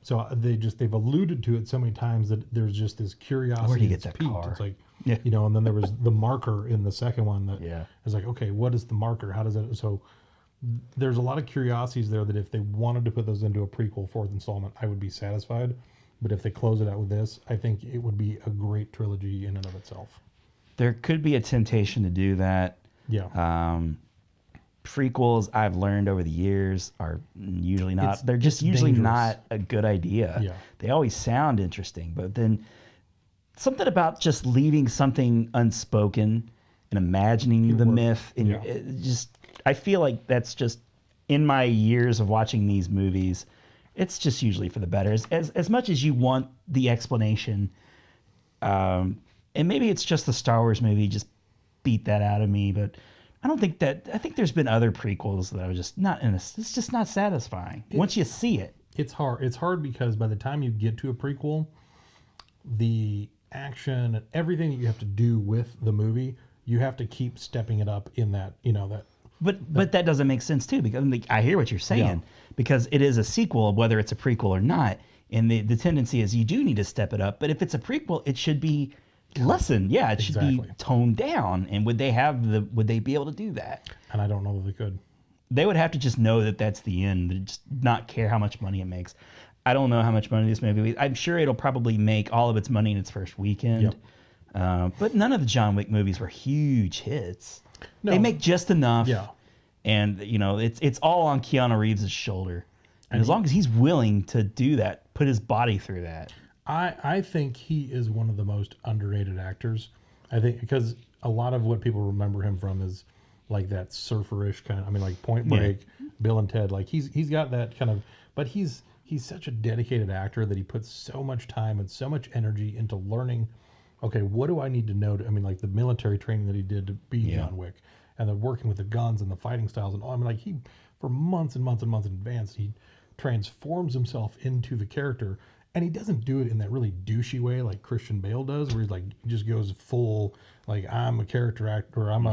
so they've alluded to it so many times that there's just this curiosity. Where'd he get that peaked. car? It's like, and then there was the marker in the second one that is like, okay, what is the marker? How does it? So there's a lot of curiosities there that if they wanted to put those into a prequel, fourth installment, I would be satisfied. But if they close it out with this, I think it would be a great trilogy in and of itself. There could be a temptation to do that. Yeah. Prequels, I've learned over the years, are usually not. They're just usually dangerous. Not a good idea. Yeah. They always sound interesting, but then something about just leaving something unspoken and imagining the myth in your, I feel like that's just, in my years of watching these movies, it's just usually for the better. As much as you want the explanation, and maybe it's just the Star Wars movie just beat that out of me, but I don't think that. I think there's been other prequels that are just not it's just not satisfying once you see it. It's hard. It's hard because by the time you get to a prequel, the action and everything that you have to do with the movie, you have to keep stepping it up in that, that. But that doesn't make sense too, because I hear what you're saying, because it is a sequel, whether it's a prequel or not, and the tendency is you do need to step it up. But if it's a prequel, it should be lessened. Yeah, it should be toned down. And would they be able to do that? And I don't know that they could. They would have to just know that that's the end, and just not care how much money it makes. I don't know how much money this movie. I'm sure it'll probably make all of its money in its first weekend. But none of the John Wick movies were huge hits. No. They make just enough. Yeah. And it's all on Keanu Reeves' shoulder. And as long as he's willing to do that, put his body through that. I think he is one of the most underrated actors. I think because a lot of what people remember him from is like that surferish kind of, like Point Break, Bill and Ted. Like he's got that kind of, but he's such a dedicated actor that he puts so much time and so much energy into learning, okay, what do I need to know? Like the military training that he did to be John Wick, and then working with the guns and the fighting styles and all. He, for months and months and months in advance, he transforms himself into the character. And he doesn't do it in that really douchey way like Christian Bale does, where he just goes full, like, I'm a character actor, I'm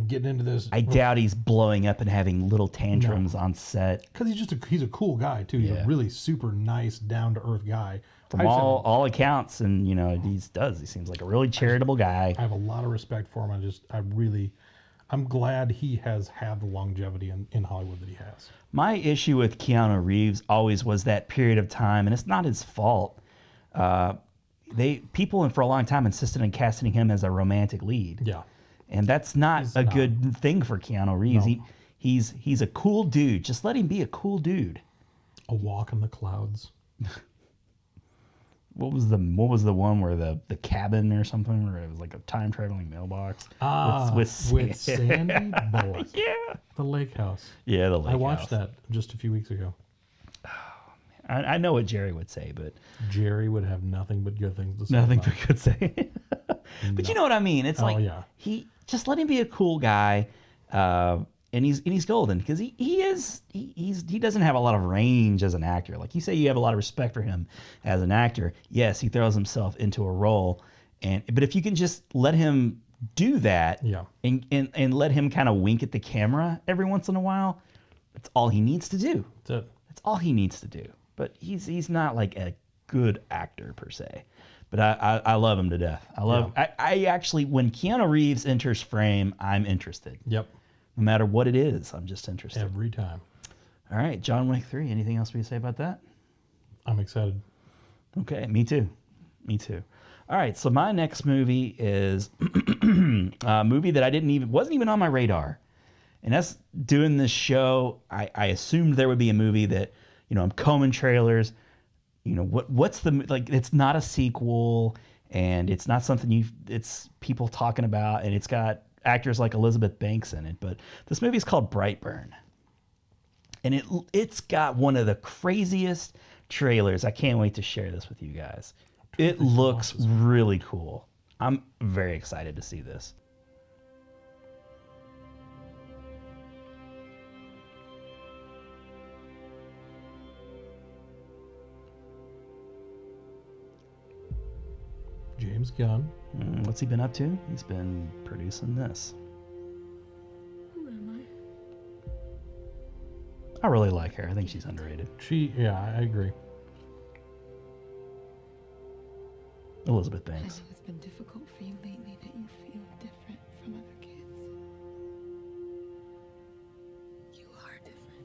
getting into this. I doubt he's blowing up and having little tantrums on set. Because he's a cool guy too. He's a really super nice, down to earth guy. From all accounts, and he seems like a really charitable guy. I have a lot of respect for him. I'm glad he has had the longevity in Hollywood that he has. My issue with Keanu Reeves always was that period of time, and it's not his fault. People for a long time insisted on casting him as a romantic lead. Yeah, and that's not a good thing for Keanu Reeves. No. He's a cool dude. Just let him be a cool dude. A Walk in the Clouds. What was the one where the cabin or something, where it was like a time traveling mailbox with Sandy Bullock. Yeah, the Lake House. Yeah, the Lake House. I watched that just a few weeks ago. Oh, man. I know what Jerry would say, but Jerry would have nothing but good things to say. Nothing but good say. But you know what I mean? It's he just let him be a cool guy. and he's golden because he doesn't have a lot of range as an actor. Like you say, you have a lot of respect for him as an actor. Yes, he throws himself into a role, but if you can just let him do that, and let him kind of wink at the camera every once in a while, that's all he needs to do. That's it. That's all he needs to do. But he's not like a good actor per se. But I love him to death. I actually, when Keanu Reeves enters frame, I'm interested. Yep. No matter what it is, I'm just interested. Every time. All right, John Wick 3. Anything else we say about that? I'm excited. Okay, me too. Me too. All right, so my next movie is a movie that wasn't even on my radar. And that's doing this show. I assumed there would be a movie that, I'm combing trailers. What's the, like, it's not a sequel and it's not something it's people talking about, and it's got actors like Elizabeth Banks in it. But this movie is called Brightburn. And it's got one of the craziest trailers. I can't wait to share this with you guys. It looks really cool. I'm very excited to see this. James Gunn. What's he been up to? He's been producing this. Who am I really like her. I think she's underrated. I agree. Elizabeth I? I Banks. know it's been difficult for you lately that you feel different from other kids. You are different.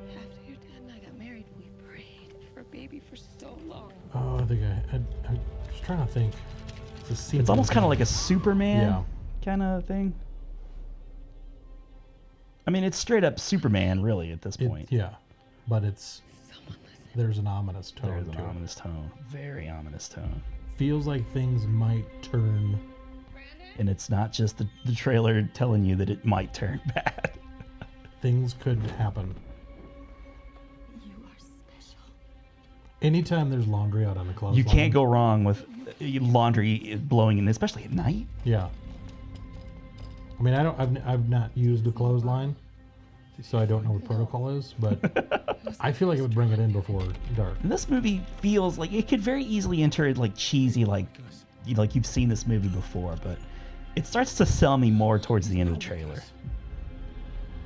After your dad and I got married, we prayed for a baby for so long. Oh, I think I'm just trying to think. It's almost kind of like a Superman kind of thing. I mean, it's straight up Superman, really, at this point. But there's an ominous tone. There's an ominous tone. Very ominous tone. Feels like things might turn. And it's not just the trailer telling you that it might turn bad. Things could happen. You are special. Anytime there's laundry out on the clothesline. You can't go wrong with laundry blowing in, especially at night. Yeah. I mean, I've not used a clothesline, so I don't know what protocol is, but I feel like it would bring it in before dark. And this movie feels like it could very easily enter like cheesy, like you've seen this movie before, but it starts to sell me more towards the end of the trailer.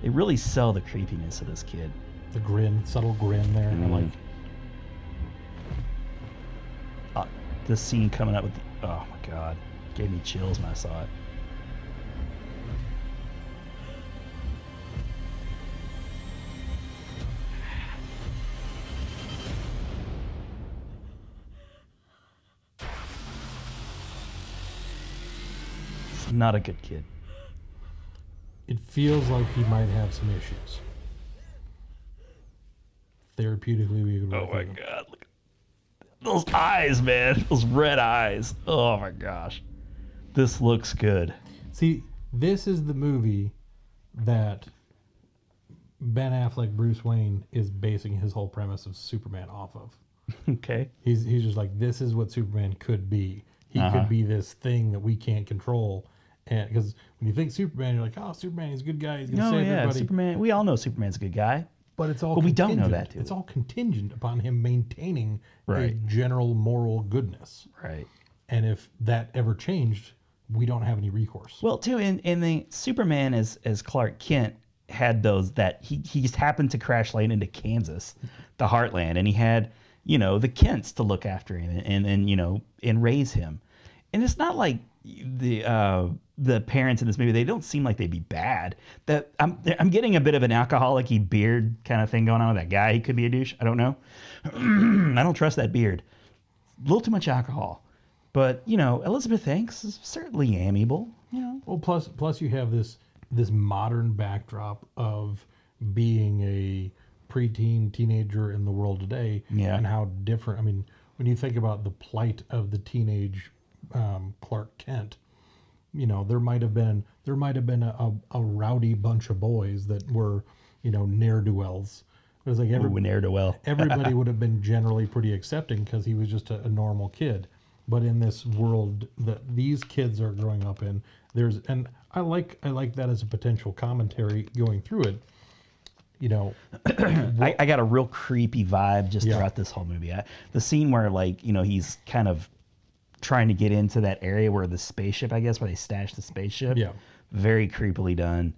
They really sell the creepiness of this kid. The grin, subtle grin there. I like. This scene coming up with oh my god, gave me chills when I saw it. Not a good kid. It feels like he might have some issues. Therapeutically, we could. Oh my god! Look at those eyes, man! Those red eyes. Oh my gosh, this looks good. See, this is the movie that Ben Affleck, Bruce Wayne, is basing his whole premise of Superman off of. Okay. He's just like, this is what Superman could be. He could be this thing that we can't control. And because when you think Superman, you're like, oh, Superman, he's a good guy. He's going to save everybody. Superman. We all know Superman's a good guy. But it's all. But we don't know that, do we? It's all contingent upon him maintaining a Right. general moral goodness. Right. And if that ever changed, we don't have any recourse. Well, too, in the Superman as Clark Kent had those that he just happened to crash land into Kansas, the heartland, and he had the Kents to look after him and raise him, and it's not like the parents in this movie, they don't seem like they'd be bad. That I'm getting a bit of an alcoholic-y beard kind of thing going on with that guy. He could be a douche. I don't know. I don't trust that beard. A little too much alcohol. But Elizabeth Banks is certainly amiable. Well, plus you have this modern backdrop of being a preteen teenager in the world today, and how different. I mean, when you think about the plight of the teenage Clark Kent, there might have been a rowdy bunch of boys that were ne'er-do-wells. It was like ne'er-do-well. everybody would have been generally pretty accepting because he was just a normal kid. but in this world that these kids are growing up in, and I like that as a potential commentary going through it. You know, I got a real creepy vibe just throughout this whole movie. The scene where, like, you know, he's kind of trying to get into that area where the spaceship, I guess, where they stashed the spaceship. Yeah. Very creepily done.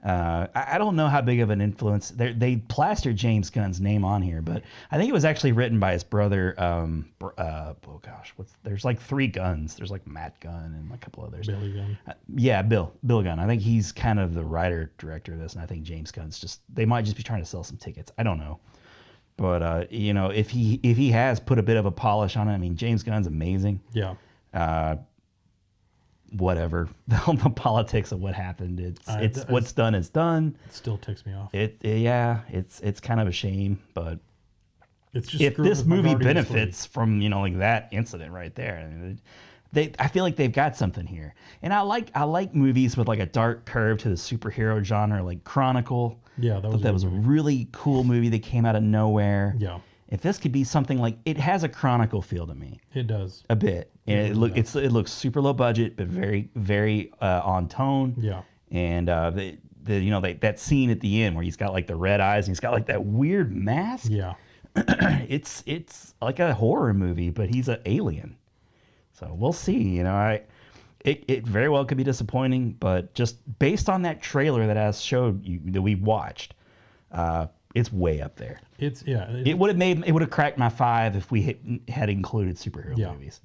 I don't know how big of an influence they plastered James Gunn's name on here, but I think it was actually written by his brother. There's like 3 Guns. There's like Matt Gunn and a couple others. Billy Gunn. Bill Gunn. I think he's kind of the writer director of this, and I think James Gunn's they might just be trying to sell some tickets. I don't know, but you know, if he has put a bit of a polish on it, I mean, James Gunn's amazing. Yeah. Whatever the politics of what happened, it's what's done is done. It still ticks me off. It's kind of a shame, but it's just if this movie benefits from, you know, like that incident right there, I feel like they've got something here. And I like movies with like a dark curve to the superhero genre, like Chronicle. Yeah, that was a really cool movie that came out of nowhere. Yeah. If this could be something like, it has a Chronicle feel to me. It does a bit, and it looks super low budget, but very very on tone. Yeah, and that scene at the end where he's got like the red eyes and he's got like that weird mask. Yeah, it's like a horror movie, but he's an alien. So we'll see. You know, it very well could be disappointing, but just based on that trailer that we watched. It's way up there. It would have cracked my 5 if we had included superhero movies.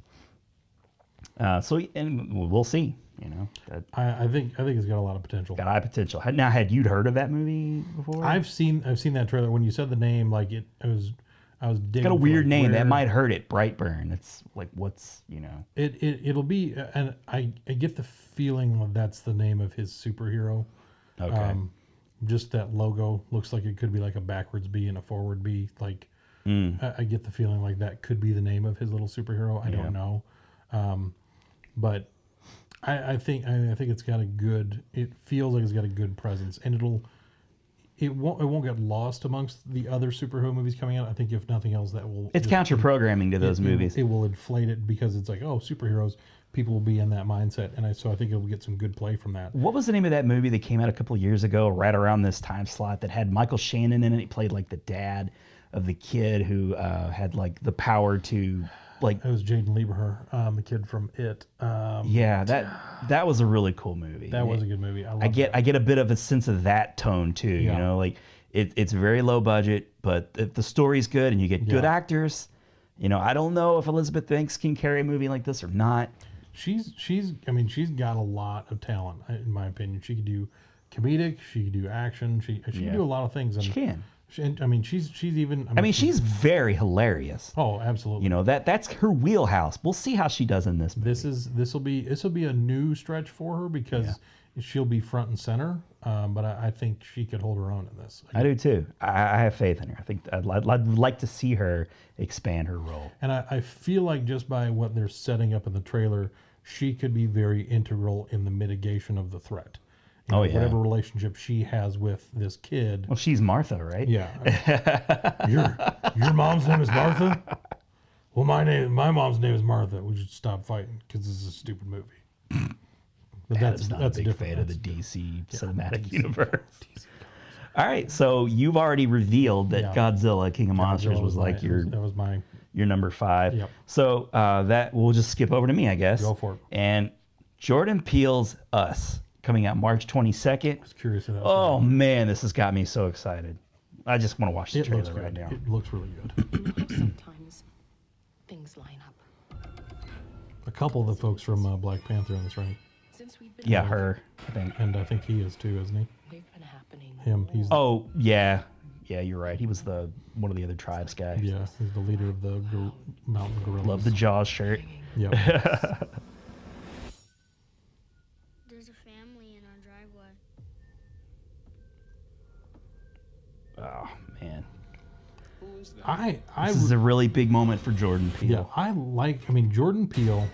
And we'll see. You know, I think it's got a lot of potential. Got high potential. Now, had you heard of that movie before? I've seen that trailer. When you said the name, like I was digging. It's got a weird name that might hurt it. Brightburn. It's like, what's, you know? It'll be, and I get the feeling that's the name of his superhero. Okay. Just that logo looks like it could be like a backwards B and a forward B. Like, I get the feeling like that could be the name of his little superhero. I don't know, but I think it's got a good. It feels like it's got a good presence, and it won't get lost amongst the other superhero movies coming out. I think if nothing else, that will. It's counter programming to those movies. It will inflate it because it's like, oh, superheroes. People will be in that mindset, and so I think it'll get some good play from that. What was the name of that movie that came out a couple of years ago, right around this time slot, that had Michael Shannon in it? He played like the dad of the kid who had like the power to like. It was Jaden Lieberher, the kid from It. That was a really cool movie. That was a good movie. I get a bit of a sense of that tone too. Yeah. You know, like it's very low budget, but if the story's good and you get good actors, you know, I don't know if Elizabeth Banks can carry a movie like this or not. She's got a lot of talent, in my opinion. She could do comedic, she could do action, she can do a lot of things. And she can. She's very hilarious. Oh, absolutely. You know, that's her wheelhouse. We'll see how she does in this movie. This will be a new stretch for her because she'll be front and center. But I think she could hold her own in this. I do too. I have faith in her. I think I'd like to see her expand her role. And I feel like just by what they're setting up in the trailer, she could be very integral in the mitigation of the threat. You know, whatever relationship she has with this kid. Well, she's Martha, right? Yeah. Your mom's name is Martha? Well, my mom's name is Martha. We should stop fighting because this is a stupid movie. But that's not a big fan of the DC cinematic universe. All right, so you've already revealed that Godzilla King of Monsters was like your number 5. Yep. So that we'll just skip over to me, I guess. Go for it. And Jordan Peele's Us, coming out March 22nd. I was curious about that. Oh man, this has got me so excited. I just want to watch the trailer right now. It looks really good. Sometimes things line up. A couple of the folks from Black Panther on this, right? Yeah, her, I think. And I think he is too, isn't he? They've been happening. Him. He's yeah, you're right. He was one of the other tribes guys. Yeah, he's the leader of the mountain gorillas. Love the Jaws shirt. Yep. There's a family in our driveway. Oh man. This is a really big moment for Jordan Peele. Yeah, Jordan Peele,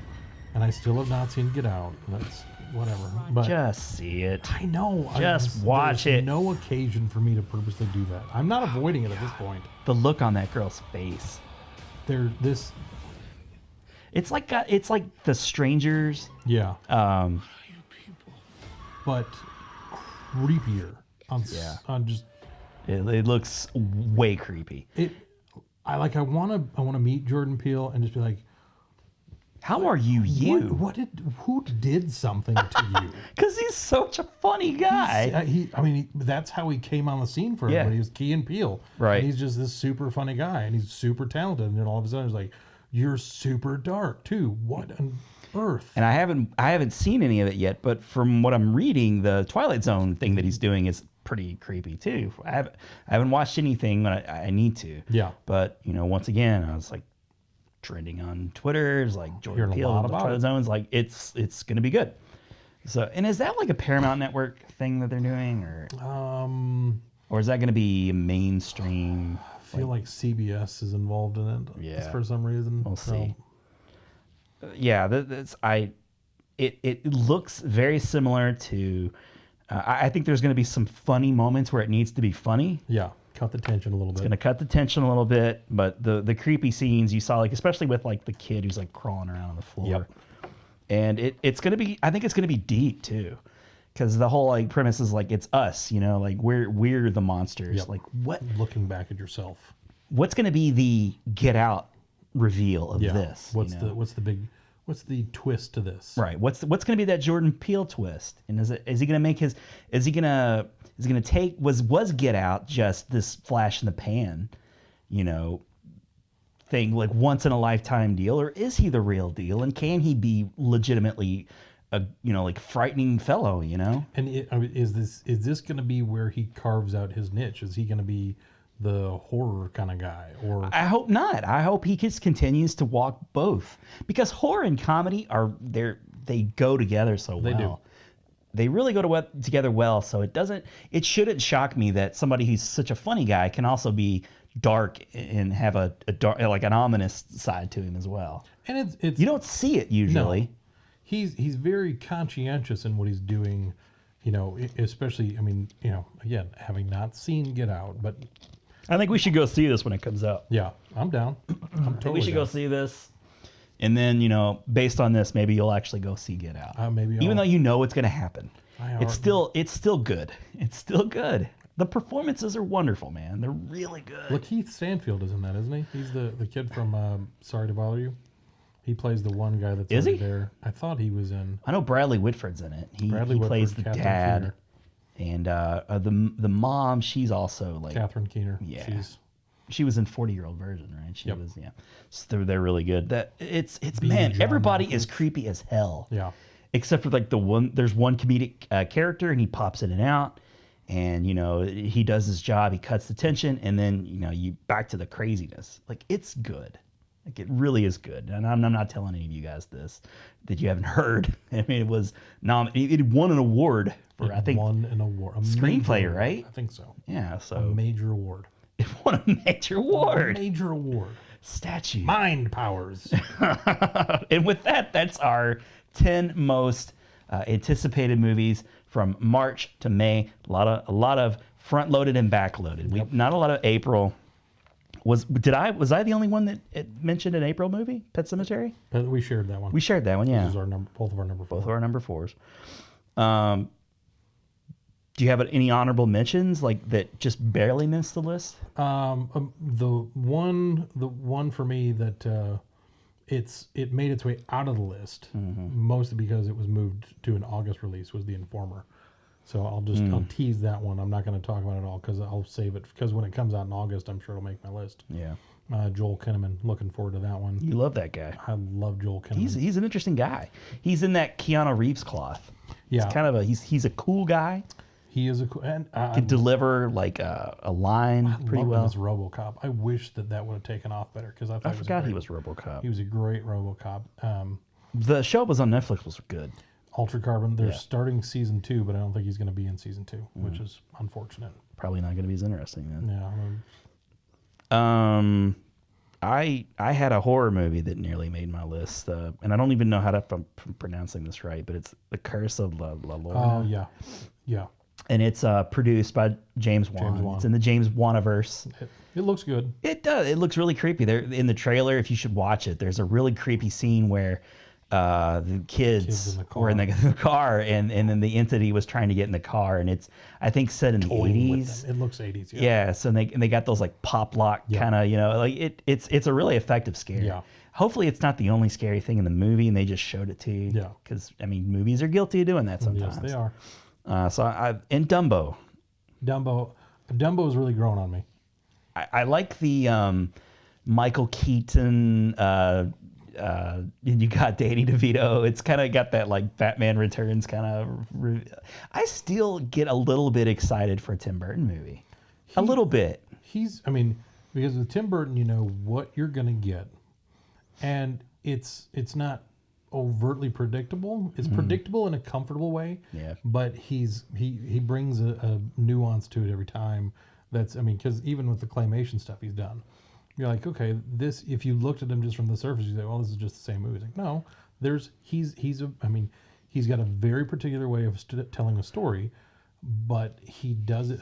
and I still have not seen Get Out. That's whatever. But just see it. I know. Just watch it. No occasion for me to purposely do that. I'm not avoiding it at this point. The look on that girl's face. It's like The Strangers. Yeah. But creepier. On just. It looks way creepy. I want to meet Jordan Peele and just be like, how are you? Who did something to you? Because he's such a funny guy. That's how he came on the scene for everybody. He was Key and Peele. Right. And he's just this super funny guy, and he's super talented. And then all of a sudden, it's like, you're super dark too. What on earth? And I haven't seen any of it yet, but from what I'm reading, the Twilight Zone thing that he's doing is pretty creepy too. I haven't watched anything, but I need to. Yeah. But once again, I was like trending on Twitter. It's like Jordan Peele, the Twilight Zone's like it's gonna be good. So, and is that like a Paramount Network thing that they're doing, or is that gonna be mainstream? I feel like CBS is involved in it. Yeah. For some reason. We'll see. Yeah, it looks very similar to. I think there's going to be some funny moments where it needs to be funny. Yeah, cut the tension a little bit. It's going to cut the tension a little bit, but the creepy scenes you saw, like especially with like the kid who's like crawling around on the floor. Yep. And it's going to be. I think it's going to be deep too, because the whole like premise is like it's us, like we're the monsters. Yep. Like what? Looking back at yourself. What's going to be the Get Out reveal of this? What's the twist to this? Right. What's going to be that Jordan Peele twist? And is he going to make his? Is he going to take? Was Get Out just this flash in the pan, thing like once in a lifetime deal, or is he the real deal? And can he be legitimately a like frightening fellow? And is this going to be where he carves out his niche? Is he going to be the horror kind of guy? Or I hope not. I hope he just continues to walk both, because horror and comedy they go together so well. They do. They really go together well. So it shouldn't shock me that somebody who's such a funny guy can also be dark and have a dark, like an ominous side to him as well. And it's you don't see it usually. No. He's very conscientious in what he's doing, especially again, having not seen Get Out, but I think we should go see this when it comes out. Yeah, I'm down. I think we should go see this. And then, based on this, maybe you'll actually go see Get Out. Even though you know it's going to happen. It's still good. It's still good. The performances are wonderful, man. They're really good. Lakeith Stanfield is in that, isn't he? He's the kid from Sorry to Bother You. He plays the one guy that's there. I thought he was in. I know Bradley Whitford's in it. He plays the Catherine dad. Keener. And the mom, she's also like Catherine Keener. Yeah, she was in 40-Year-Old Virgin, right? She was, yeah. So they're really good. That it's man, everybody is creepy as hell. Yeah. Except for like there's one comedic character, and he pops in and out, and he does his job. He cuts the tension, and then you back to the craziness. Like it's good. Like it really is good. And I'm not telling any of you guys this that you haven't heard. I mean, it was it won an award for A screenplay, right? I think so. Yeah, so a major award. It won a major award. A major award. Statue. Mind powers. And with that, that's our 10 most anticipated movies from March to May. A lot of front loaded and back loaded. Not a lot of April. Was I the only one that it mentioned an April movie? Pet Sematary? We shared that one. We shared that one, yeah. This is both of our number 4. Both of our number 4s. Do you have any honorable mentions like that just barely missed the list? The one for me that it made its way out of the list, mostly because it was moved to an August release, was The Informer. So I'll tease that one. I'm not going to talk about it all because I'll save it, because when it comes out in August, I'm sure it'll make my list. Yeah. Joel Kinnaman, looking forward to that one. You love that guy. I love Joel Kinnaman. He's an interesting guy. He's in that Keanu Reeves cloth. Yeah. It's kind of he's a cool guy. He is a cool, and can deliver like a line pretty well. As RoboCop. I wish that would have taken off better, because I forgot he was RoboCop. He was a great RoboCop. The show was on Netflix was good. Altered Carbon. They're starting season 2, but I don't think he's going to be in season 2, which is unfortunate. Probably not going to be as interesting then. Yeah. I had a horror movie that nearly made my list, and I don't even know if I'm pronouncing this right, but it's The Curse of La Llorona. Oh yeah. And it's produced by James Wan. It's in the James Waniverse. It looks good. It does. It looks really creepy. There in the trailer, if you should watch it, there's a really creepy scene where the kids were in the car, and then the entity was trying to get in the car, and it's, I think, set in the 80s. It looks 80s. Yeah. So they got those like pop lock kind of, like it's a really effective scare. Yeah. Hopefully it's not the only scary thing in the movie, and they just showed it to you. Yeah. Because I mean, movies are guilty of doing that sometimes. Yes, they are. And Dumbo. Dumbo is really growing on me. I like the Michael Keaton. You got Danny DeVito. It's kind of got that like Batman Returns kind of. I still get a little bit excited for a Tim Burton movie. A little bit. Because with Tim Burton, you know what you're gonna get, and it's not overtly predictable. It's predictable in a comfortable way. Yeah. But he brings a nuance to it every time. Because even with the claymation stuff he's done, you're like, okay, this. If you looked at him just from the surface, you say, well, this is just the same movie. It's like, no, he's got a very particular way of telling a story, but he does it.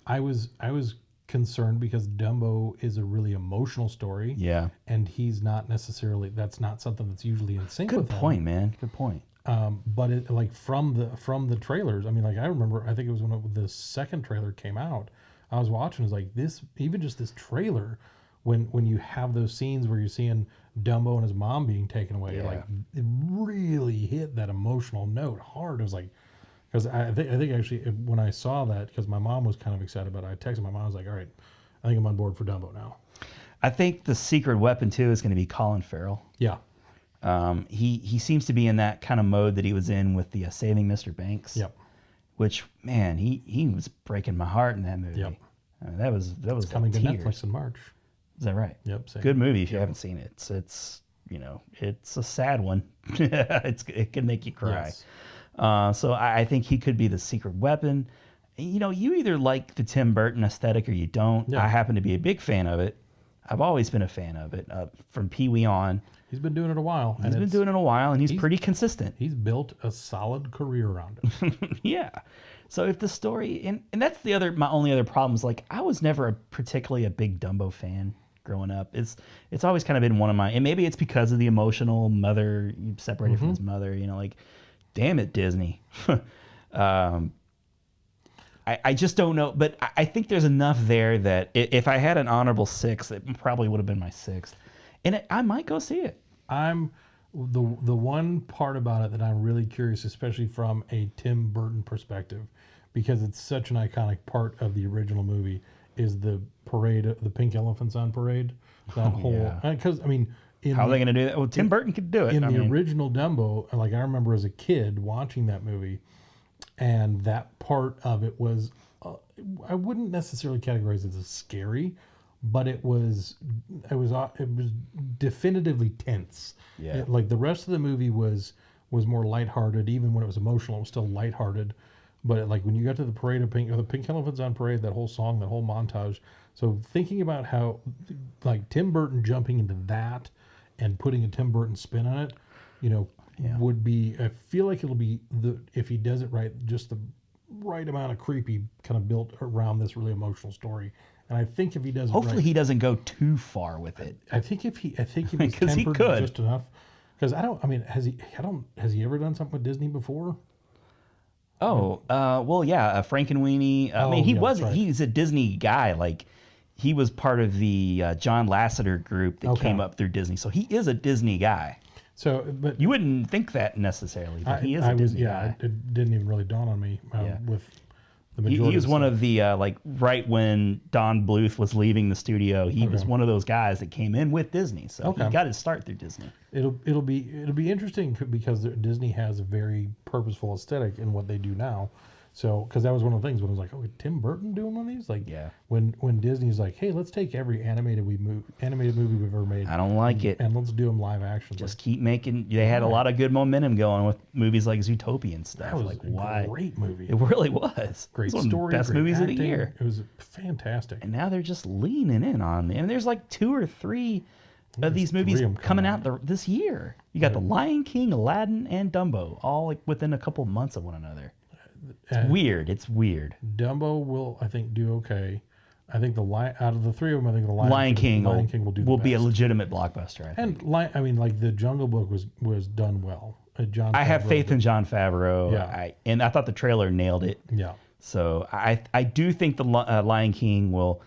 I was concerned because Dumbo is a really emotional story. Yeah. And he's not necessarily. That's not something that's usually in sync with him. Good point, man. Good point. But it from the trailers. I remember. I think it was when the second trailer came out. I was watching. It was like this. Even just this trailer, when you have those scenes where you're seeing Dumbo and his mom being taken away, like it really hit that emotional note hard. It was like, because I think actually when I saw that, because my mom was kind of excited about it, I texted my mom. I was like, all right, I think I'm on board for Dumbo now. I think the secret weapon too is going to be Colin Farrell. Yeah. He seems to be in that kind of mode that he was in with the Saving Mr. Banks. Yep. Which, man, he was breaking my heart in that movie. Yep. That was it's coming to tears. Netflix in March. Is that right? Yep. Same. Good movie if you haven't seen it. It's it's a sad one. It can make you cry. Yes. So I think he could be the secret weapon. You either like the Tim Burton aesthetic or you don't. Yeah. I happen to be a big fan of it. I've always been a fan of it from Pee Wee on. He's been doing it a while. He's been doing it a while, and he's pretty consistent. He's built a solid career around it. Yeah. So if the story, and that's my only other problem is, like, I was never particularly a big Dumbo fan growing up. It's always kind of been one of my, and maybe it's because of the emotional mother separated from his mother. Like, damn it, Disney. I just don't know, but I think there's enough there that if I had an honorable 6, it probably would have been my 6th. And I might go see it. I'm the one part about it that I'm really curious, especially from a Tim Burton perspective, because it's such an iconic part of the original movie, is the parade, the pink elephants on parade. That because how are they going to do that? Well, Tim Burton could do it. In the original Dumbo, like I remember as a kid watching that movie, and that part of it was, I wouldn't necessarily categorize it as scary, but it was definitively tense. Yeah. Like the rest of the movie was more lighthearted. Even when it was emotional, it was still lighthearted. But like when you got to the parade of pink, or the pink elephants on parade, that whole song, that whole montage. So thinking about how, like Tim Burton jumping into that and putting a Tim Burton spin on it, would be. I feel like it'll be if he does it right, just the right amount of creepy kind of built around this really emotional story. And I think if he does, hopefully he doesn't go too far with it. I think if he was tempered just enough, because has he ever done something with Disney before? Oh, well, yeah, Frankenweenie. He's a Disney guy. Like, he was part of the John Lasseter group that came up through Disney. So he is a Disney guy. So, but you wouldn't think that necessarily, but he is a Disney guy. It didn't even really dawn on me with the majority. He was one of the right when Don Bluth was leaving the studio. He was one of those guys that came in with Disney, so he got his start through Disney. It'll be interesting because Disney has a very purposeful aesthetic in what they do now. So, because that was one of the things when I was like, oh, Tim Burton doing one of these? Like, when Disney's like, hey, let's take every animated movie we've ever made. I don't like it. And let's do them live action. Just keep making. They had a lot of good momentum going with movies like Zootopia and stuff. That was like, a great movie. It really was. Great story. One of the best movies acting. of the year. It was fantastic. And now they're just leaning in on it. And there's like 2 or 3 of these movies coming out this year. You got The Lion King, Aladdin, and Dumbo, all like within a couple of months of one another. It's weird. Dumbo will, I think, do okay. I think out of the three of them, I think the Lion King will be a legitimate blockbuster. I mean, like the Jungle Book was done well. I have faith in Jon Favreau. Yeah. And I thought the trailer nailed it. Yeah. So I do think the Lion King will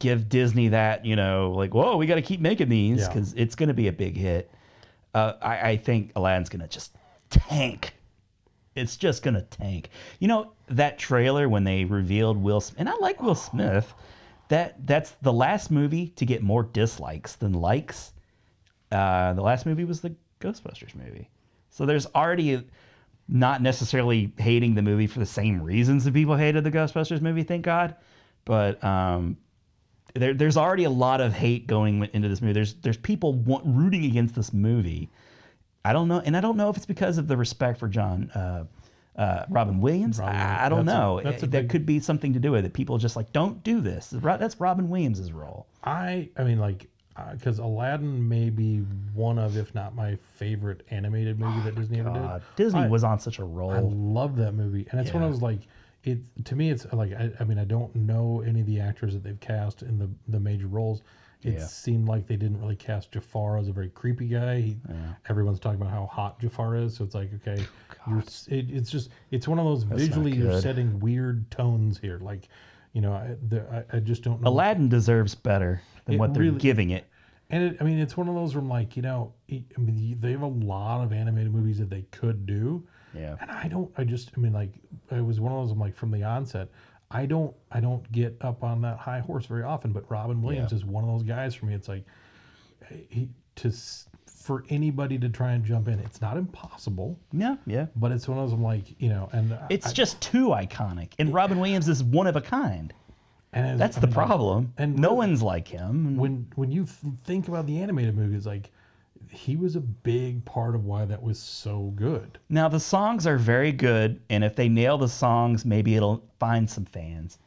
give Disney that, like, whoa, we got to keep making these because it's going to be a big hit. I think Aladdin's going to just tank. It's just going to tank. That trailer when they revealed Will Smith, and I like Will Smith, that's the last movie to get more dislikes than likes. The last movie was the Ghostbusters movie. So there's already not necessarily hating the movie for the same reasons that people hated the Ghostbusters movie, thank God. But there's already a lot of hate going into this movie. There's people rooting against this movie. I don't know, and I don't know if it's because of the respect for Robin Williams. I don't know. That could be something to do with it. People just like, don't do this. That's Robin Williams' role. I mean, like, because Aladdin may be one of, if not my favorite animated movie that Disney ever did. Disney was on such a roll. I love that movie, and it's one of those like. To me, it's like I mean, I don't know any of the actors that they've cast in the major roles. It seemed like they didn't really cast Jafar as a very creepy guy. Everyone's talking about how hot Jafar is, so it's like, okay, it's one of those visually you're setting weird tones here. Like, I just don't know. Aladdin deserves better than what they're giving it. And it's one of those from like, they have a lot of animated movies that they could do. Yeah. And it was one of those, I'm like, from the onset, I don't get up on that high horse very often, but Robin Williams is one of those guys for me. It's like, for anybody to try and jump in, it's not impossible. Yeah. But it's one of those, I'm like, and it's just too iconic. And Robin Williams is one of a kind. And that's the problem. And no one's like him. When you think about the animated movies, like, he was a big part of why that was so good. Now, the songs are very good, and if they nail the songs, maybe it'll find some fans.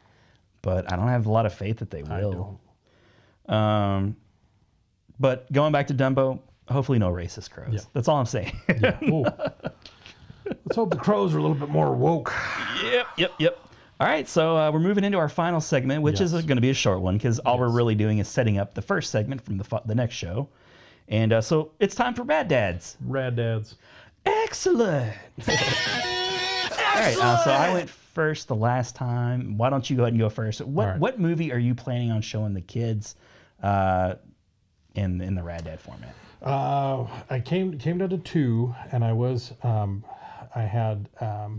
But I don't have a lot of faith that they will. But going back to Dumbo, hopefully no racist crows. Yeah. That's all I'm saying. Yeah. Let's hope the crows are a little bit more woke. Yep. All right, so we're moving into our final segment, which is going to be a short one, because all we're really doing is setting up the first segment from the next show. And so it's time for Rad Dads. Rad Dads. Excellent. All right, so I went first the last time. Why don't you go ahead and go first? What movie are you planning on showing the kids in the Rad Dad format? I came down to two, and I had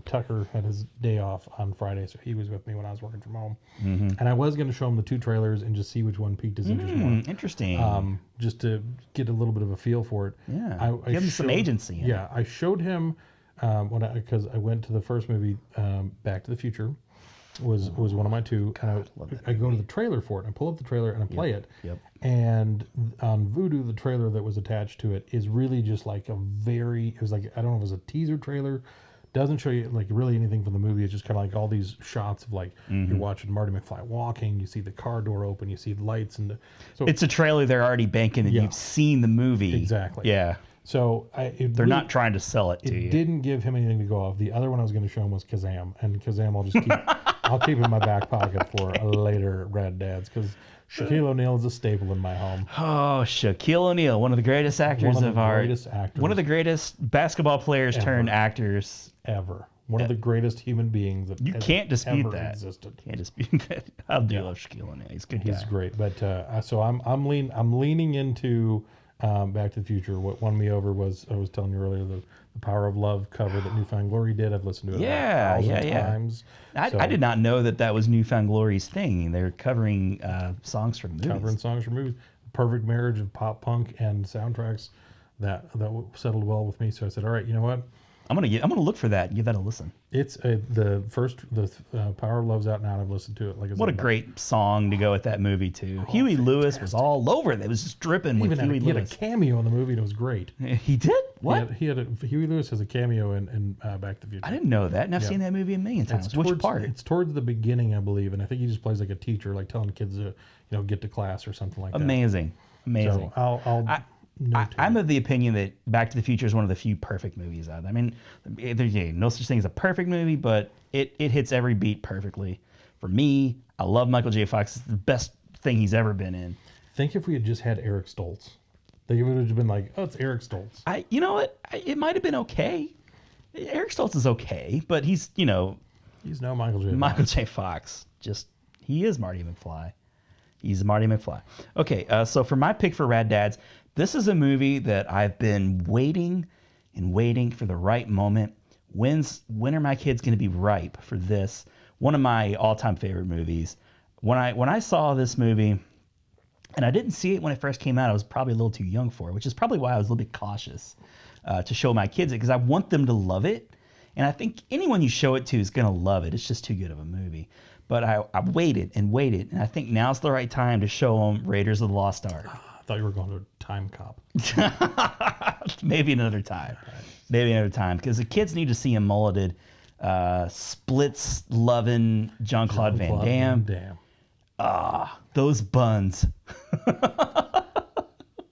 Tucker had his day off on Friday, so he was with me when I was working from home. Mm-hmm. And I was going to show him the two trailers and just see which one piqued his interest more. Interesting. Just to get a little bit of a feel for it. Yeah. Give him some agency. Yeah, I showed him because I went to the first movie, Back to the Future. Was one of my two, and I go to the trailer for it, and I pull up the trailer and I play it. Yep. And on Vudu, the trailer that was attached to it is really just like it was like, I don't know if it was a teaser trailer. Doesn't show you like really anything from the movie. It's just kind of like all these shots of like you're watching Marty McFly walking. You see the car door open. You see the lights, and so it's a trailer they're already banking, and you've seen the movie. Exactly. Yeah. So they're not trying to sell it to you. It didn't give him anything to go off. The other one I was going to show him was Shazam, and Shazam I'll just keep. I'll keep in my back pocket for later Rad Dads, because Shaquille O'Neal is a staple in my home. Oh, Shaquille O'Neal, one of the greatest actors one of the greatest basketball players turned actors ever. One of the greatest human beings that can't dispute ever that. Existed. Can't dispute that. I do love Shaquille O'Neal. He's a good guy. He's great. But so I'm leaning into Back to the Future. What won me over was, I was telling you earlier, the Power of Love cover that Newfound Glory did. I've listened to it about 1,000 times. I did not know that was Newfound Glory's thing. They're covering songs from movies. Perfect marriage of pop punk and soundtracks that settled well with me. So I said, all right, you know what? I'm gonna look for that and give that a listen. It's the Power of Love's out now, and I've listened to it. What a great song to go with that movie too. Huey Lewis was all over it. It was just dripping with Huey Lewis. He had a cameo in the movie, and it was great. He did? What? Huey Lewis has a cameo in Back to the Future. I didn't know that, and I've seen that movie a million times. Which part? It's towards the beginning, I believe, and I think he just plays like a teacher, like telling kids to get to class or something like that. Amazing. So I'm of the opinion that Back to the Future is one of the few perfect movies out there. I mean, there's no such thing as a perfect movie, but it hits every beat perfectly. For me, I love Michael J. Fox. It's the best thing he's ever been in. Think if we had just had Eric Stoltz. Think it would have been like, oh, it's Eric Stoltz. You know what? It might have been okay. Eric Stoltz is okay, but he's, you know... He's no Michael J. Michael Fox. J. Fox. He is Marty McFly. He's Marty McFly. Okay, so for my pick for Rad Dads, this is a movie that I've been waiting and waiting for the right moment. When are my kids going to be ripe for this? One of my all-time favorite movies. When I saw this movie, and I didn't see it when it first came out, I was probably a little too young for it, which is probably why I was a little bit cautious to show my kids it, because I want them to love it. And I think anyone you show it to is going to love it. It's just too good of a movie. But I waited and waited, and I think now's the right time to show them Raiders of the Lost Ark. I thought you were going to Time Cop. Maybe another time. Right. Maybe another time, because the kids need to see a mulleted, splits-loving Jean-Claude Van Damme. Those buns.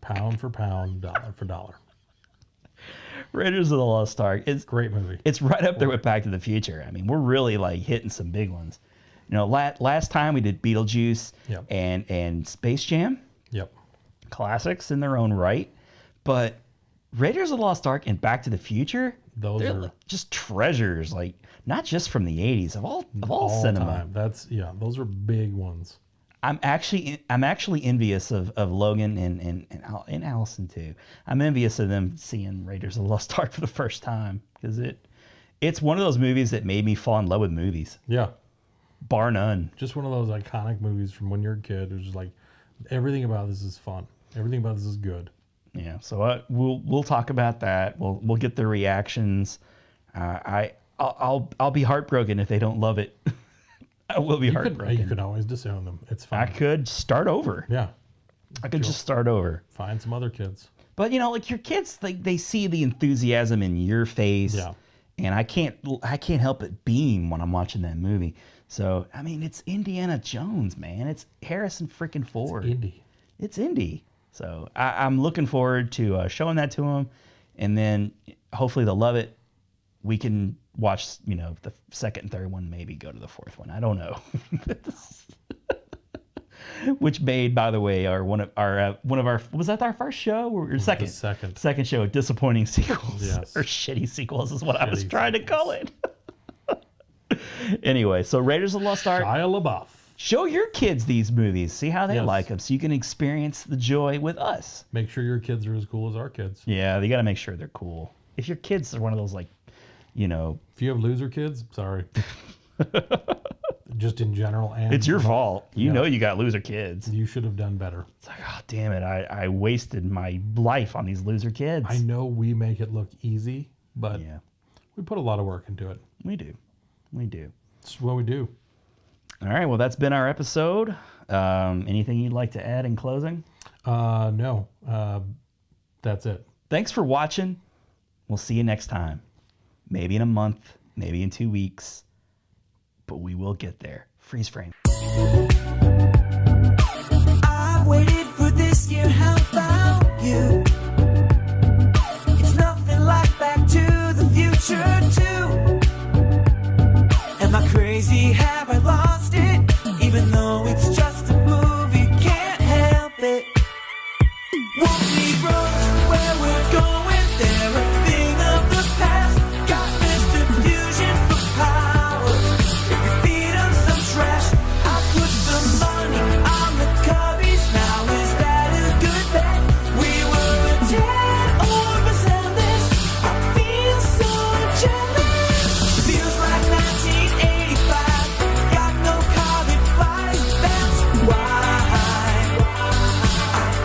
Pound for pound, dollar for dollar. Raiders of the Lost Ark. It's a great movie. It's right up there with Back to the Future. I mean, we're really like hitting some big ones. You know, last time we did Beetlejuice and Space Jam. Yep. Classics in their own right. But Raiders of the Lost Ark and Back to the Future, they're like just treasures, like not just from the 80s, of all cinema. Time. Those are big ones. I'm actually envious of Logan and Allison too. I'm envious of them seeing Raiders of the Lost Ark for the first time, because it's one of those movies that made me fall in love with movies. Yeah. Bar none. Just one of those iconic movies from when you're a kid. It's just like, everything about this is fun. Everything about this is good. Yeah. So we'll talk about that. We'll get their reactions. I'll be heartbroken if they don't love it. I will be heartbroken. You could always disown them. It's fine. I could start over. Yeah. I could just start over. Find some other kids. But you know, like your kids, they see the enthusiasm in your face. Yeah. And I can't help but beam when I'm watching that movie. So, I mean, it's Indiana Jones, man. It's Harrison freaking Ford. It's Indy. So I'm looking forward to showing that to them. And then hopefully they'll love it. We can watch, the second and third one, maybe go to the fourth one. I don't know. Which made, by the way, one of our was that our first show or second? Second show, disappointing sequels. Yes. Or shitty sequels is what I was trying to call it. Anyway, so Raiders of the Lost Ark. Shia LaBeouf. Show your kids these movies. See how they like them, so you can experience the joy with us. Make sure your kids are as cool as our kids. Yeah, you got to make sure they're cool. If your kids are one of those, like, if you have loser kids, sorry. Just in general. And it's your fault. You know you got loser kids. You should have done better. It's like, oh, damn it. I wasted my life on these loser kids. I know we make it look easy, but we put a lot of work into it. We do. It's what we do. All right. Well, that's been our episode. Anything you'd like to add in closing? No. That's it. Thanks for watching. We'll see you next time. Maybe in a month, maybe in 2 weeks, but we will get there. Freeze frame. I've waited for this year, how about you? It's nothing like Back to the Future 2. Am I crazy? Have I lost it? Even though it's just a movie, can't help it. Won't need roads where we're going, they're a thing of the past. Got Mr. Fusion for power. If you feed him some trash, I'll put some money on the cubbies. Now is that a good bet? We were 10 or this. I feel so jealous. Feels like 1985. Got no car that flies. That's why I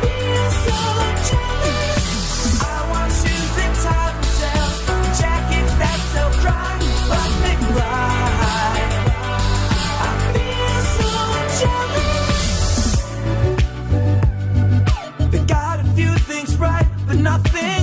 feel so jealous. I want shoes that tie themselves, jackets that sell dry, like McBride. I feel so jealous. They got a few things right, but nothing